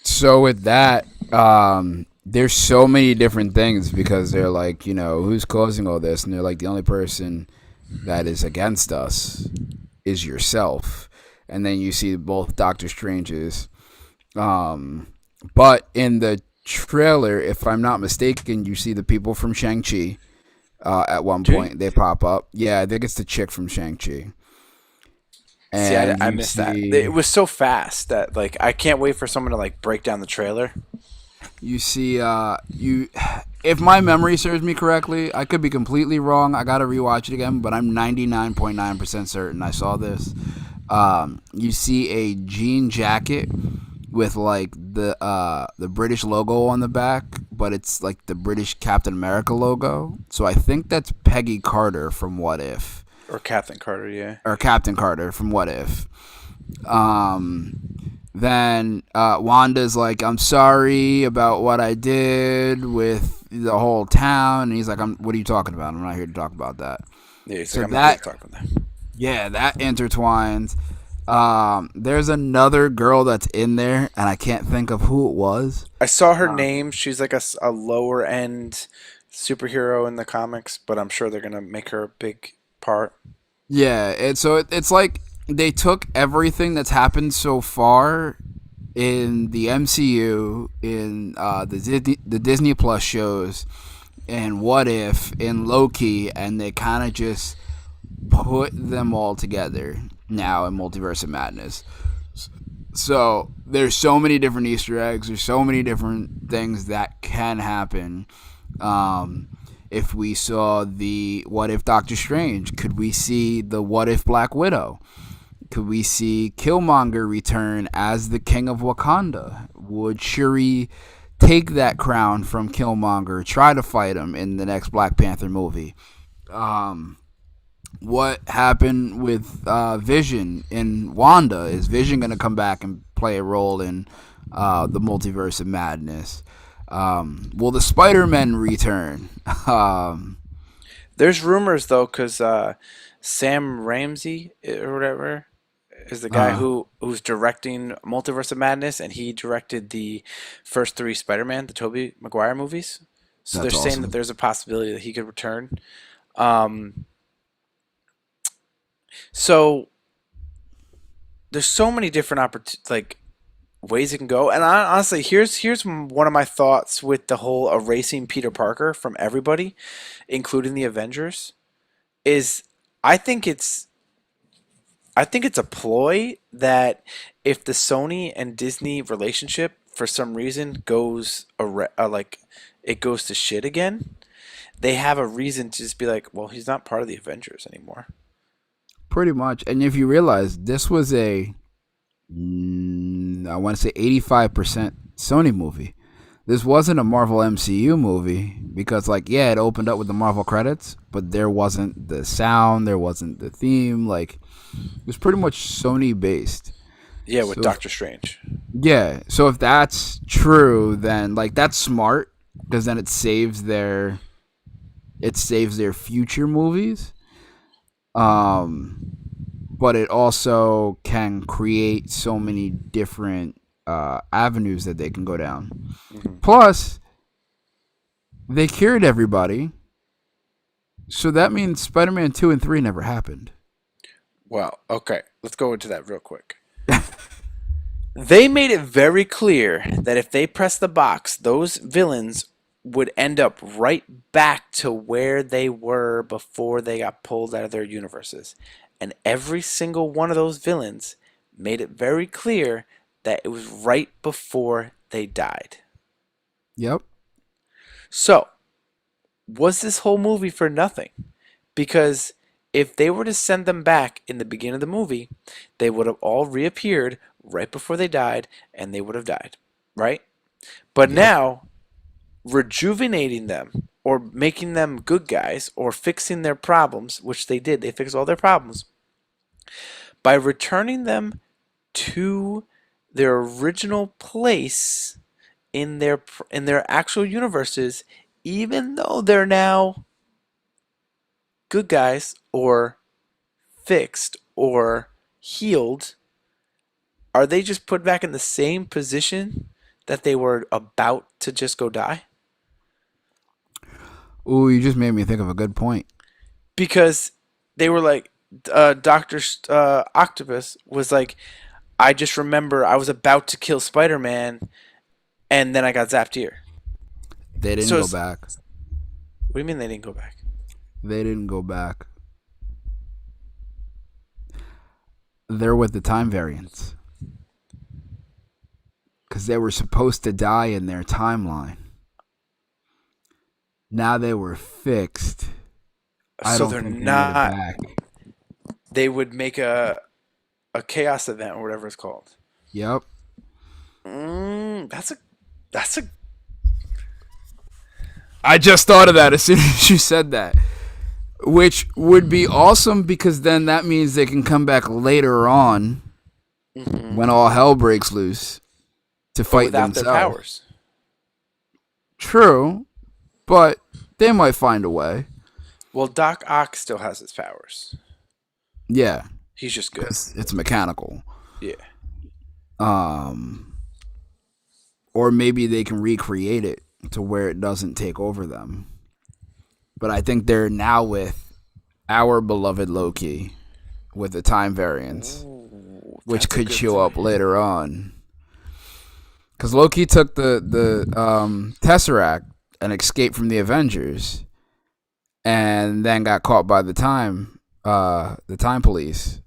So with that, there's so many different things because they're like, who's causing all this? And they're like, the only person that is against us is yourself. And then you see both Doctor Stranges. But in the trailer, if I'm not mistaken, you see the people from Shang-Chi. At one point, they pop up. Yeah, I think it's the chick from Shang-Chi. See, And I you missed that. see, It was so fast that like I can't wait for someone to like break down the trailer. you see, if my memory serves me correctly, I could be completely wrong. I gotta rewatch it again, but I'm 99.9% certain I saw this. You see a jean jacket with like the British logo on the back, but it's like the British Captain America logo. So I think that's Peggy Carter from What If. Or Captain Carter, yeah. Or Captain Carter from What If. Then Wanda's like, I'm sorry about what I did with the whole town. And he's like, what are you talking about? I'm not here to talk about that. Yeah, So I'm not that, talking about that. yeah, that intertwines. There's another girl that's in there, and I can't think of who it was. I saw her name. She's like a lower end superhero in the comics, but I'm sure they're gonna make her a big part. Yeah, it's like they took everything that's happened so far in the MCU, in the Disney Plus shows, and What If, in Loki, and they kind of just put them all together now in Multiverse of Madness. So there's so many different Easter eggs. There's so many different things that can happen. Um, if we saw the what if Doctor Strange, could we see the what if Black Widow? Could we see Killmonger return as the King of Wakanda? Would Shuri take that crown from Killmonger, try to fight him in the next Black Panther movie? What happened with Vision in Wanda? Is Vision going to come back and play a role in the Multiverse of Madness? Will the Spider-Men return? There's rumors though, because Sam Ramsey or whatever is the guy uh, who's directing Multiverse of Madness, and he directed the first three Spider-Man, the Tobey Maguire movies. So they're that's saying that awesome. there's a possibility that he could return. Um, so there's so many different like ways it can go. And honestly, here's one of my thoughts with the whole erasing Peter Parker from everybody, including the Avengers, is I think it's I think it's a ploy that if the Sony and Disney relationship for some reason goes like it goes to shit again, they have a reason to just be like, well, he's not part of the Avengers anymore. Pretty much. And if you realize this was I want to say 85% Sony movie. This wasn't a Marvel MCU movie because, like, yeah, it opened up with the Marvel credits, but there wasn't the sound, there wasn't the theme. Like, it was pretty much Sony based. Yeah, with So, Doctor Strange. yeah. So if that's true, then like that's smart because then it saves their future movies. Um, but it also can create so many different avenues that they can go down. Hmm. Plus, they cured everybody, so that means Spider-Man 2 and 3 never happened. Well, okay, let's go into that real quick. They made it very clear that if they press the box, those villains would end up right back to where they were before they got pulled out of their universes. And every single one of those villains made it very clear that it was right before they died. Yep. So, was this whole movie for nothing? Because if they were to send them back in the beginning of the movie, they would have all reappeared right before they died and they would have died, right? But Yep. now, rejuvenating them or making them good guys or fixing their problems, which they did, they fixed all their problems, by returning them to their original place in their actual universes, even though they're now good guys or fixed or healed, are they just put back in the same position that they were about to just go die? Ooh, you just made me think of a good point. Because they were like, Doctor Octopus was like, I just remember I was about to kill Spider-Man, and then I got zapped here. They didn't So, go back. what do you mean they didn't go back? They didn't go back. They're with the time variance because they were supposed to die in their timeline. Now they were fixed. I So don't they're think they made it not. back. They would make a chaos event or whatever it's called. Yep. That's a I just thought of that as soon as you said that. Which would be awesome because then that means they can come back later on when all hell breaks loose to but fight without their themselves. powers. True, but they might find a way. Well, Doc Ock still has his powers. Yeah, He's just good. because it's mechanical. Yeah. Um, or maybe they can recreate it to where it doesn't take over them. But I think they're now with our beloved Loki with the time variance, Ooh, which that's a could good show up theory. later on. Because Loki took the Tesseract and escaped from the Avengers, and then got caught by the time police,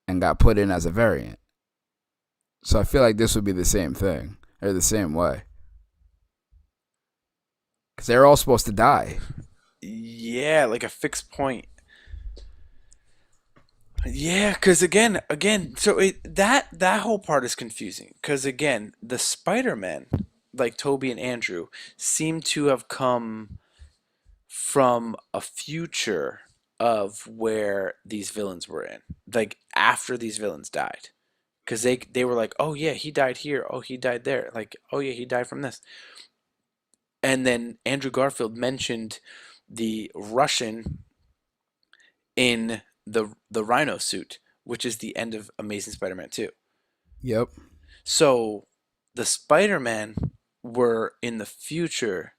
and got put in as a variant. So I feel like this would be the same thing or the same way because they're all supposed to die. Yeah, like a fixed point. Yeah, because again, so that whole part is confusing. Because again, the Spider-Man, like Toby and Andrew, seem to have come from a future of where these villains were in, like after these villains died. Because they were like, oh yeah, he died here. Oh, he died there. Like, oh yeah, he died from this. And then Andrew Garfield mentioned the Russian in the Rhino suit, which is the end of Amazing Spider-Man 2. Yep. So the Spider-Man were in the future,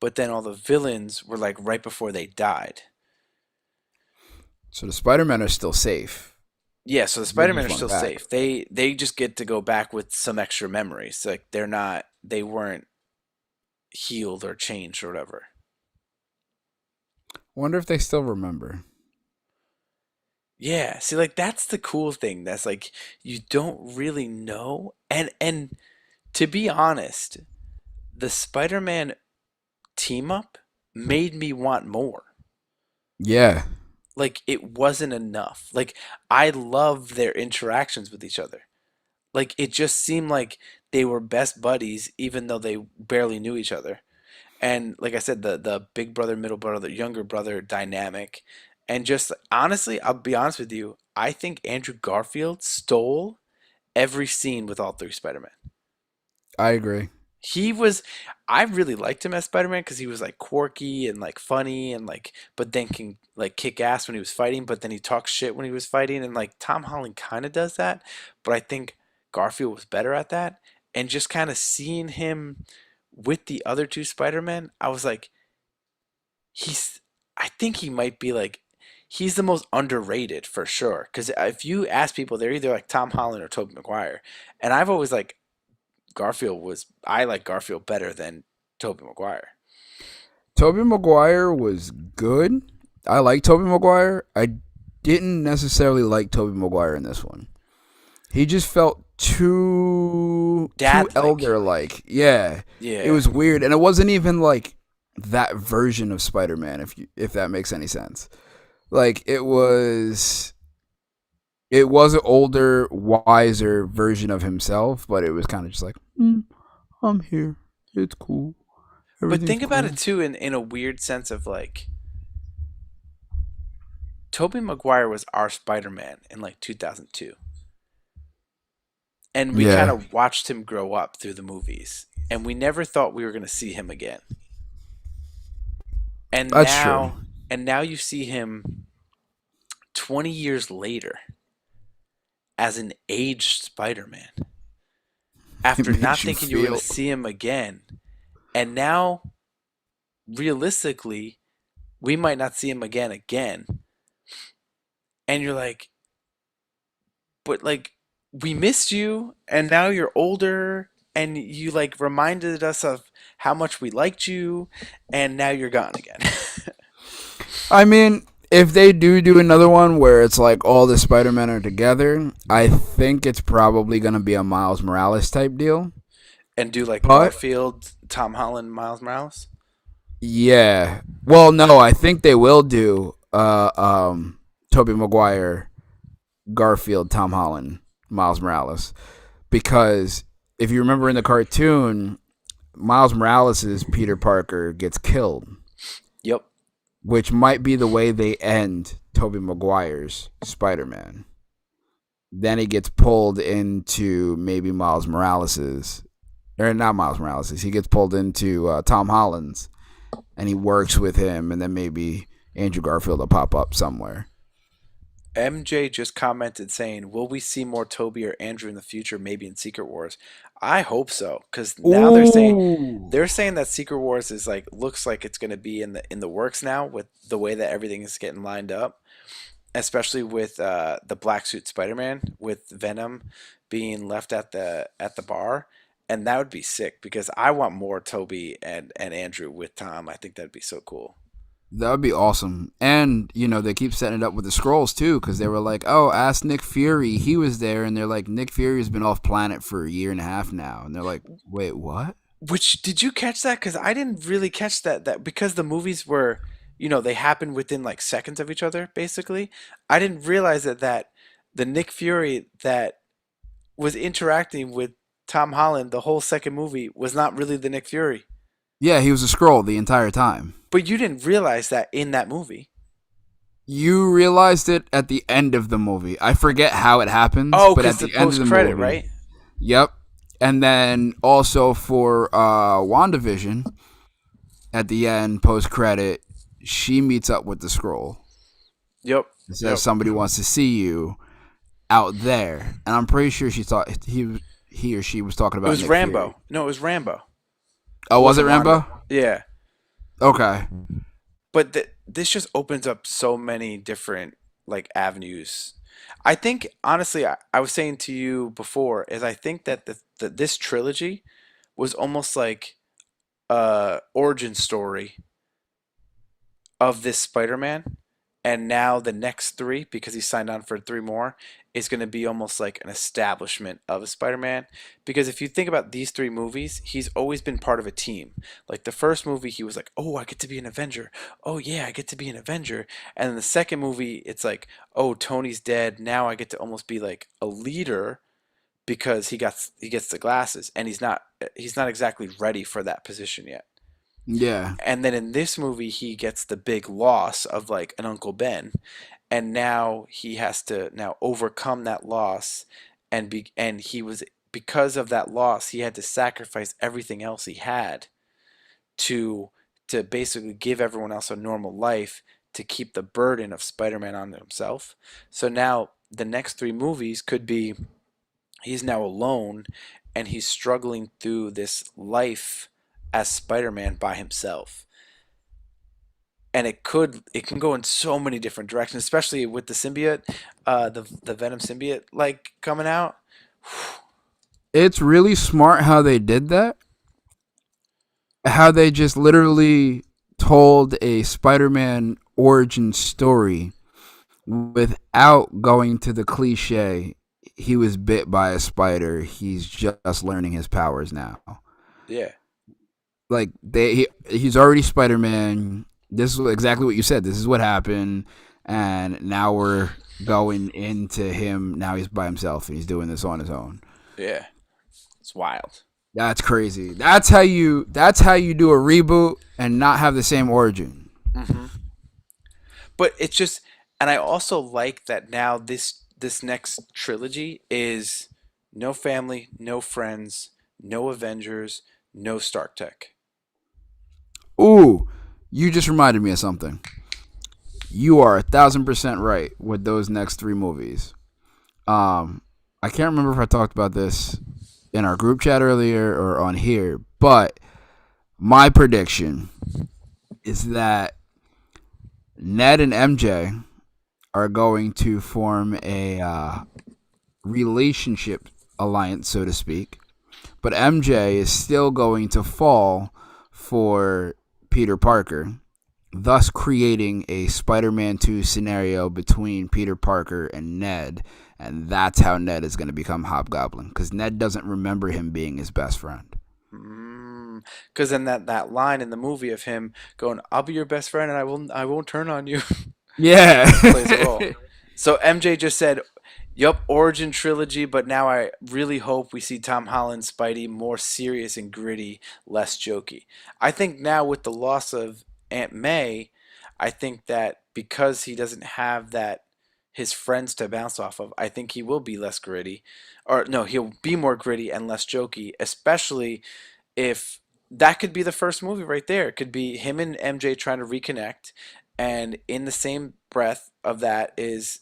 but then all the villains were like right before they died. So the Spider-Men are still safe. Yeah, so the They Spider-Man just are went still back. safe. They just get to go back with some extra memories. Like they weren't healed or changed or whatever. Wonder if they still remember. Yeah, see, like that's the cool thing. That's like you don't really know. And to be honest, the Spider-Man team up made me want more. Yeah. Like it wasn't enough. Like I love their interactions with each other. Like it just seemed like they were best buddies even though they barely knew each other. And like I said, the big brother, middle brother, younger brother dynamic. And just honestly, I'll be honest with you, I think Andrew Garfield stole every scene with all three Spider-Man. I agree. He was, I really liked him as Spider-Man because he was like quirky and like funny and like, but then can like kick ass when he was fighting, but then he talks shit when he was fighting. And like Tom Holland kind of does that, but I think Garfield was better at that. And just kind of seeing him with the other two Spider-Men, I was like, he's, I think he might be like, he's the most underrated for sure. Because if you ask people, they're either like Tom Holland or Tobey Maguire. And I've always like, I like Garfield better than Tobey Maguire. Tobey Maguire was good. I like Tobey Maguire. I didn't necessarily like Tobey Maguire in this one. He just felt too Dad like. elder like. Yeah. It Yeah. was weird. And it wasn't even like that version of Spider Man, if that makes any sense. Like it was an older, wiser version of himself, but it was kind of just like, I'm here. It's cool. But Everything's think about it cool. too in a weird sense of like Tobey Maguire was our Spider-Man in like 2002. And we kind Yeah, of watched him grow up through the movies. And we never thought we were going to see him again. And that's true. now and now you see him 20 years later as an aged Spider-Man It after not makes you thinking you were going feel. to see him again. And now realistically, we might not see him again. And you're like, but like we missed you and now you're older and you like reminded us of how much we liked you and now you're gone again. I mean, if they do another one where it's like all the Spider Men are together, I think it's probably gonna be a Miles Morales type deal. And do like But Garfield, Tom Holland, Miles Morales. yeah, well, no, I think they will do Tobey Maguire, Garfield, Tom Holland, Miles Morales, because if you remember in the cartoon, Miles Morales' Peter Parker gets killed, Yep. which might be the way they end Tobey Maguire's Spider-Man. Then he gets pulled into maybe Miles Morales's, or not Miles Morales's. He gets pulled into Tom Holland's, and he works with him, and then maybe Andrew Garfield will pop up somewhere. MJ just commented saying, "Will we see more Toby or Andrew in the future? Maybe in Secret Wars." I hope so, because now Ooh, they're saying that Secret Wars is like looks like it's going to be in the works now with the way that everything is getting lined up, especially with the black suit Spider-Man with Venom being left at the bar, and that would be sick because I want more Toby and Andrew with Tom. I think that'd be so cool. That would be awesome. And, they keep setting it up with the scrolls too, because they were like, oh, ask Nick Fury. He was there. And they're like, Nick Fury's been off planet for a year and a half now. And they're like, wait, what? Which did you catch that? Because I didn't really catch that. That because the movies were, they happened within like seconds of each other, basically. I didn't realize that the Nick Fury that was interacting with Tom Holland the whole second movie was not really the Nick Fury. Yeah, he was a scroll the entire time. But you didn't realize that in that movie. You realized it at the end of the movie. I forget how it happens, Oh, but because at the the end of post the credit, movie. right? Yep. And then also for WandaVision, at the end, post credit, she meets up with the scroll. Yep. It Yep. says somebody wants to see you out there, and I'm pretty sure she thought he or she was talking It about was Nick Fury. Rambo. No, it was Rambo. Oh, It was it wasn't Wanda. Rambo? Yeah. Okay. But this just opens up so many different like avenues. I think honestly, I was saying to you before is I think that this trilogy was almost like a origin story of this Spider-Man, and now the next three, because he signed on for three more, is going to be almost like an establishment of a Spider-Man. Because if you think about these three movies, he's always been part of a team. Like the first movie, he was like, "Oh, I get to be an Avenger. Oh yeah, I get to be an Avenger." And then the second movie, it's like, "Oh, Tony's dead. Now I get to almost be like a leader." Because he gets the glasses, and he's not exactly ready for that position yet. Yeah. And then in this movie, he gets the big loss of like an Uncle Ben, and now he has to now overcome that loss, and he was because of that loss, he had to sacrifice everything else he had to to basically give everyone else a normal life to keep the burden of Spider-Man on himself. So now the next three movies could be he's now alone and he's struggling through this life as Spider-Man by himself, and it can go in so many different directions, especially with the symbiote, the Venom symbiote like coming out. It's really smart how they did that. How they just literally told a Spider-Man origin story without going to the cliche. He was bit by a spider. He's just learning his powers now. Yeah, Like he's already Spider-Man. This is exactly what you said. This is what happened, and now we're going into him. Now he's by himself and he's doing this on his own. yeah, it's wild. That's crazy. That's how you. That's how you do a reboot and not have the same origin. hmm But it's just, and I also like that now this next trilogy is no family, no friends, no Avengers, no Stark Tech. Ooh, you just reminded me of something. You are 1,000% right with those next three movies. Um, I can't remember if I talked about this in our group chat earlier or on here, but my prediction is that Ned and MJ are going to form a relationship alliance, so to speak. But MJ is still going to fall for Peter Parker, thus creating a Spider-Man 2 scenario between Peter Parker and Ned, and that's how Ned is going to become Hobgoblin, because Ned doesn't remember him being his best friend. Because then that line in the movie of him going, "I'll be your best friend and I won't turn on you," Yeah. plays a role. So MJ just said, "Yup, origin trilogy, but now I really hope we see Tom Holland's Spidey more serious and gritty, less jokey." I think now with the loss of Aunt May, I think that because he doesn't have that his friends to bounce off of, I think he will be less gritty, or no, he'll be more gritty and less jokey, especially if that could be the first movie right there. It could be him and MJ trying to reconnect, and in the same breath of that is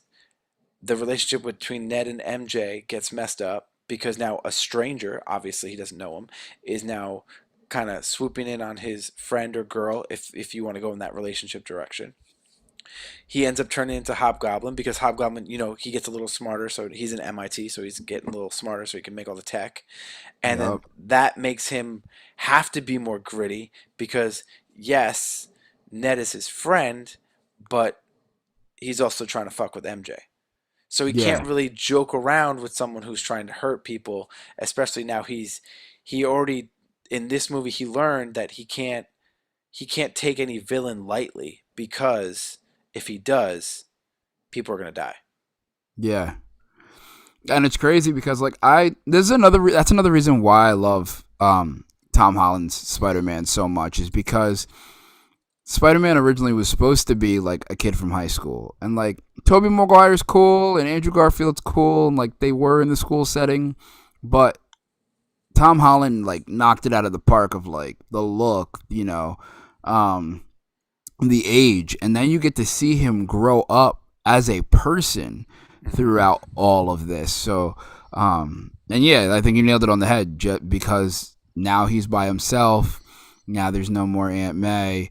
the relationship between Ned and MJ gets messed up because now a stranger, obviously he doesn't know him, is now kind of swooping in on his friend or girl if you want to go in that relationship direction. He ends up turning into Hobgoblin because Hobgoblin, he gets a little smarter, so he's an MIT, so he's getting a little smarter so he can make all the tech. And then Yup. that makes him have to be more gritty because yes, Ned is his friend, but he's also trying to fuck with MJ. So he Yeah. can't really joke around with someone who's trying to hurt people, especially now he already in this movie he learned that he can't take any villain lightly because if he does, people are going to die. Yeah. And it's crazy because like that's another reason why I love Tom Holland's Spider-Man so much is because Spider-Man originally was supposed to be like a kid from high school, and like Tobey Maguire's cool and Andrew Garfield's cool, and like they were in the school setting, but Tom Holland like knocked it out of the park of like the look, um, the age, and then you get to see him grow up as a person throughout all of this. So, and yeah, I think you nailed it on the head, because now he's by himself. Now there's no more Aunt May.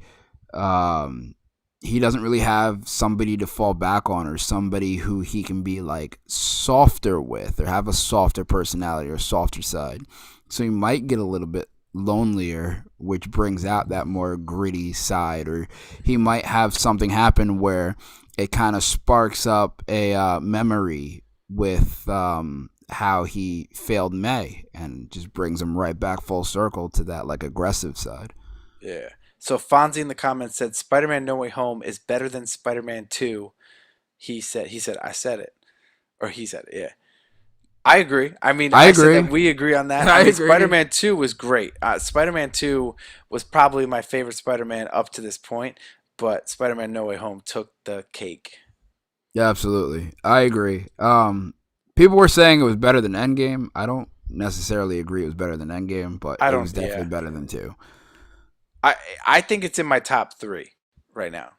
He doesn't really have somebody to fall back on or somebody who he can be like softer with or have a softer personality or softer side. So he might get a little bit lonelier, which brings out that more gritty side, or he might have something happen where it kind of sparks up a memory with how he failed May and just brings him right back full circle to that like aggressive side. Yeah. So Fonzie in the comments said Spider-Man No Way Home is better than Spider-Man 2. He said I said it, or he said it. Yeah. I agree. I mean, I I said that agree. we agree on that. I I mean, agree. Spider-Man 2 was great. Spider-Man 2 was probably my favorite Spider-Man up to this point, but Spider-Man No Way Home took the cake. Yeah, absolutely. I agree. People were saying it was better than Endgame. I don't necessarily agree it was better than Endgame, but I it don't. was definitely Yeah. better than 2. I I think it's in my top three right now.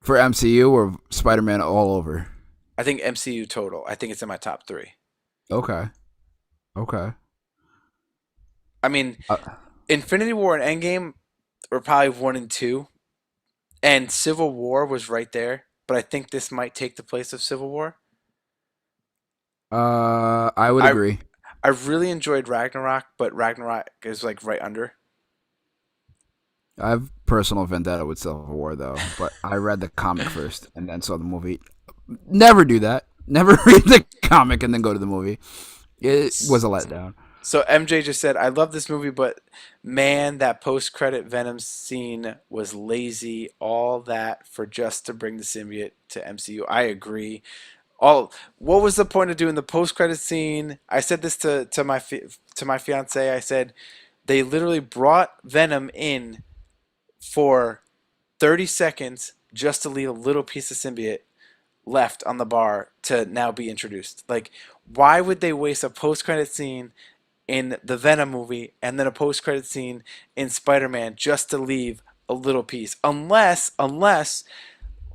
For MCU or Spider-Man all over? I think MCU total. I think it's in my top three. Okay. Okay. I mean, Uh, Infinity War and Endgame were probably one and two, and Civil War was right there. But I think this might take the place of Civil War. I would I agree. I really enjoyed Ragnarok, but Ragnarok is like right under. I have personal vendetta with Civil War though, but I read the comic first and then saw the movie. Never do that. Never read the comic and then go to the movie. It was a letdown. So MJ just said, "I love this movie, but man, that post-credit Venom scene was lazy. All that for just to bring the symbiote to MCU." I agree. All what was the point of doing the post-credit scene? I said this to my fiance. I said they literally brought Venom in for 30 seconds just to leave a little piece of symbiote left on the bar to now be introduced. Like, why would they waste a post-credit scene in the Venom movie and then a post-credit scene in Spider-Man just to leave a little piece? Unless,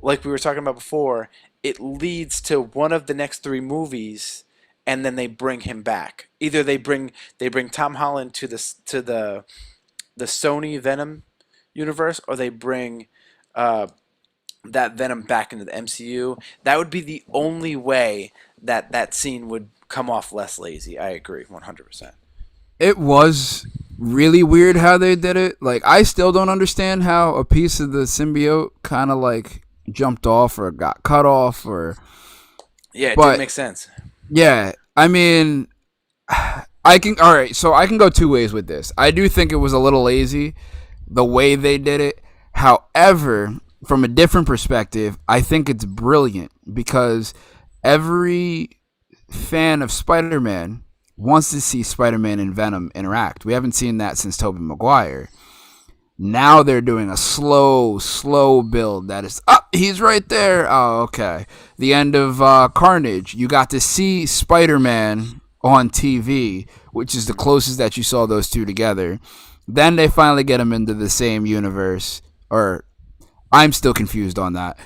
like we were talking about before, it leads to one of the next three movies, and then they bring him back. Either they bring Tom Holland to the Sony Venom universe, or they bring uh, that Venom back into the MCU. That would be the only way that that scene would come off less lazy. I agree 100%. It was really weird how they did it. Like I still don't understand how a piece of the symbiote kind of like jumped off or got cut off or Yeah, it didn't but make sense. yeah, I mean I can all right, so I can go two ways with this. I do think it was a little lazy the way they did it. However, from a different perspective, I think it's brilliant because every fan of Spider-Man wants to see Spider-Man and Venom interact. We haven't seen that since Tobey Maguire. Now they're doing a slow build that is up. He's right there. Oh, okay. The end of Carnage. You got to see Spider-Man on TV, which is the closest that you saw those two together. Then they finally get him into the same universe. Or I'm still confused on that.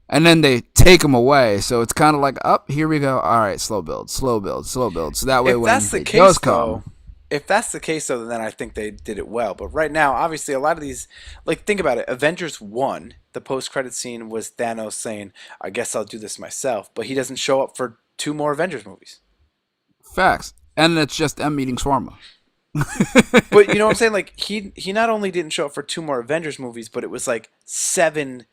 And then they take him away. So it's kind of like, up, here we go. All right, slow build. So that way If when that's the it case, does though, come, if that's the case, though, then I think they did it well. But right now, obviously, a lot of these, like, think about it. Avengers 1, the post-credit scene was Thanos saying, I guess I'll do this myself. But he doesn't show up for two more Avengers movies. facts. And it's just them eating shawarma. But you know what I'm saying? Like he not only didn't show up for two more Avengers movies, but it was like 7,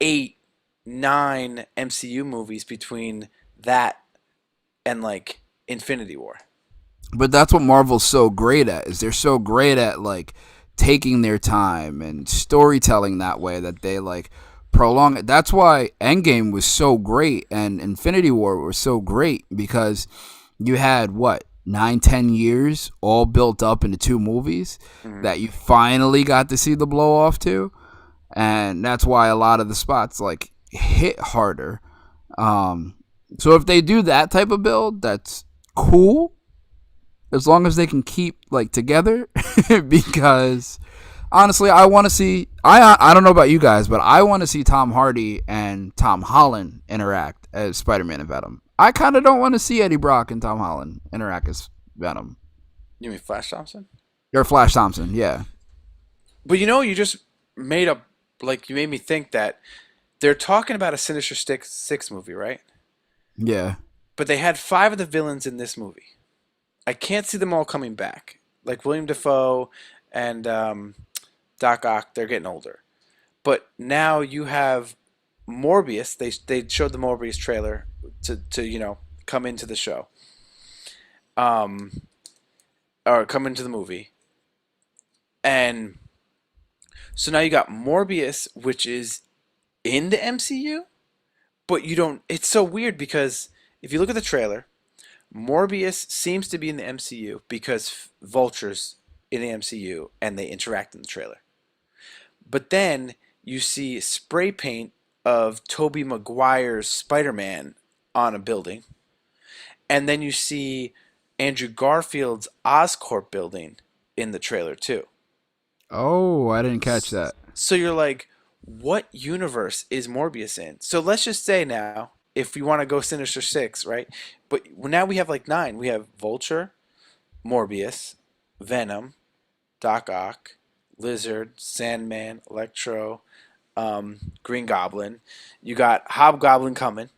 8, 9 MCU movies between that and like Infinity War. But that's what Marvel's so great at, is they're so great at like taking their time and storytelling that way that they like prolong it. That's why Endgame was so great and Infinity War was so great, because you had what, 9, 10 years all built up into two movies Mm-hmm. that you finally got to see the blow off to, and that's why a lot of the spots like hit harder. Um, so if they do that type of build, that's cool, as long as they can keep like together. Because honestly, I want to see. I don't know about you guys, but I want to see Tom Hardy and Tom Holland interact as Spider-Man and Venom. I kind of don't want to see Eddie Brock and Tom Holland interact as Venom You mean Flash Thompson? or Flash Thompson. Yeah, But you know, you just made a like you made me think that they're talking about a Sinister Six movie, right? yeah. But they had 5 of the villains in this movie. I can't see them all coming back. Like William Defoe and Doc Ock, they're getting older. But now you have Morbius. They showed the Morbius trailer to come into the show, um, or come into the movie, and so now you got Morbius, which is in the MCU, but you don't. It's so weird because if you look at the trailer, Morbius seems to be in the MCU because Vulture's in the MCU and they interact in the trailer. But then you see spray paint of Tobey Maguire's Spider-Man on a building, and then you see Andrew Garfield's Oscorp building in the trailer too. Oh, I didn't catch that. So you're like, what universe is Morbius in? So let's just say now, if you want to go Sinister Six, right? But now we have like 9. We have Vulture, Morbius, Venom, Doc Ock, Lizard, Sandman, Electro, Green Goblin. You got Hobgoblin coming.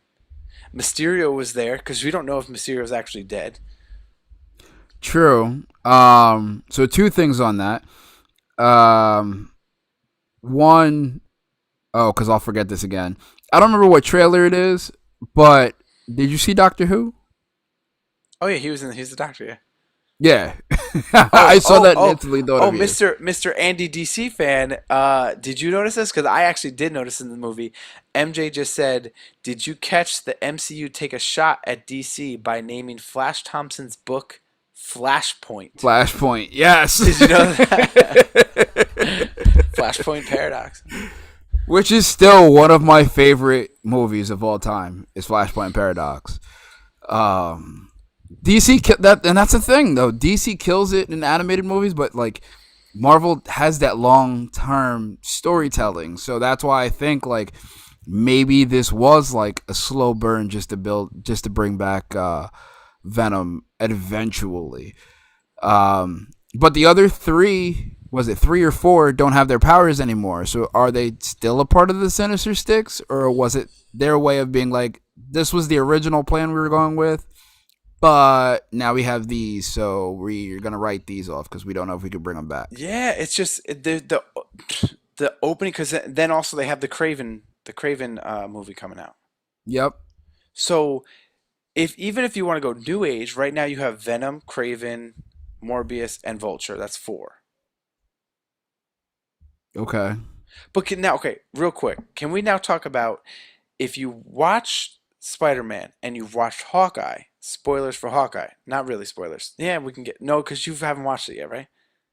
Mysterio was there because we don't know if Mysterio's actually dead. True. So two things on that. Um, One, oh, because I'll forget this again. I don't remember what trailer it is, but did you see Doctor Who? Oh yeah, he's the doctor. Yeah. Yeah, Oh, I saw oh, that and oh, instantly thought oh, of you. Mr. Andy DC fan. Did you notice this? Because I actually did notice in the movie. MJ just said, "Did you catch the MCU take a shot at DC by naming Flash Thompson's book Flashpoint?" Flashpoint, yes. Did you know that? Flashpoint Paradox. Which is still one of my favorite movies of all time, is Flashpoint Paradox. Um, that, and that's the thing though. DC kills it in animated movies, but like Marvel has that long term storytelling, so that's why I think like maybe this was like a slow burn just to bring back Venom eventually. But the other three, was it 3 or 4, don't have their powers anymore. So are they still a part of the Sinister Six, or was it their way of being like, this was the original plan we were going with, but now we have these, so we're gonna write these off because we don't know if we could bring them back. Yeah, it's just the opening because then also they have the Craven movie coming out. Yep. So if even if you want to go New Age, right now you have Venom, Craven, Morbius, and Vulture. That's 4. Okay. But now, okay, real quick, can we now talk about if you watch Spider-Man and you've watched Hawkeye? Spoilers for Hawkeye. Not really spoilers. Yeah, we can get no, because you haven't watched it yet, right?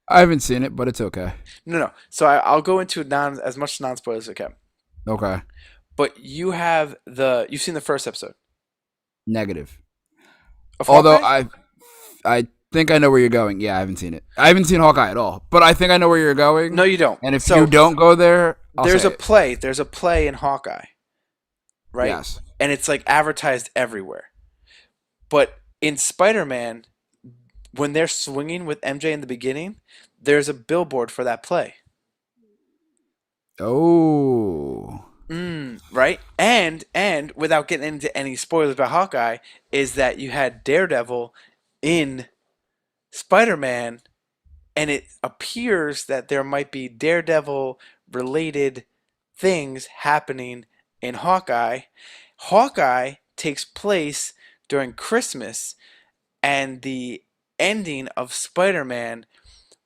I haven't seen it, but it's okay. No, no. So I'll go into non as much non spoilers as I can. Okay. But you've seen the first episode Negative. of Although Hawkeye? I think I know where you're going. Yeah, I haven't seen it. I haven't seen Hawkeye at all, but I think I know where you're going. No, you don't. And if So you don't go there, I'll there's say a it. play. There's a play in Hawkeye, right? Yes. And it's like advertised everywhere. But in Spider-Man, when they're swinging with MJ in the beginning, there's a billboard for that play. Oh. Right? And without getting into any spoilers about Hawkeye, is that you had Daredevil in Spider-Man and it appears that there might be Daredevil related things happening in Hawkeye. Hawkeye takes place during Christmas, and the ending of Spider-Man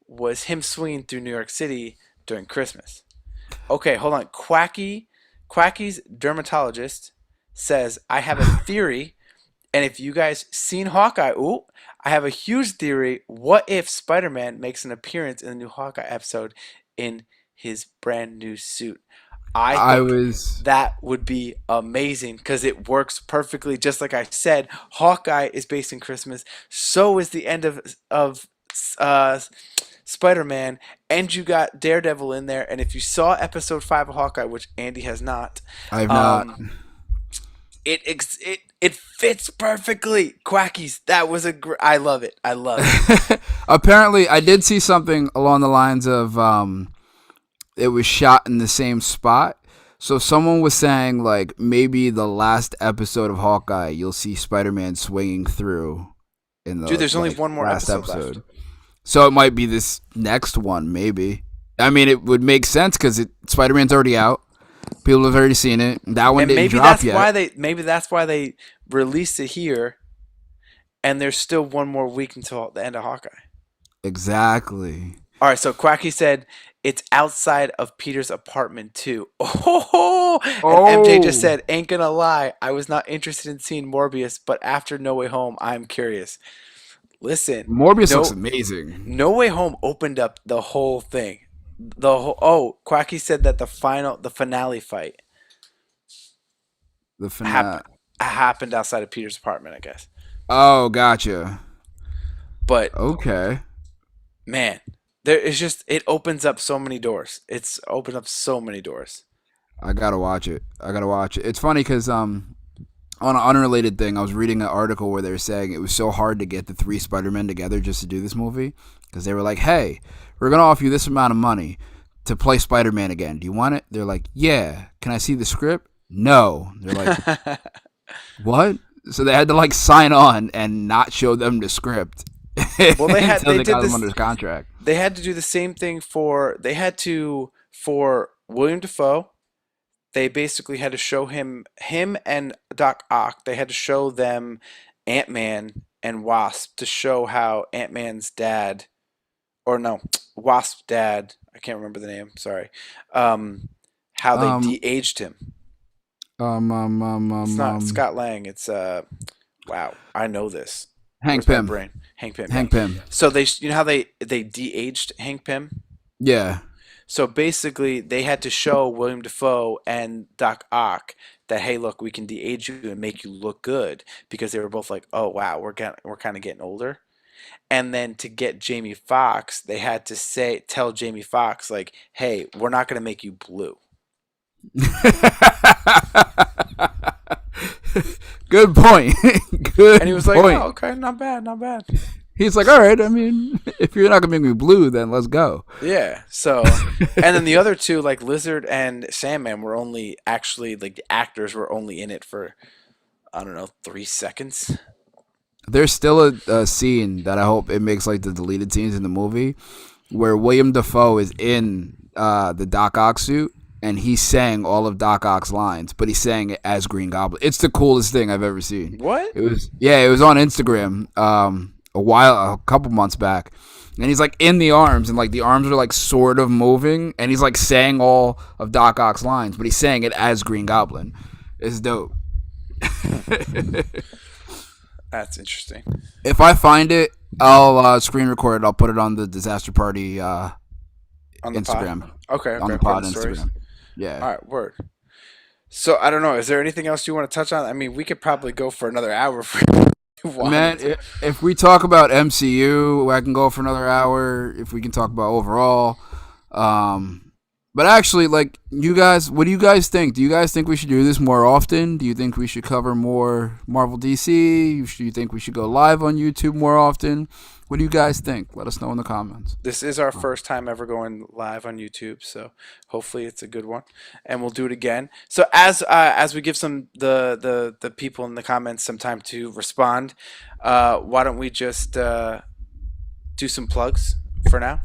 was him swinging through New York City during Christmas. Okay, hold on. Quacky's dermatologist says I have a theory, and if you guys seen Hawkeye, ooh, I have a huge theory. What if Spider-Man makes an appearance in the new Hawkeye episode in his brand new suit? I I think was that would be amazing because it works perfectly. Just like I said, Hawkeye is based in Christmas. So is the end of uh, Spider-Man, and you got Daredevil in there. And if you saw episode 5 of Hawkeye, which Andy has not, I have not. um, it fits perfectly. Quackies, that was I love it. I love it. Apparently, I did see something along the lines of it was shot in the same spot. So someone was saying like maybe the last episode of Hawkeye, you'll see Spider-Man swinging through in the Dude, there's only like, one more last episode left. So it might be this next one, maybe. I mean, it would make sense because Spider-Man's already out. People have already seen it. That one And didn't maybe drop that's yet. why they released it here, and there's still one more week until the end of Hawkeye. Exactly. All right, so Quacky said it's outside of Peter's apartment too. Oh, and MJ just said, "Ain't gonna lie, I was not interested in seeing Morbius, but after No Way Home, I'm curious." Listen, Morbius looks amazing. No Way Home opened up the whole thing. Quacky said that the finale fight The happened finale. happened outside of Peter's apartment, I guess. Oh, gotcha. But Okay. man, it opens up so many doors. It's opened up so many doors. I gotta watch it. It's funny because on an unrelated thing, I was reading an article where they were saying it was so hard to get the 3 Spider-Men together just to do this movie because they were like, "Hey, we're gonna offer you this amount of money to play Spider-Man again. Do you want it?" They're like, "Yeah." "Can I see the script?" "No." They're like, "What?" So they had to like sign on and not show them the script. Well, until they did got them this. under contract. They had to do the same thing for William Defoe. They basically had to show him and Doc Ock. They had to show them Ant-Man and Wasp to show how Ant-Man's dad, or no, Wasp's dad. I can't remember the name. Sorry. How they Um, de-aged him. um, um, um, It's um, not um, Scott Lang. It's wow. I know this. Hank Where's my Pym. brain? Hank Pym. Yeah. Hank Pym. So you know how they de-aged Hank Pym. Yeah. So basically, they had to show William Defoe and Doc Ock that, hey, look, we can de-age you and make you look good, because they were both like, oh wow, we're kind of getting older. And then to get Jamie Foxx, they had to tell Jamie Foxx like, hey, we're not gonna make you blue. Good point. Good And he was like, point. oh, okay, not bad, not bad. He's like, all right. I mean, if you're not gonna make me blue, then let's go. Yeah. So, and then the other two, like Lizard and Sandman, were only actually like the actors were only in it for, I don't know, 3 seconds. There's still a scene that I hope it makes like the deleted scenes in the movie where William Dafoe is in the Doc Ock suit and he's saying all of Doc Ock's lines, but he's saying it as Green Goblin. It's the coolest thing I've ever seen. What? It was on Instagram a couple months back. And he's like in the arms, and like the arms are like sort of moving, and he's like saying all of Doc Ock's lines, but he's saying it as Green Goblin. It's dope. That's interesting. If I find it, I'll screen record it. I'll put it on the Disaster Party On the Instagram. pod. Okay. On the Put pod in stories. Instagram. Yeah. All right. Word. So I don't know. Is there anything else you want to touch on? I mean, we could probably go for another hour if we want. Man, if we talk about MCU, I can go for another hour. If we can talk about overall, but actually, like you guys, what do you guys think? Do you guys think we should do this more often? Do you think we should cover more Marvel DC? Do you think we should go live on YouTube more often? What do you guys think? Let us know in the comments. This is our first time ever going live on YouTube, so hopefully it's a good one, and we'll do it again. So as we give the people in the comments some time to respond, why don't we just do some plugs? for now?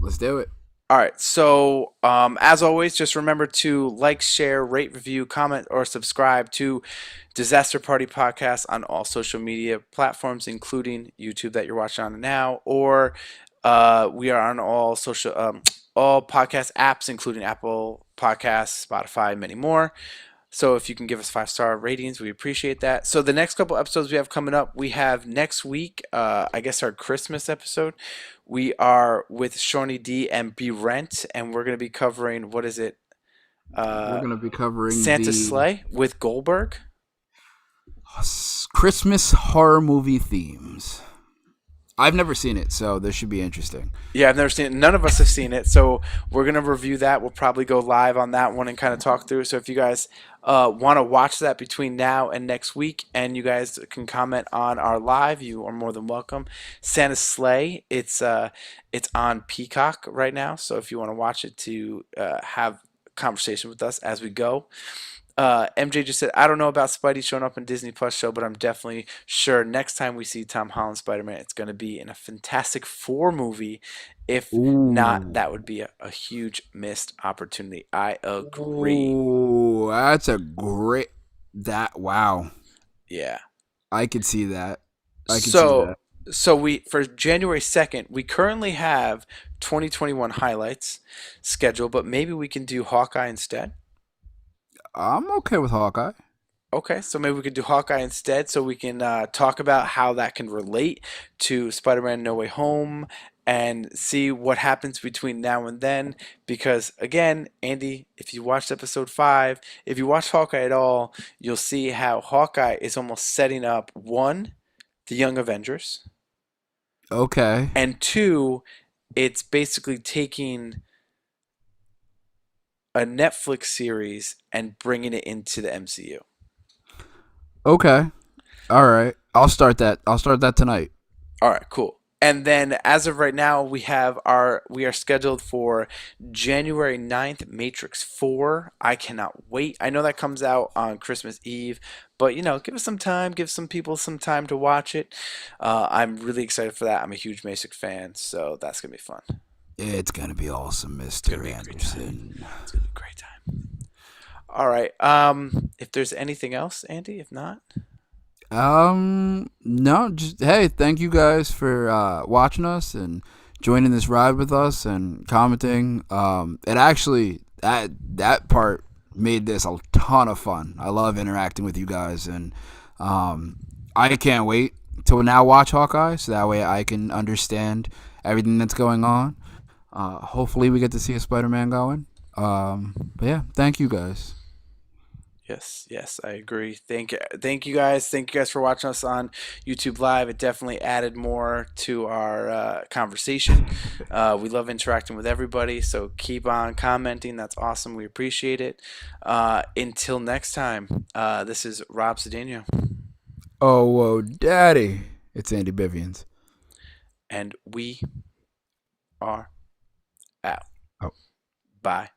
Let's do it. All right. So, as always, just remember to like, share, rate, review, comment, or subscribe to Disaster Party Podcast on all social media platforms, including YouTube that you're watching on now, or we are on all podcast apps, including Apple Podcasts, Spotify, many more. So if you can give us 5-star ratings, we appreciate that. So the next couple episodes we have coming up, we have next week, I guess our Christmas episode. We are with Shawnee D and Be Rent, and we're going to be covering, what is it? We're gonna be covering Santa the Sleigh with Goldberg. Christmas horror movie themes. I've never seen it, so this should be interesting. Yeah, I've never seen it. None of us have seen it, so we're gonna review that. We'll probably go live on that one and kind of talk through. So if you guys want to watch that between now and next week, and you guys can comment on our live, you are more than welcome. Santa's Sleigh, it's on Peacock right now. So if you want to watch it to have conversation with us as we go. MJ just said, I don't know about Spidey showing up in Disney Plus show, but I'm definitely sure next time we see Tom Holland Spider-Man, it's going to be in a Fantastic Four movie. If not, that would be a huge missed opportunity. I agree. Ooh, that's a great. Wow. Yeah. I could see that. See that. So we for January 2nd, we currently have 2021 highlights scheduled, but maybe we can do Hawkeye instead. I'm okay with Hawkeye. Okay, so maybe we could do Hawkeye instead, so we can talk about how that can relate to Spider-Man No Way Home and see what happens between now and then. Because again, Andy, if you watched episode 5, if you watched Hawkeye at all, you'll see how Hawkeye is almost setting up, one, the Young Avengers, Okay. and two, it's basically taking a Netflix series and bringing it into the MCU. Okay. All right. I'll start that. I'll start that tonight. All right, cool. And then as of right now, we are scheduled for January 9th, Matrix 4. I cannot wait. I know that comes out on Christmas Eve, but give us some time, give some people some time to watch it. I'm really excited for that. I'm a huge Matrix fan, so that's going to be fun. It's gonna be awesome, It's Mr. going to be a great time. Anderson. It's going to be a great time. All right. If there's anything else, Andy, if not, No, just hey, thank you guys for watching us and joining this ride with us and commenting. It actually that part made this a ton of fun. I love interacting with you guys, and I can't wait to now watch Hawkeye, so that way I can understand everything that's going on. Hopefully, we get to see a Spider-Man going. But yeah, thank you guys. yes, I agree. Thank you guys. Thank you guys for watching us on YouTube Live. It definitely added more to our conversation. We love interacting with everybody, so keep on commenting. That's awesome. We appreciate it. Until next time, this is Rob Cedeno. Oh, whoa, daddy. It's Andy Bivians. And we are out. Oh. Bye.